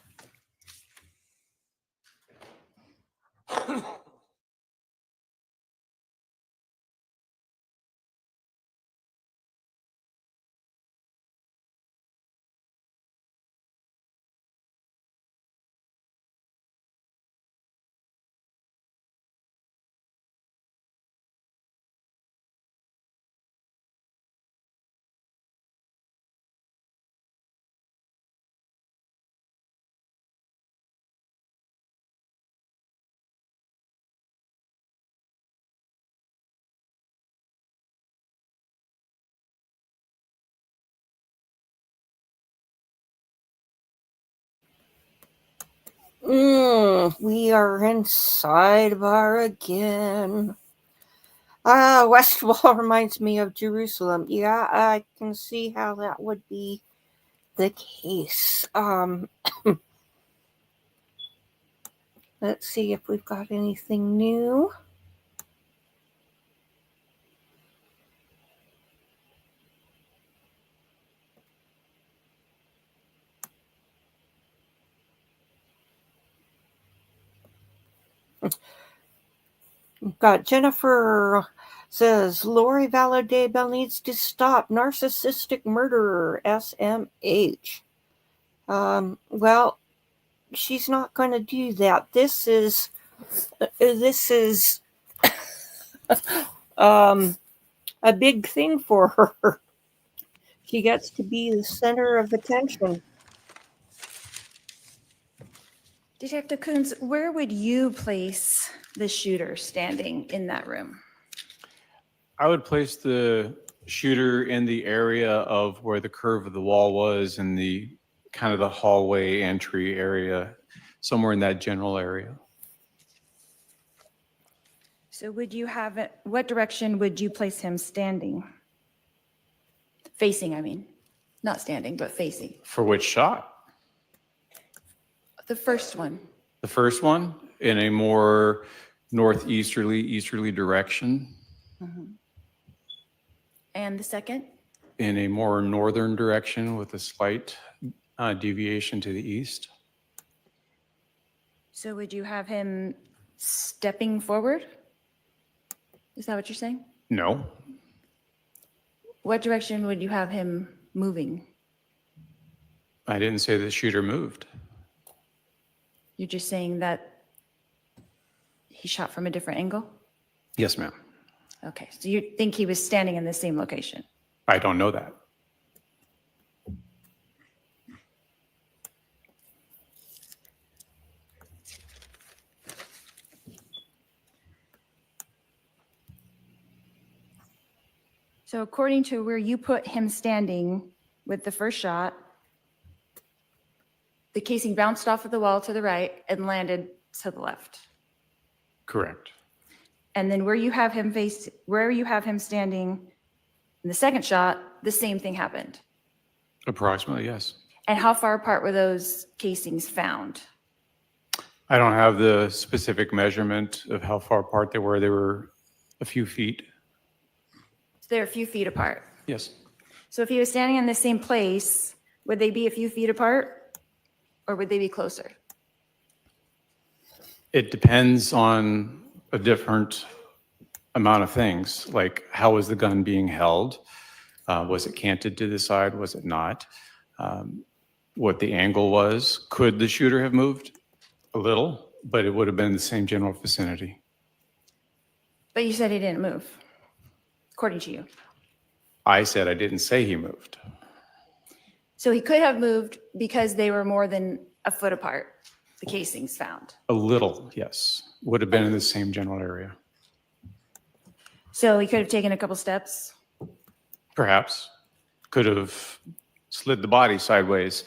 We are in sidebar again. West Wall reminds me of Jerusalem. Yeah, I can see how that would be the case. Let's see if we've got anything new. Got Jennifer says Lori Vallow Daybell needs to stop narcissistic murderer SMH. Well, she's not going to do that. This is a big thing for her. She gets to be the center of attention. Detective Coons, where would you place the shooter standing in that room? I would place the shooter in the area of where the curve of the wall was and the kind of the hallway entry area, somewhere in that general area. So would you have it, what direction would you place him standing? Facing, I mean, not standing, but facing. For which shot? The first one. The first one in a more northeasterly direction, And the second? in a more northern direction with a slight deviation to the east. So would you have him stepping forward? Is that what you're saying? No, What direction would you have him moving? I didn't say the shooter moved. You're just saying that he shot from a different angle? Yes, ma'am. Okay, so you think he was standing in the same location? I don't know that. So according to where you put him standing with the first shot, the casing bounced off of the wall to the right and landed to the left. Correct. And then where you have him standing in the second shot, the same thing happened. Approximately, yes. And how far apart were those casings found? I don't have the specific measurement of how far apart they were. They were a few feet. So they're a few feet apart. Yes. So if he was standing in the same place, would they be a few feet apart or would they be closer? It depends on a different amount of things, like how was the gun being held? Was it canted to the side? Was it not? What the angle was. Could the shooter have moved? A little, but it would have been the same general vicinity. But you said he didn't move, according to you. I said I didn't say he moved. So he could have moved because they were more than a foot apart, the casings found. A little, yes. Would have been in the same general area. So he could have taken a couple steps. Perhaps. Could have slid the body sideways.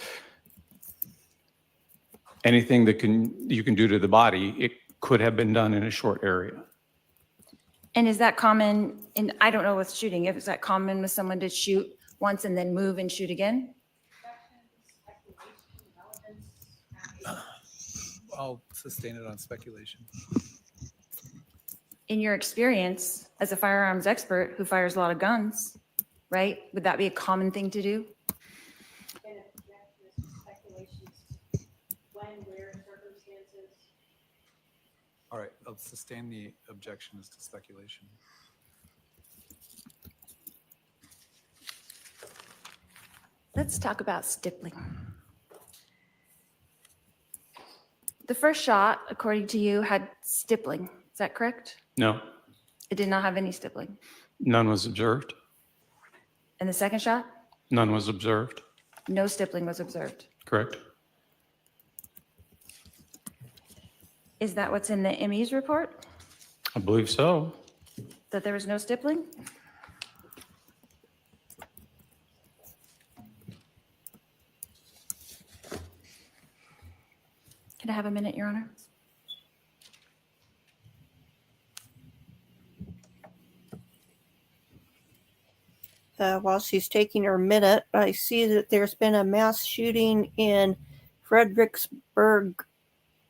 Anything that you can do to the body, it could have been done in a short area. And is that common in, I don't know with shooting, if is that common with someone to shoot once and then move and shoot again? I'll sustain it on speculation. In your experience as a firearms expert who fires a lot of guns, right? Would that be a common thing to do? All right, I'll sustain the objection as to speculation. Let's talk about stippling. The first shot, according to you, had stippling. Is that correct? No, It did not have any stippling. none was observed. And the second shot, None was observed. no stippling was observed. Correct. Is that what's in the ME's report? I believe so. That there was no stippling? Can I have a minute, Your Honor? While she's taking her minute, I see that there's been a mass shooting in Fredericksburg,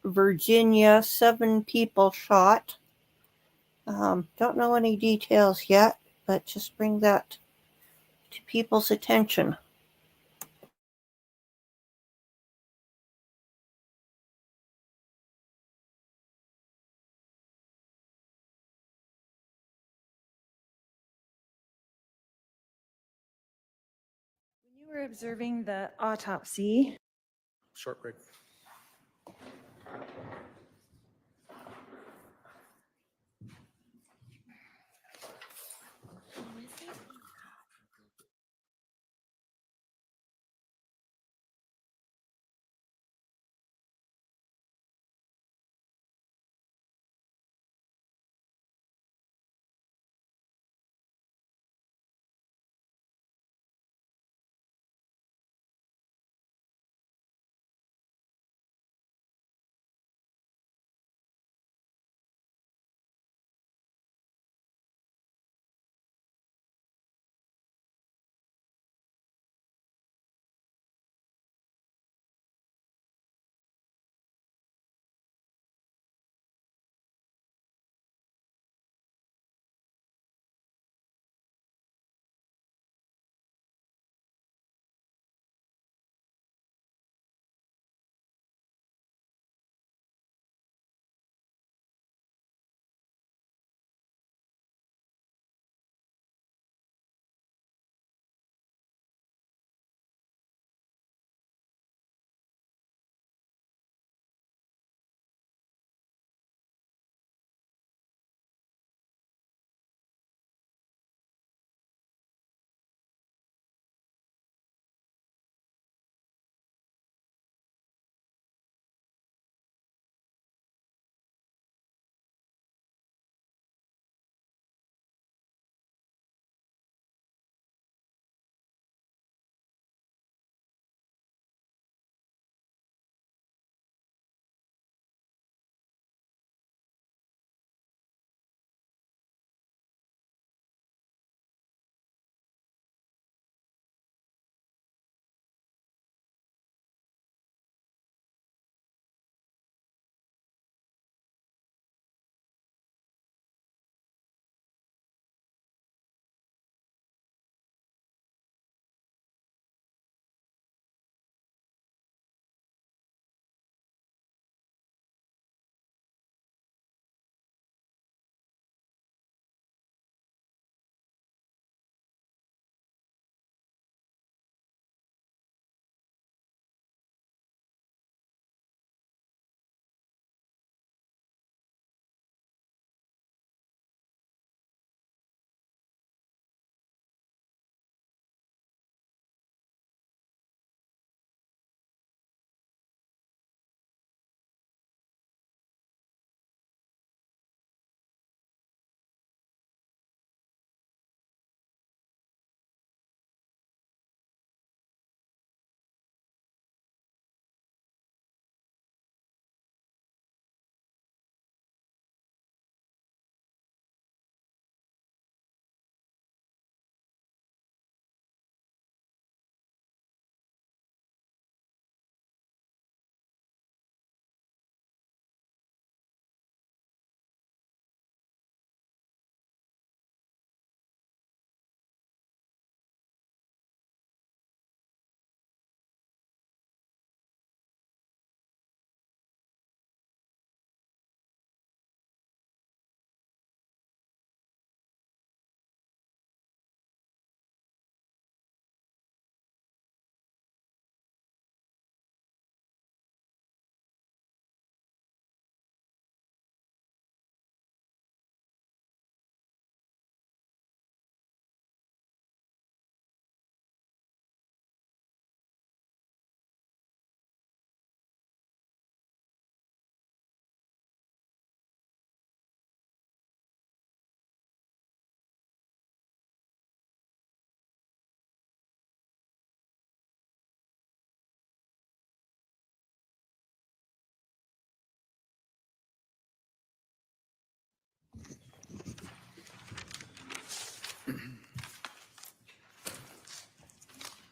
Virginia. 7 people shot. Don't know any details yet, but just bring that to people's attention. We're observing the autopsy. Short break.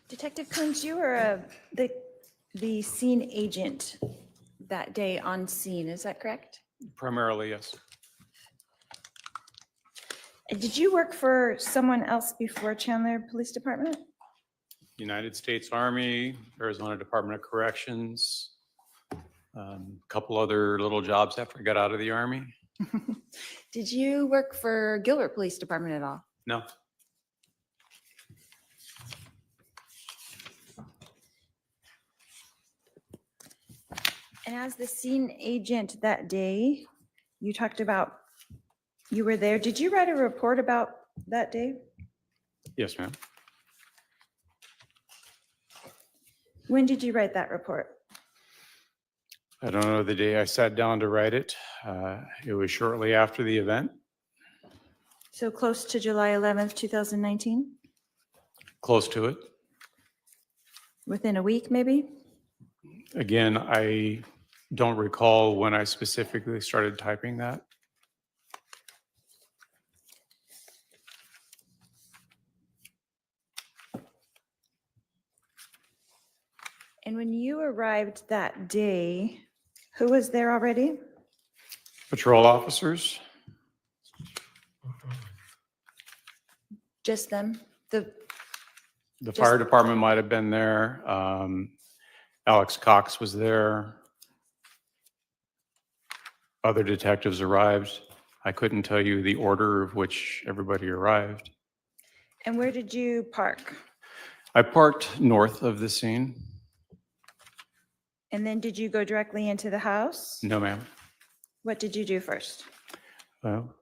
Detective Coons, you were the scene agent that day on scene, is that correct? Primarily, yes. Did you work for someone else before Chandler Police Department? United States Army, Arizona Department of Corrections, a couple other little jobs after I got out of the Army. Did you work for Gilbert Police Department at all? No, And as the scene agent that day, you talked about, you were there. Did you write a report about that day? Yes, ma'am. When did you write that report? I don't know the day I sat down to write it. It was shortly after the event, So close to July 11th, 2019? close to it. Within a week, maybe? Again, I don't recall when I specifically started typing that. And when you arrived that day, who was there already? Patrol officers, Just them? The the Just- fire department might have been there. Alex Cox was there. Other detectives arrived. I couldn't tell you the order of which everybody arrived. And where did you park? I parked north of the scene. And then did you go directly into the house? No, ma'am. What did you do first?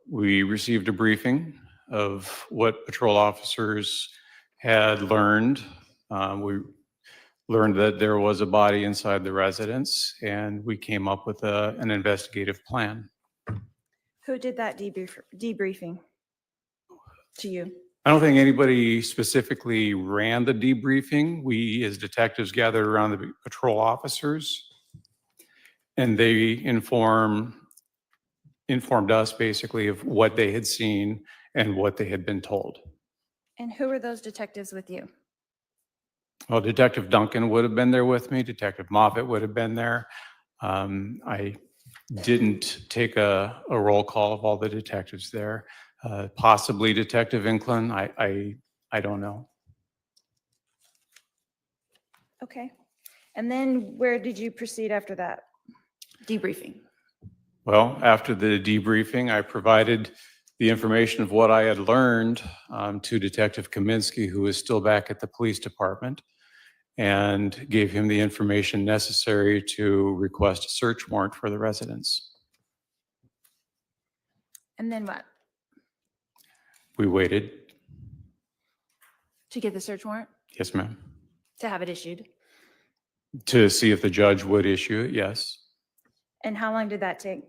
We received a briefing of what patrol officers had learned. We learned that there was a body inside the residence, and we came up with an investigative plan. Who did that debriefing to you? I don't think anybody specifically ran the debriefing. We, as detectives, gathered around the patrol officers, and they informed us basically of what they had seen and what they had been told. And who were those detectives with you? Well, Detective Duncan would have been there with me. Detective Moffett would have been there. I didn't take a roll call of all the detectives there. Possibly Detective Inclin. I don't know. Okay. And then where did you proceed after that? Debriefing. Well, after the debriefing, I provided the information of what I had learned to Detective Kaminsky, who is still back at the police department, and gave him the information necessary to request a search warrant for the residence. And then what? We waited. To get the search warrant? Yes, ma'am. To have it issued? To see if the judge would issue it, yes. And how long did that take?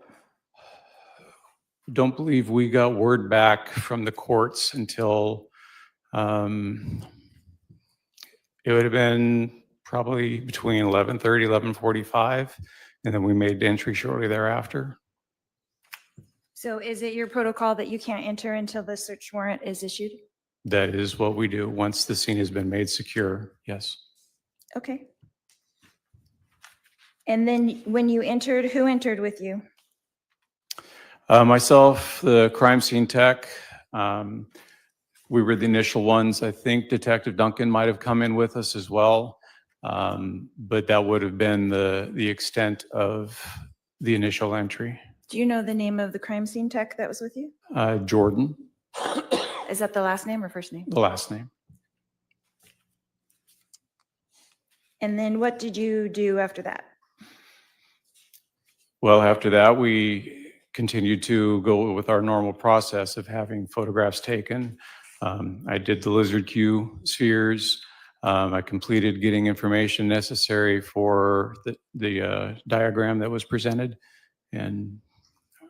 Don't believe we got word back from the courts until it would have been probably between 11:30, 11:45, and then we made entry shortly thereafter. So is it your protocol that you can't enter until the search warrant is issued? That is what we do once the scene has been made secure, yes. Okay. And then when you entered, who entered with you? Myself, the crime scene tech, we were the initial ones. I think Detective Duncan might have come in with us as well. But that would have been the extent of the initial entry. Do you know the name of the crime scene tech that was with you? Jordan, Is that the last name or first name? the last name. And then what did you do after that? Well, after that, we continued to go with our normal process of having photographs taken. I did the lizard Q spheres. I completed getting information necessary for the diagram that was presented and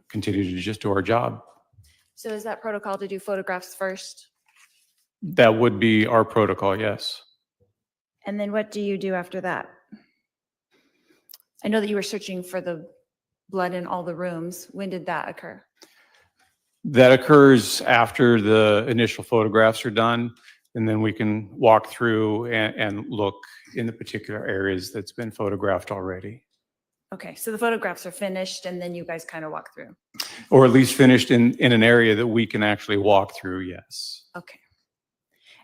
continued to just do our job. So is that protocol to do photographs first? That would be our protocol, yes. And then what do you do after that? I know that you were searching for the blood in all the rooms. When did that occur? That occurs after the initial photographs are done, and then we can walk through and look in the particular areas that's been photographed already. Okay, so the photographs are finished and then you guys kind of walk through. Or at least finished in an area that we can actually walk through, yes. Okay.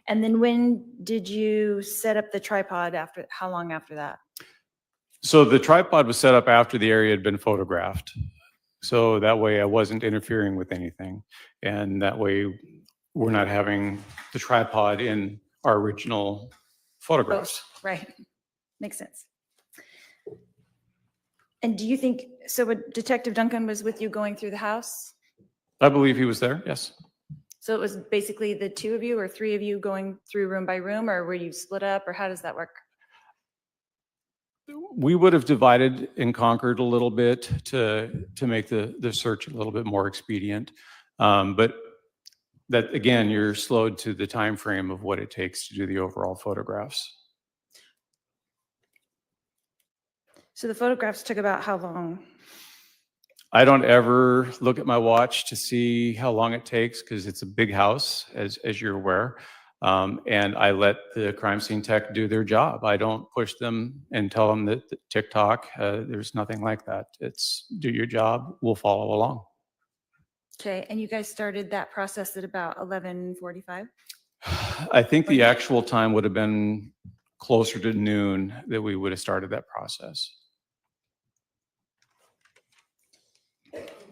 And then when did you set up the tripod after, how long after that? So the tripod was set up after the area had been photographed. So that way I wasn't interfering with anything. And that way we're not having the tripod in our original photographs. Right, makes sense. And do you think, so Detective Duncan was with you going through the house? I believe he was there, yes. So it was basically the two of you or three of you going through room by room, or were you split up, or how does that work? We would have divided and conquered a little bit to make the search a little bit more expedient. But that, again, you're slowed to the time frame of what it takes to do the overall photographs. So the photographs took about how long? I don't ever look at my watch to see how long it takes because it's a big house, as you're aware. And I let the crime scene tech do their job. I don't push them and tell them that TikTok, there's nothing like that. It's do your job, we'll follow along. Okay, and you guys started that process at about 11:45? I think the actual time would have been closer to noon that we would have started that process.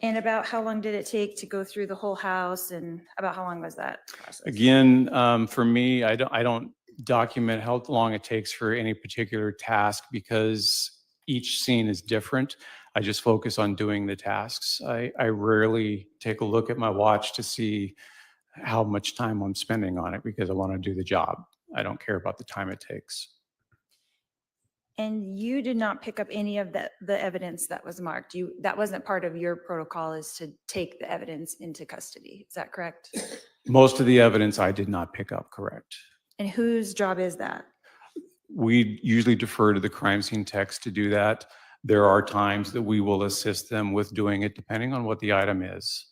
And about how long did it take to go through the whole house, and about how long was that process? Again, for me, I don't document how long it takes for any particular task because each scene is different. I just focus on doing the tasks. I rarely take a look at my watch to see how much time I'm spending on it because I want to do the job. I don't care about the time it takes. And you did not pick up any of the evidence that was marked. That wasn't part of your protocol, is to take the evidence into custody. Is that correct? Most of the evidence I did not pick up, correct. And whose job is that? We usually defer to the crime scene techs to do that. There are times that we will assist them with doing it depending on what the item is.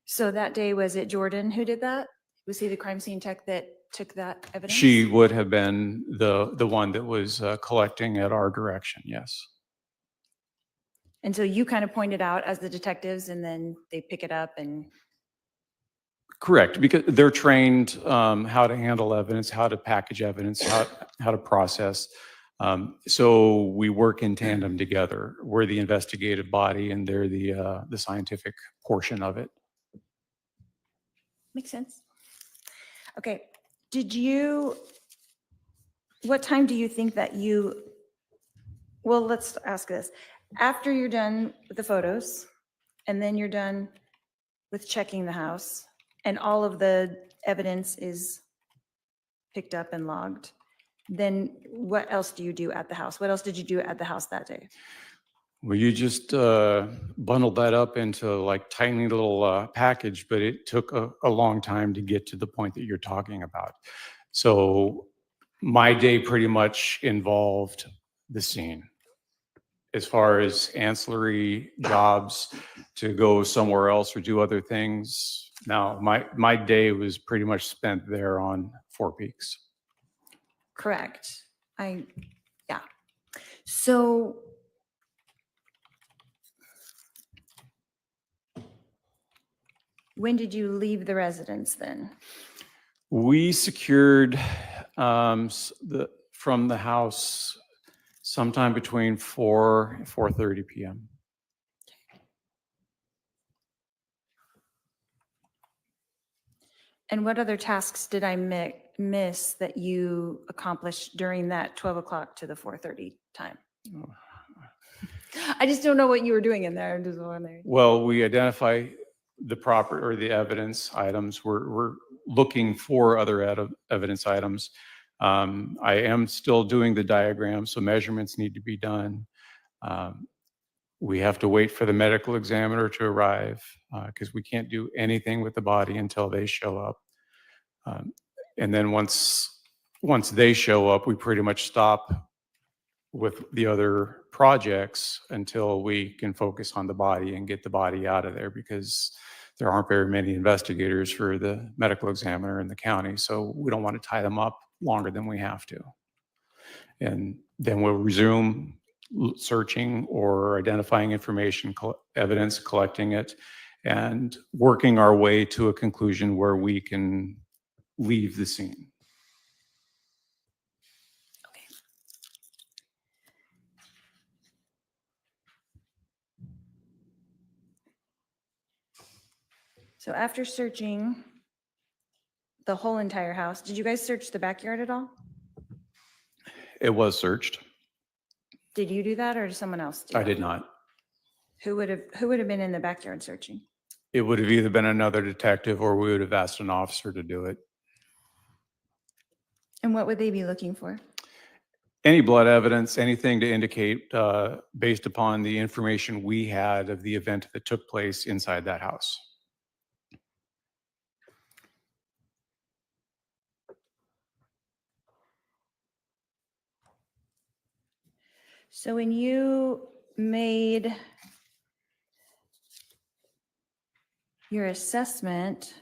So that day, was it Jordan who did that? Was he the crime scene tech that took that evidence? She would have been the one that was collecting at our direction, yes. And so you kind of pointed out as the detectives, and then they pick it up and... Correct, because they're trained how to handle evidence, how to package evidence, how to process. So we work in tandem together. We're the investigative body and they're the scientific portion of it. Makes sense. Okay, what time do you think that well, let's ask this. After you're done with the photos, and then you're done with checking the house, and all of the evidence is picked up and logged, then what else do you do at the house? What else did you do at the house that day? Well, you just bundled that up into like tiny little package, but it took a long time to get to the point that you're talking about. So my day pretty much involved the scene. As far as ancillary jobs to go somewhere else or do other things, now my day was pretty much spent there on Four Peaks. Correct. Yeah. So when did you leave the residence then? We secured from the house sometime between 4 and 4:30 p.m. And what other tasks did I miss that you accomplished during that 12 o'clock to the 4:30 time? I just don't know what you were doing in there. I'm just wondering. Well, we identify the proper or the evidence items. We're looking for other evidence items. I am still doing the diagram, so measurements need to be done. We have to wait for the medical examiner to arrive because we can't do anything with the body until they show up. And then once they show up, we pretty much stop with the other projects until we can focus on the body and get the body out of there, because there aren't very many investigators for the medical examiner in the county. So we don't want to tie them up longer than we have to. And then we'll resume searching or identifying information, evidence, collecting it, and working our way to a conclusion where we can leave the scene. So after searching the whole entire house, did you guys search the backyard at all? It was searched. Did you do that or did someone else do I it? did not. Who would have been in the backyard searching? It would have either been another detective or we would have asked an officer to do it. And what would they be looking for? Any blood evidence, anything to indicate, based upon the information we had of the event that took place inside that house. So when you made your assessment,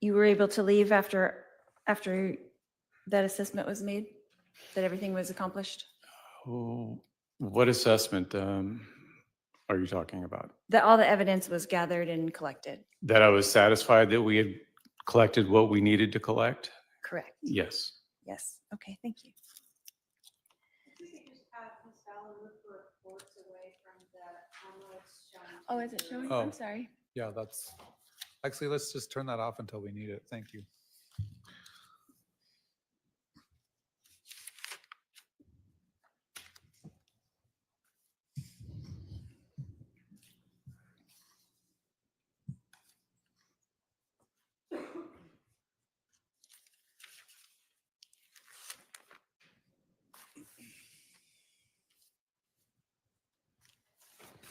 you were able to leave after that assessment was made, that everything was accomplished? Oh, what assessment are you talking about? That all the evidence was gathered and collected? That I was satisfied that we had collected what we needed to collect? Correct. Yes. Yes. Okay, thank you. Oh, is it showing? Oh. I'm sorry. Yeah, that's, actually, let's just turn that off until we need it. Thank you.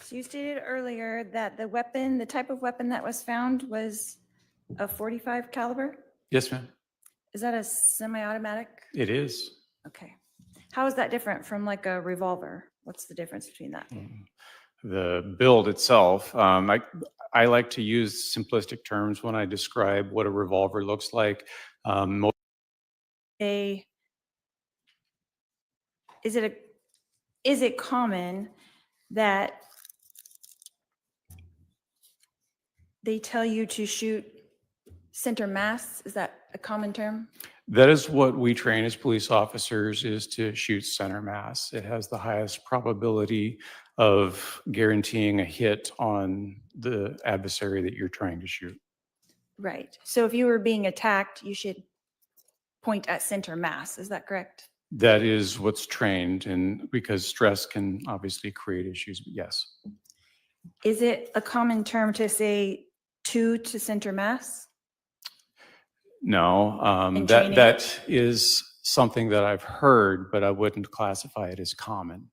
So you stated earlier that the type of weapon that was found was a 45 caliber? Yes, ma'am. Is that a semi-automatic? It is. Okay. How is that different from like a revolver? What's the difference between that? The build itself, I like to use simplistic terms when I describe what a revolver looks like. Is it common that they tell you to shoot center mass? Is that a common term? That is what we train as police officers, is to shoot center mass. It has the highest probability of guaranteeing a hit on the adversary that you're trying to shoot. Right. So if you were being attacked, you should point at center mass. Is that correct? That is what's trained, and because stress can obviously create issues, but yes. Is it a common term to say to center mass? No, In that training? that is something that I've heard, but I wouldn't classify it as common.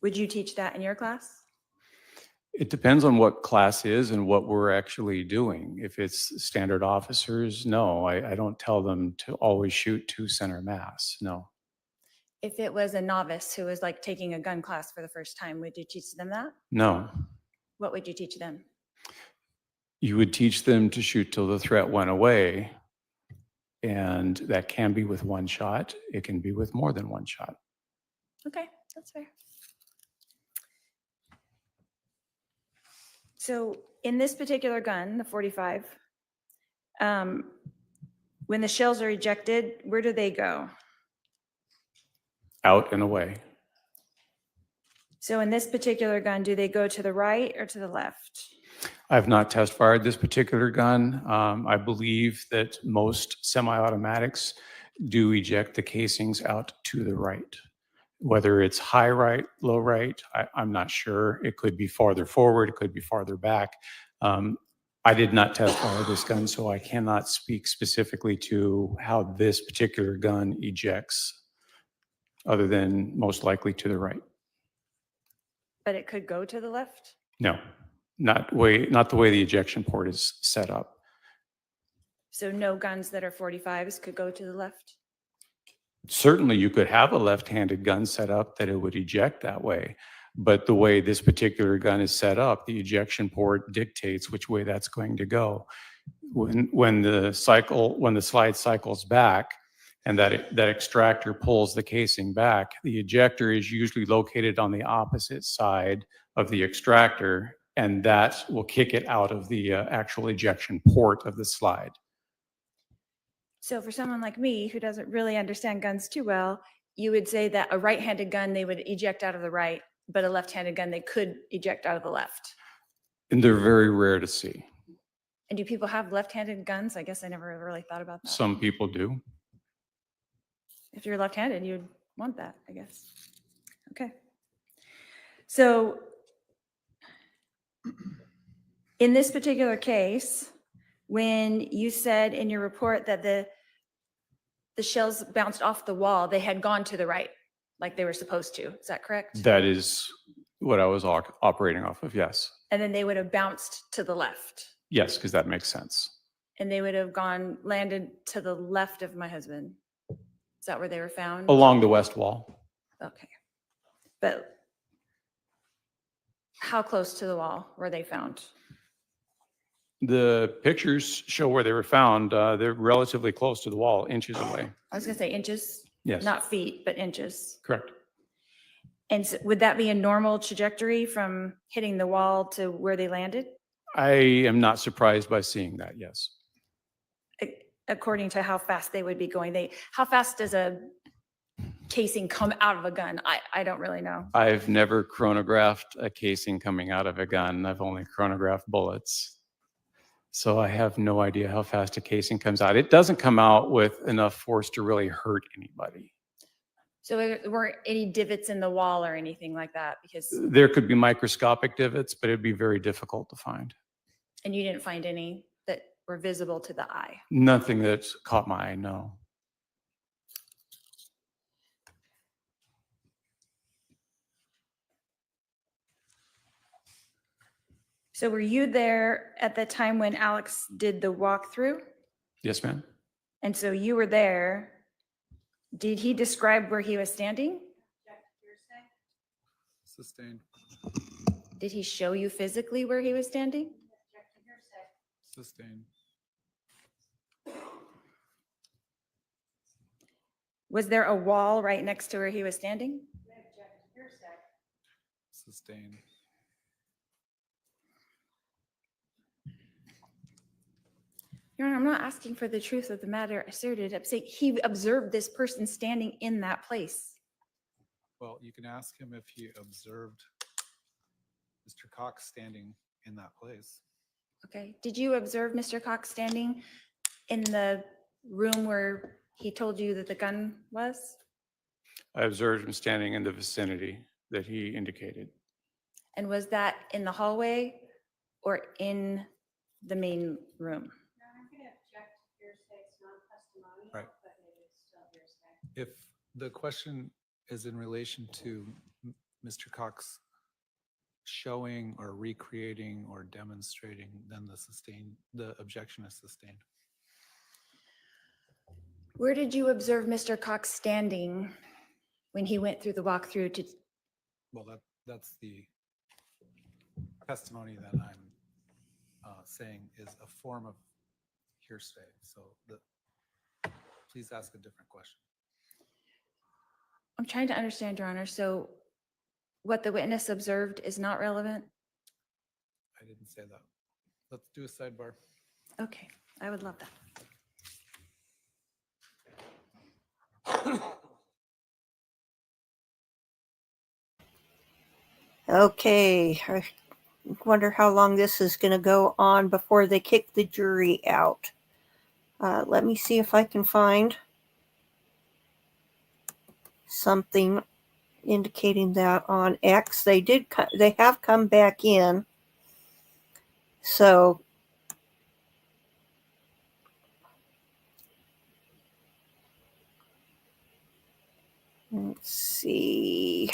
Would you teach that in your class? It depends on what class is and what we're actually doing. If it's standard officers, no, I don't tell them to always shoot to center mass, no. If it was a novice who was like taking a gun class for the first time, would you teach them that? No. What would you teach them? You would teach them to shoot till the threat went away, and that can be with one shot. It can be with more than one shot. Okay, that's fair. So in this particular gun, the 45, when the shells are ejected, where do they go? Out and away. So in this particular gun, do they go to the right or to the left? I've not test fired this particular gun. I believe that most semi-automatics do eject the casings out to the right. Whether it's high right, low right, I'm not sure. It could be farther forward, it could be farther back. I did not test fire this gun, so I cannot speak specifically to how this particular gun ejects, other than most likely to the right. But it could go to the left? No, not the way the ejection port is set up. So no guns that are 45s could go to the left? Certainly, you could have a left-handed gun set up that it would eject that way. But the way this particular gun is set up, the ejection port dictates which way that's going to go. When the slide cycles back and that extractor pulls the casing back, the ejector is usually located on the opposite side of the extractor, and that will kick it out of the actual ejection port of the slide. So for someone like me who doesn't really understand guns too well, you would say that a right-handed gun, they would eject out of the right, but a left-handed gun, they could eject out of the left. And they're very rare to see. And do people have left-handed guns? I guess I never really thought about that. Some people do. If you're left-handed, you'd want that, I guess. Okay. So in this particular case, when you said in your report that the shells bounced off the wall, they had gone to the right, like they were supposed to. Is that correct? That is what I was operating off of, yes. And then they would have bounced to the left. Yes, because that makes sense. And they would have landed to the left of my husband. Is that where they were found? Along the west wall. Okay. But how close to the wall were they found? The pictures show where they were found. They're relatively close to the wall, inches away. I was gonna say inches, Yes, not feet, but inches. correct. And would that be a normal trajectory from hitting the wall to where they landed? I am not surprised by seeing that, yes. According to how fast they would be going. How fast does a casing come out of a gun? I don't really know. I've never chronographed a casing coming out of a gun. I've only chronographed bullets. So I have no idea how fast a casing comes out. It doesn't come out with enough force to really hurt anybody. So there weren't any divots in the wall or anything like that because, There could be microscopic divots, but it'd be very difficult to find. and you didn't find any that were visible to the eye. Nothing that's caught my eye, no. So were you there at the time when Alex did the walkthrough? Yes, ma'am. And so you were there. Did he describe where he was standing? Sustained. Did he show you physically where he was standing? Sustained. Was there a wall right next to where he was standing? Sustained. Your Honor, I'm not asking for the truth of the matter asserted. I'm saying he observed this person standing in that place. Well, you can ask him if he observed Mr. Cox standing in that place. Okay. Did you observe Mr. Cox standing in the room where he told you that the gun was? I observed him standing in the vicinity that he indicated. And was that in the hallway or in the main room? Right. If the question is in relation to Mr. Cox showing or recreating or demonstrating, then the objection is sustained. Where did you observe Mr. Cox standing when he went through the walkthrough to? Well, that's the testimony that I'm saying is a form of hearsay. So please ask a different question. I'm trying to understand, Your Honor. So what the witness observed is not relevant? I didn't say that. Let's do a sidebar. Okay, I would love that. Okay, I wonder how long this is going to go on before they kick the jury out. Let me see if I can find something indicating that on X. They have come back in. So let's see.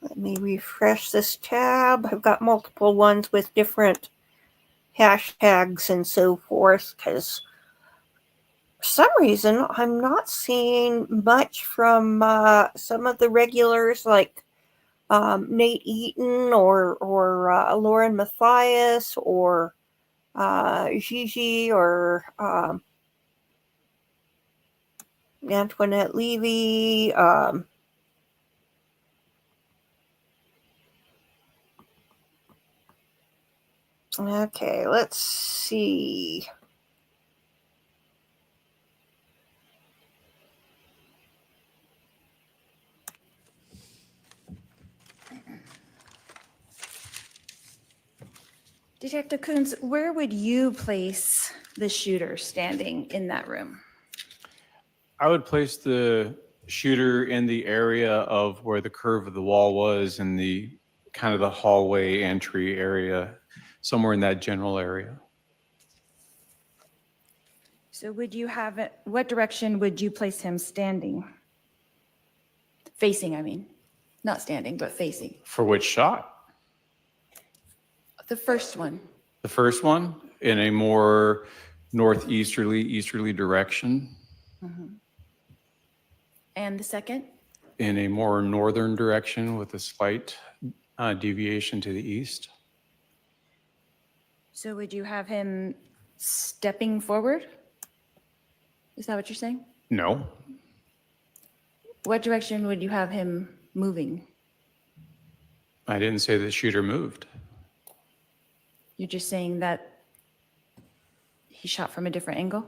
Let me refresh this tab. I've got multiple ones with different hashtags and so forth because for some reason I'm not seeing much from some of the regulars like Nate Eaton or Lauren Matthias or Gigi or Antoinette Levy. Okay, let's see. Detective Coons, where would you place the shooter standing in that room? I would place the shooter in the area of where the curve of the wall was and the kind of the hallway entry area, somewhere in that general area. So would you have it, what direction would you place him standing? Facing, I mean, not standing, but facing. For which shot? The first one. The first one in a more northeasterly direction, And the second? in a more northern direction with a slight deviation to the east. So would you have him stepping forward? Is that what you're saying? No, What direction would you have him moving? I didn't say the shooter moved. You're just saying that he shot from a different angle?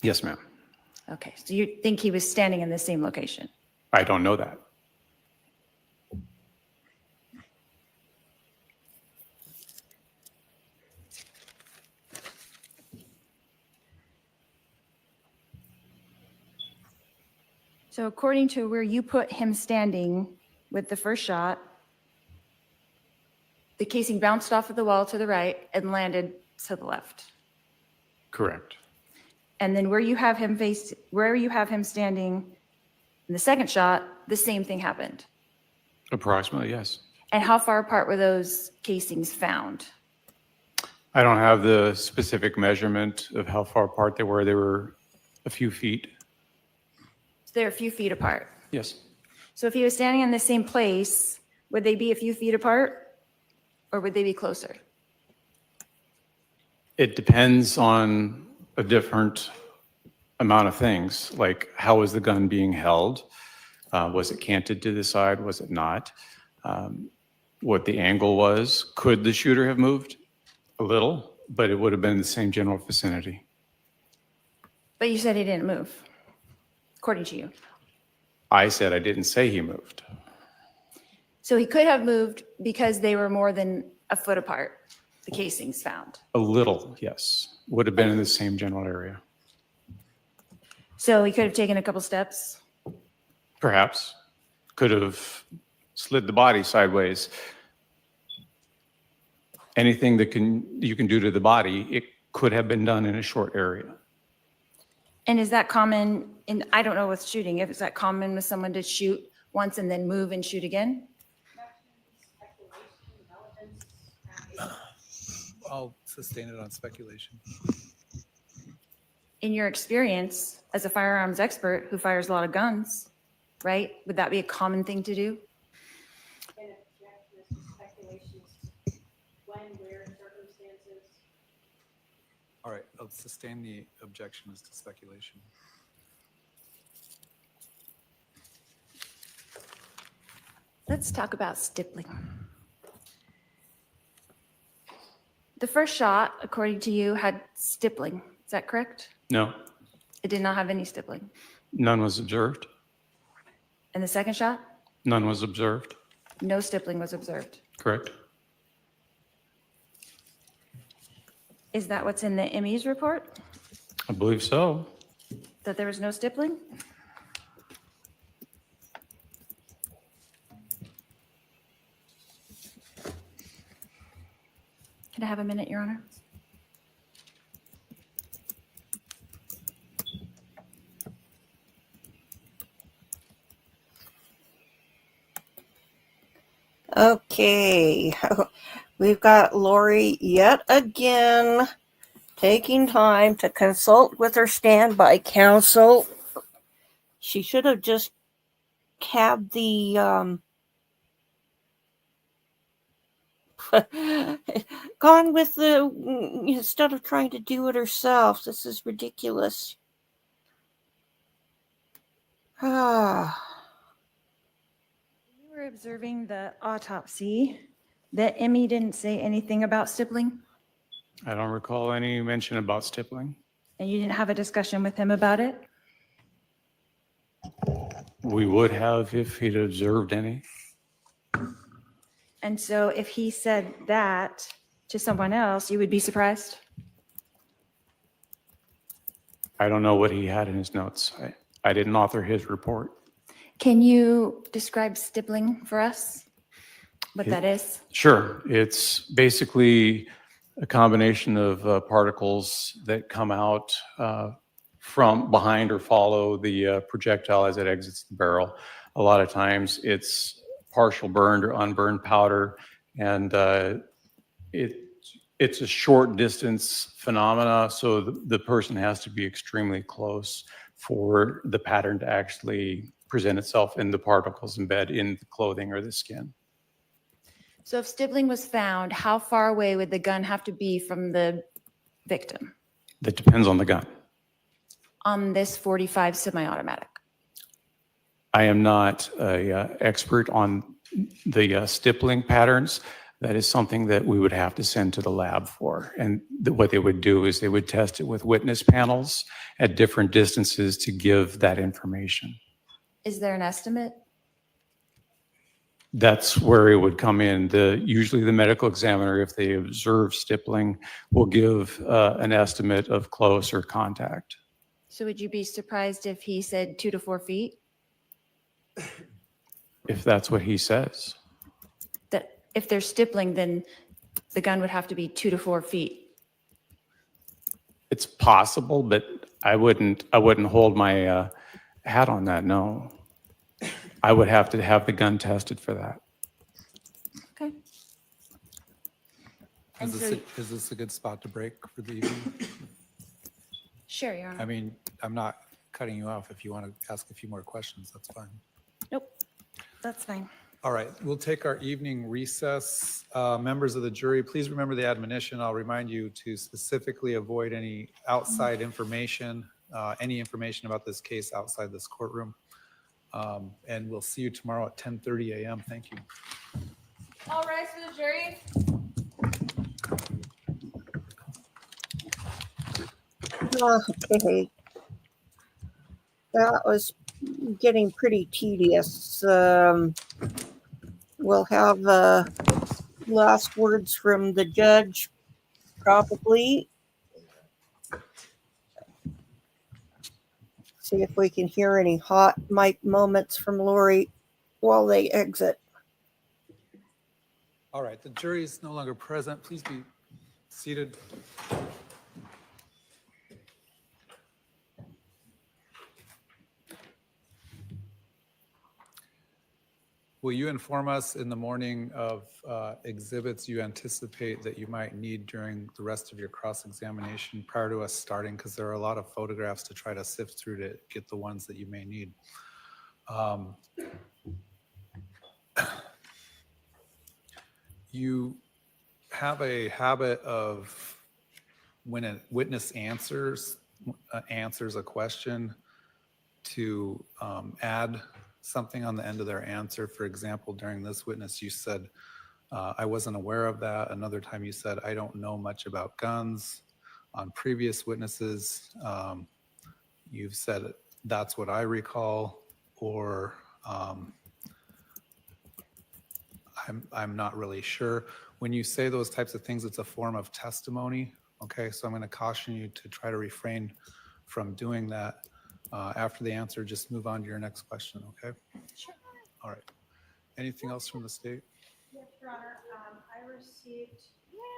Yes, ma'am. Okay, so you think he was standing in the same location? I don't know that. So according to where you put him standing with the first shot, the casing bounced off of the wall to the right and landed to the left. Correct. And then where you have him standing in the second shot, the same thing happened. Approximately, yes. And how far apart were those casings found? I don't have the specific measurement of how far apart they were. They were a few feet. So they're a few feet apart. Yes. So if he was standing in the same place, would they be a few feet apart or would they be closer? It depends on a different amount of things, like how was the gun being held? Was it canted to the side? Was it not? What the angle was? Could the shooter have moved? A little, but it would have been in the same general vicinity. But you said he didn't move, according to you. I said I didn't say he moved. So he could have moved because they were more than a foot apart, the casings found. A little, yes. Would have been in the same general area. So he could have taken a couple steps. Perhaps. Could have slid the body sideways. Anything that you can do to the body, it could have been done in a short area. And is that common in, I don't know with shooting, if is that common with someone to shoot once and then move and shoot again? I'll sustain it on speculation. In your experience as a firearms expert who fires a lot of guns, right? Would that be a common thing to do? All right, I'll sustain the objection as to speculation. Let's talk about stippling. The first shot, according to you, had stippling. Is that correct? No, It did not have any stippling. none was observed. And the second shot, None was observed. no stippling was observed. Correct. Is that what's in the ME's report? I believe so. That there was no stippling? Can I have a minute, Your Honor? Okay, we've got Lori yet again taking time to consult with her standby counsel. She should have just had the gone with the instead of trying to do it herself. This is ridiculous. Ah. You were observing the autopsy. The ME didn't say anything about stippling, I don't recall any mention about stippling. and you didn't have a discussion with him about it? We would have if he'd observed any. And so if he said that to someone else, you would be surprised? I don't know what he had in his notes. I didn't author his report. Can you describe stippling for us? What It- that is? Sure. It's basically a combination of particles that come out from behind or follow the projectile as it exits the barrel. A lot of times it's partial burned or unburned powder, and it's a short distance phenomena, so the person has to be extremely close for the pattern to actually present itself and the particles embed in the clothing or the skin. So if stippling was found, how far away would the gun have to be from the victim That depends on the gun. on this 45 semi-automatic? I am not a expert on the stippling patterns. That is something that we would have to send to the lab for. And what they would do is they would test it with witness panels at different distances to give that information. Is there an estimate? That's where it would come in. Usually the medical examiner, if they observe stippling, will give an estimate of close or contact. So would you be surprised if he said 2 to 4 feet? If that's what he says. That if there's stippling, then the gun would have to be 2 to 4 feet. It's possible, but I wouldn't hold my hat on that, no. I would have to have the gun tested for that. Okay. And Is so, this a good spot to break for the evening? sure, Your Honor. I mean, I'm not cutting you off. If you want to ask a few more questions, that's fine. Nope, that's fine. All right, we'll take our evening recess. Members of the jury, please remember the admonition. I'll remind you to specifically avoid any outside information, any information about this case outside this courtroom. And we'll see you tomorrow at 10:30 a.m. Thank you. All rise for the jury. Okay. That was getting pretty tedious. We'll have last words from the judge, probably. See if we can hear any hot mic moments from Lori while they exit. All right, the jury is no longer present. Please be seated. Will you inform us in the morning of exhibits you anticipate that you might need during the rest of your cross-examination prior to us starting? Because there are a lot of photographs to try to sift through to get the ones that you may need. You have a habit of when a witness answers a question to add something on the end of their answer. For example, during this witness, you said, I wasn't aware of that. Another time you said, I don't know much about guns. On previous witnesses, you've said, that's what I recall, or I'm not really sure. When you say those types of things, it's a form of testimony. Okay, so I'm going to caution you to try to refrain from doing that. After the answer, just move on to your next question, okay? Sure. All right. Anything else from the state? Yes, Your Honor. I received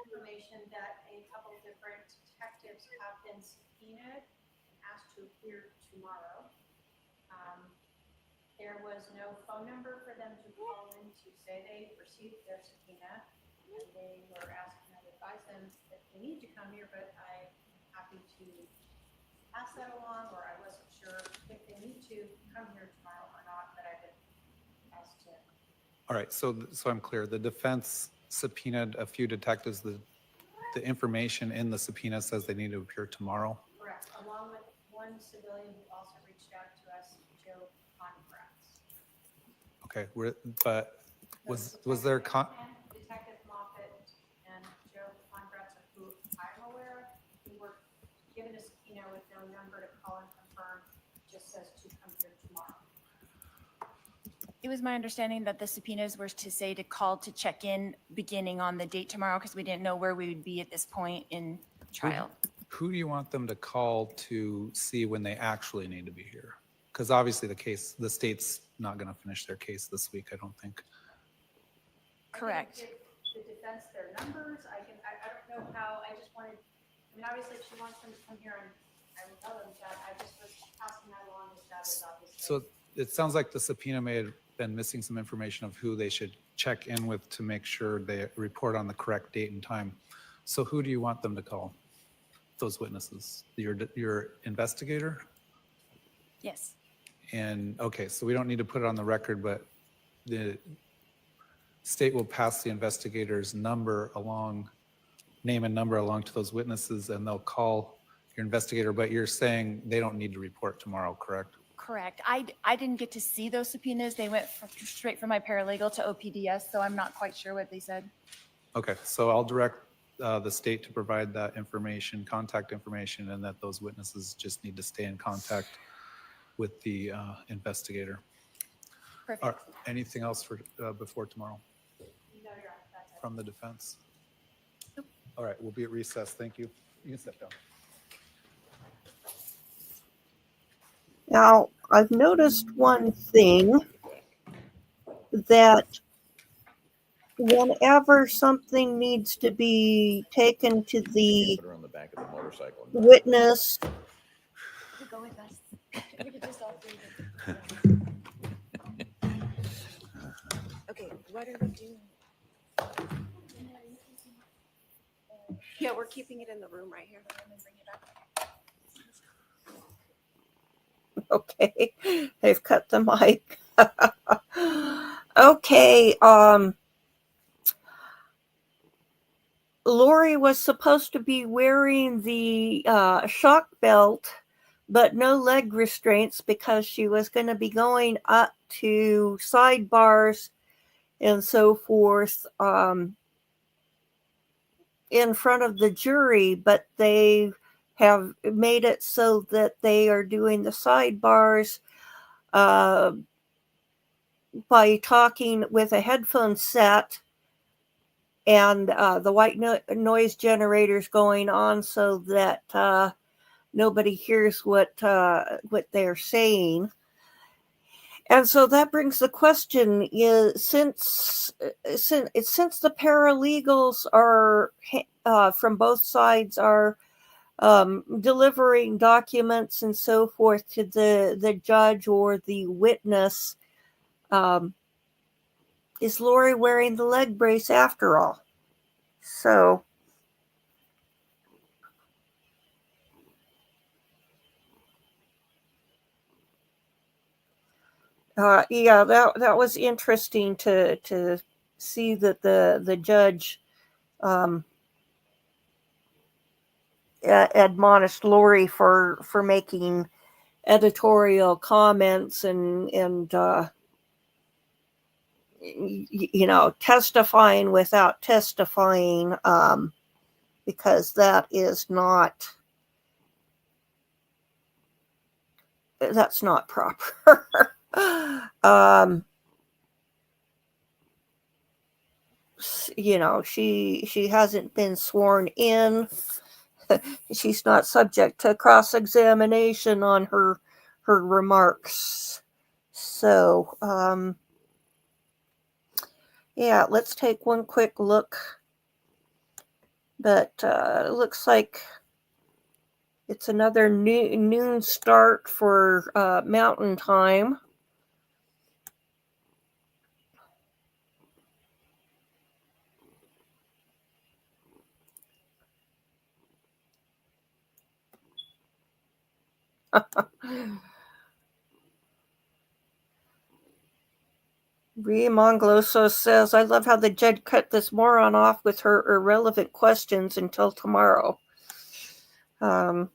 information that a couple different detectives have been subpoenaed and asked to appear tomorrow. There was no phone number for them to call in to say they received their subpoena. And they were asking me to advise them that they need to come here, but I'm happy to pass that along, or I wasn't sure if they need to come here tomorrow or not, but I did ask to. All right, so I'm clear. The defense subpoenaed a few detectives. The information in the subpoena says they need to appear tomorrow. Correct, along with one civilian who also reached out to us, Joe Conratz. Okay, but was there Detective Moffett and Joe Conratz, who I'm aware of, who were given a subpoena with no number to call and confirm, just says to come here tomorrow. It was my understanding that the subpoenas were to say to call to check in beginning on the date tomorrow because we didn't know where we would be at this point in trial. Who do you want them to call to see when they actually need to be here? Because obviously the state's not going to finish their case this week, I don't think. Correct. The defense their numbers, I don't know how, I just wanted, I mean, obviously if she wants them to come here, I will tell them that, I just was passing that along as that is obviously. So it sounds like the subpoena may have been missing some information of who they should check in with to make sure they report on the correct date and time. So who do you want them to call? Those witnesses? Your investigator? Yes. And, okay, so we don't need to put it on the record, but the state will pass the investigator's number along, name and number along to those witnesses, and they'll call your investigator, but you're saying they don't need to report tomorrow, correct? Correct. I didn't get to see those subpoenas. They went straight from my paralegal to OPDS, so I'm not quite sure what they said. Okay, so I'll direct the state to provide that information, contact information, and that those witnesses just need to stay in contact with the investigator. Perfect. Anything else for before tomorrow No, you're right, that's it. from the defense? All right, we'll be at recess. Thank you. You can step down. Now, I've noticed one thing, that whenever something needs to be taken to the Put her on the back of the motorcycle. witness, Go with us. We could just all three. Okay, what are we doing? Yeah, we're keeping it in the room right here. okay, they've cut the mic. Okay, Lori was supposed to be wearing the shock belt, but no leg restraints because she was going to be going up to sidebars and so forth in front of the jury, but they have made it so that they are doing the sidebars by talking with a headphone set and the white noise generators going on so that nobody hears what they're saying. And so that brings the question: is since the paralegals are from both sides are delivering documents and so forth to the judge or the witness, is Lori wearing the leg brace after all? So yeah, that was interesting to see that the judge admonished Lori for making editorial comments and testifying without testifying, because that's not proper. She hasn't been sworn in. She's not subject to cross-examination on her remarks. So, yeah, let's take one quick look. But it looks like it's another noon start for Mountain Time. Brie Mongloso says, I love how the judge cut this moron off with her irrelevant questions until tomorrow. LB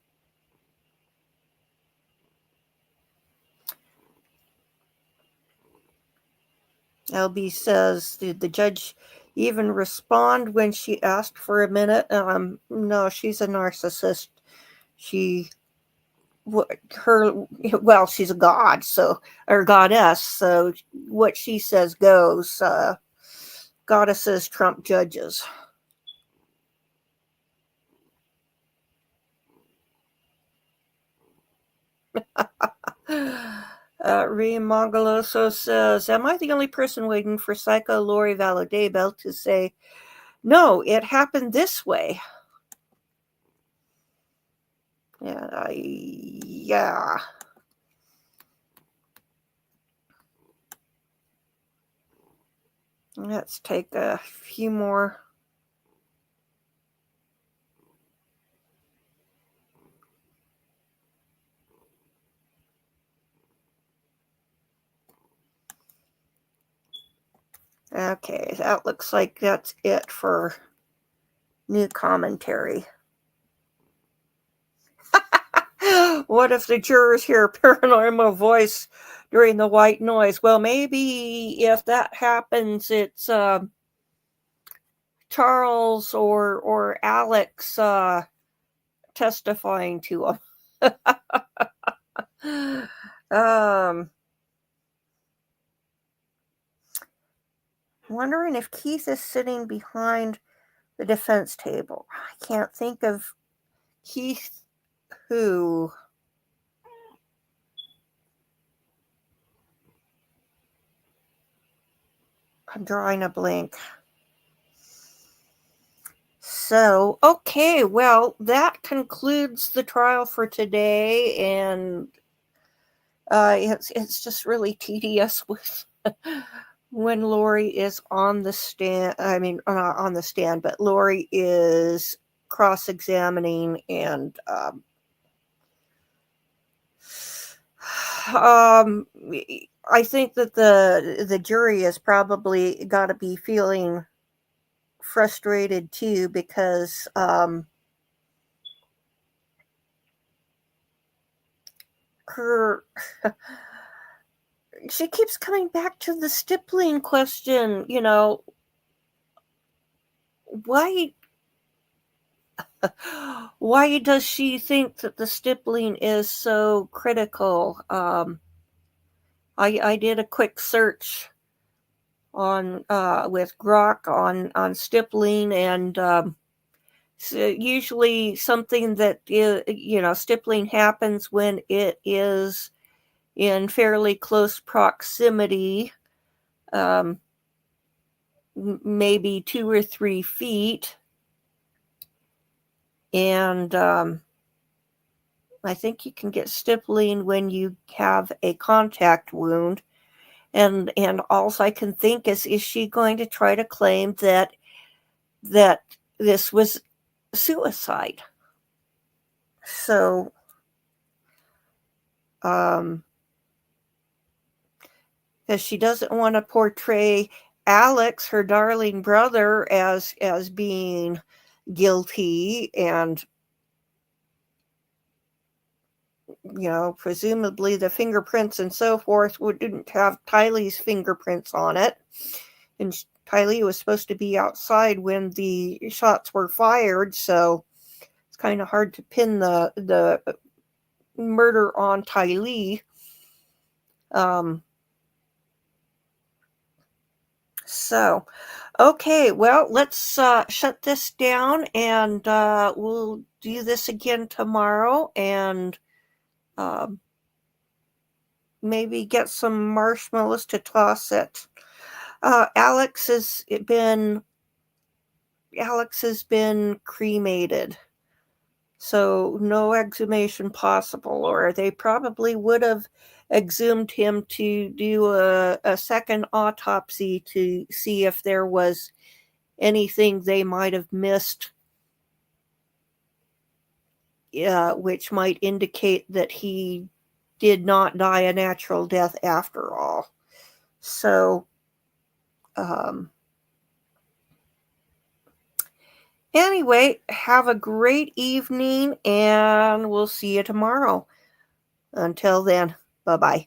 says, did the judge even respond when she asked for a minute? No, she's a narcissist. She well, she's a god, so, or goddess, so what she says goes. Goddesses trump judges. Rhea Mongoloso says, am I the only person waiting for Psycho Lori Vallow Daybell to say, no, it happened this way? Yeah. Let's take a few more. Okay, that looks like that's it for new commentary. What if the jurors hear a paranormal voice during the white noise? Well, maybe if that happens, it's Charles or Alex testifying to them. Wondering if Keith is sitting behind the defense table. I can't think of Keith who. I'm drawing a blank. So, okay, well, that concludes the trial for today, and it's just really tedious with when Lori is on the stand. I mean, not on the stand, but Lori is cross-examining, and I think that the jury has probably got to be feeling frustrated too, because she keeps coming back to the stippling question. Why does she think that the stippling is so critical? I did a quick search on with Grok on stippling, and so usually something that is, stippling happens when it is in fairly close proximity, maybe 2 or 3 feet, and I think you can get stippling when you have a contact wound. And all I can think is she going to try to claim that this was suicide? So, because she doesn't want to portray Alex, her darling brother, as being guilty, and presumably the fingerprints and so forth wouldn't have Tylee's fingerprints on it. And Tylee was supposed to be outside when the shots were fired, so it's kind of hard to pin the murder on Tylee. So, okay, well, let's shut this down, and we'll do this again tomorrow, and maybe get some marshmallows to toss it. Alex has been cremated, so no exhumation possible, or they probably would have exhumed him to do a second autopsy to see if there was anything they might have missed, which might indicate that he did not die a natural death after all. So, anyway, have a great evening, and we'll see you tomorrow. Until then, bye-bye.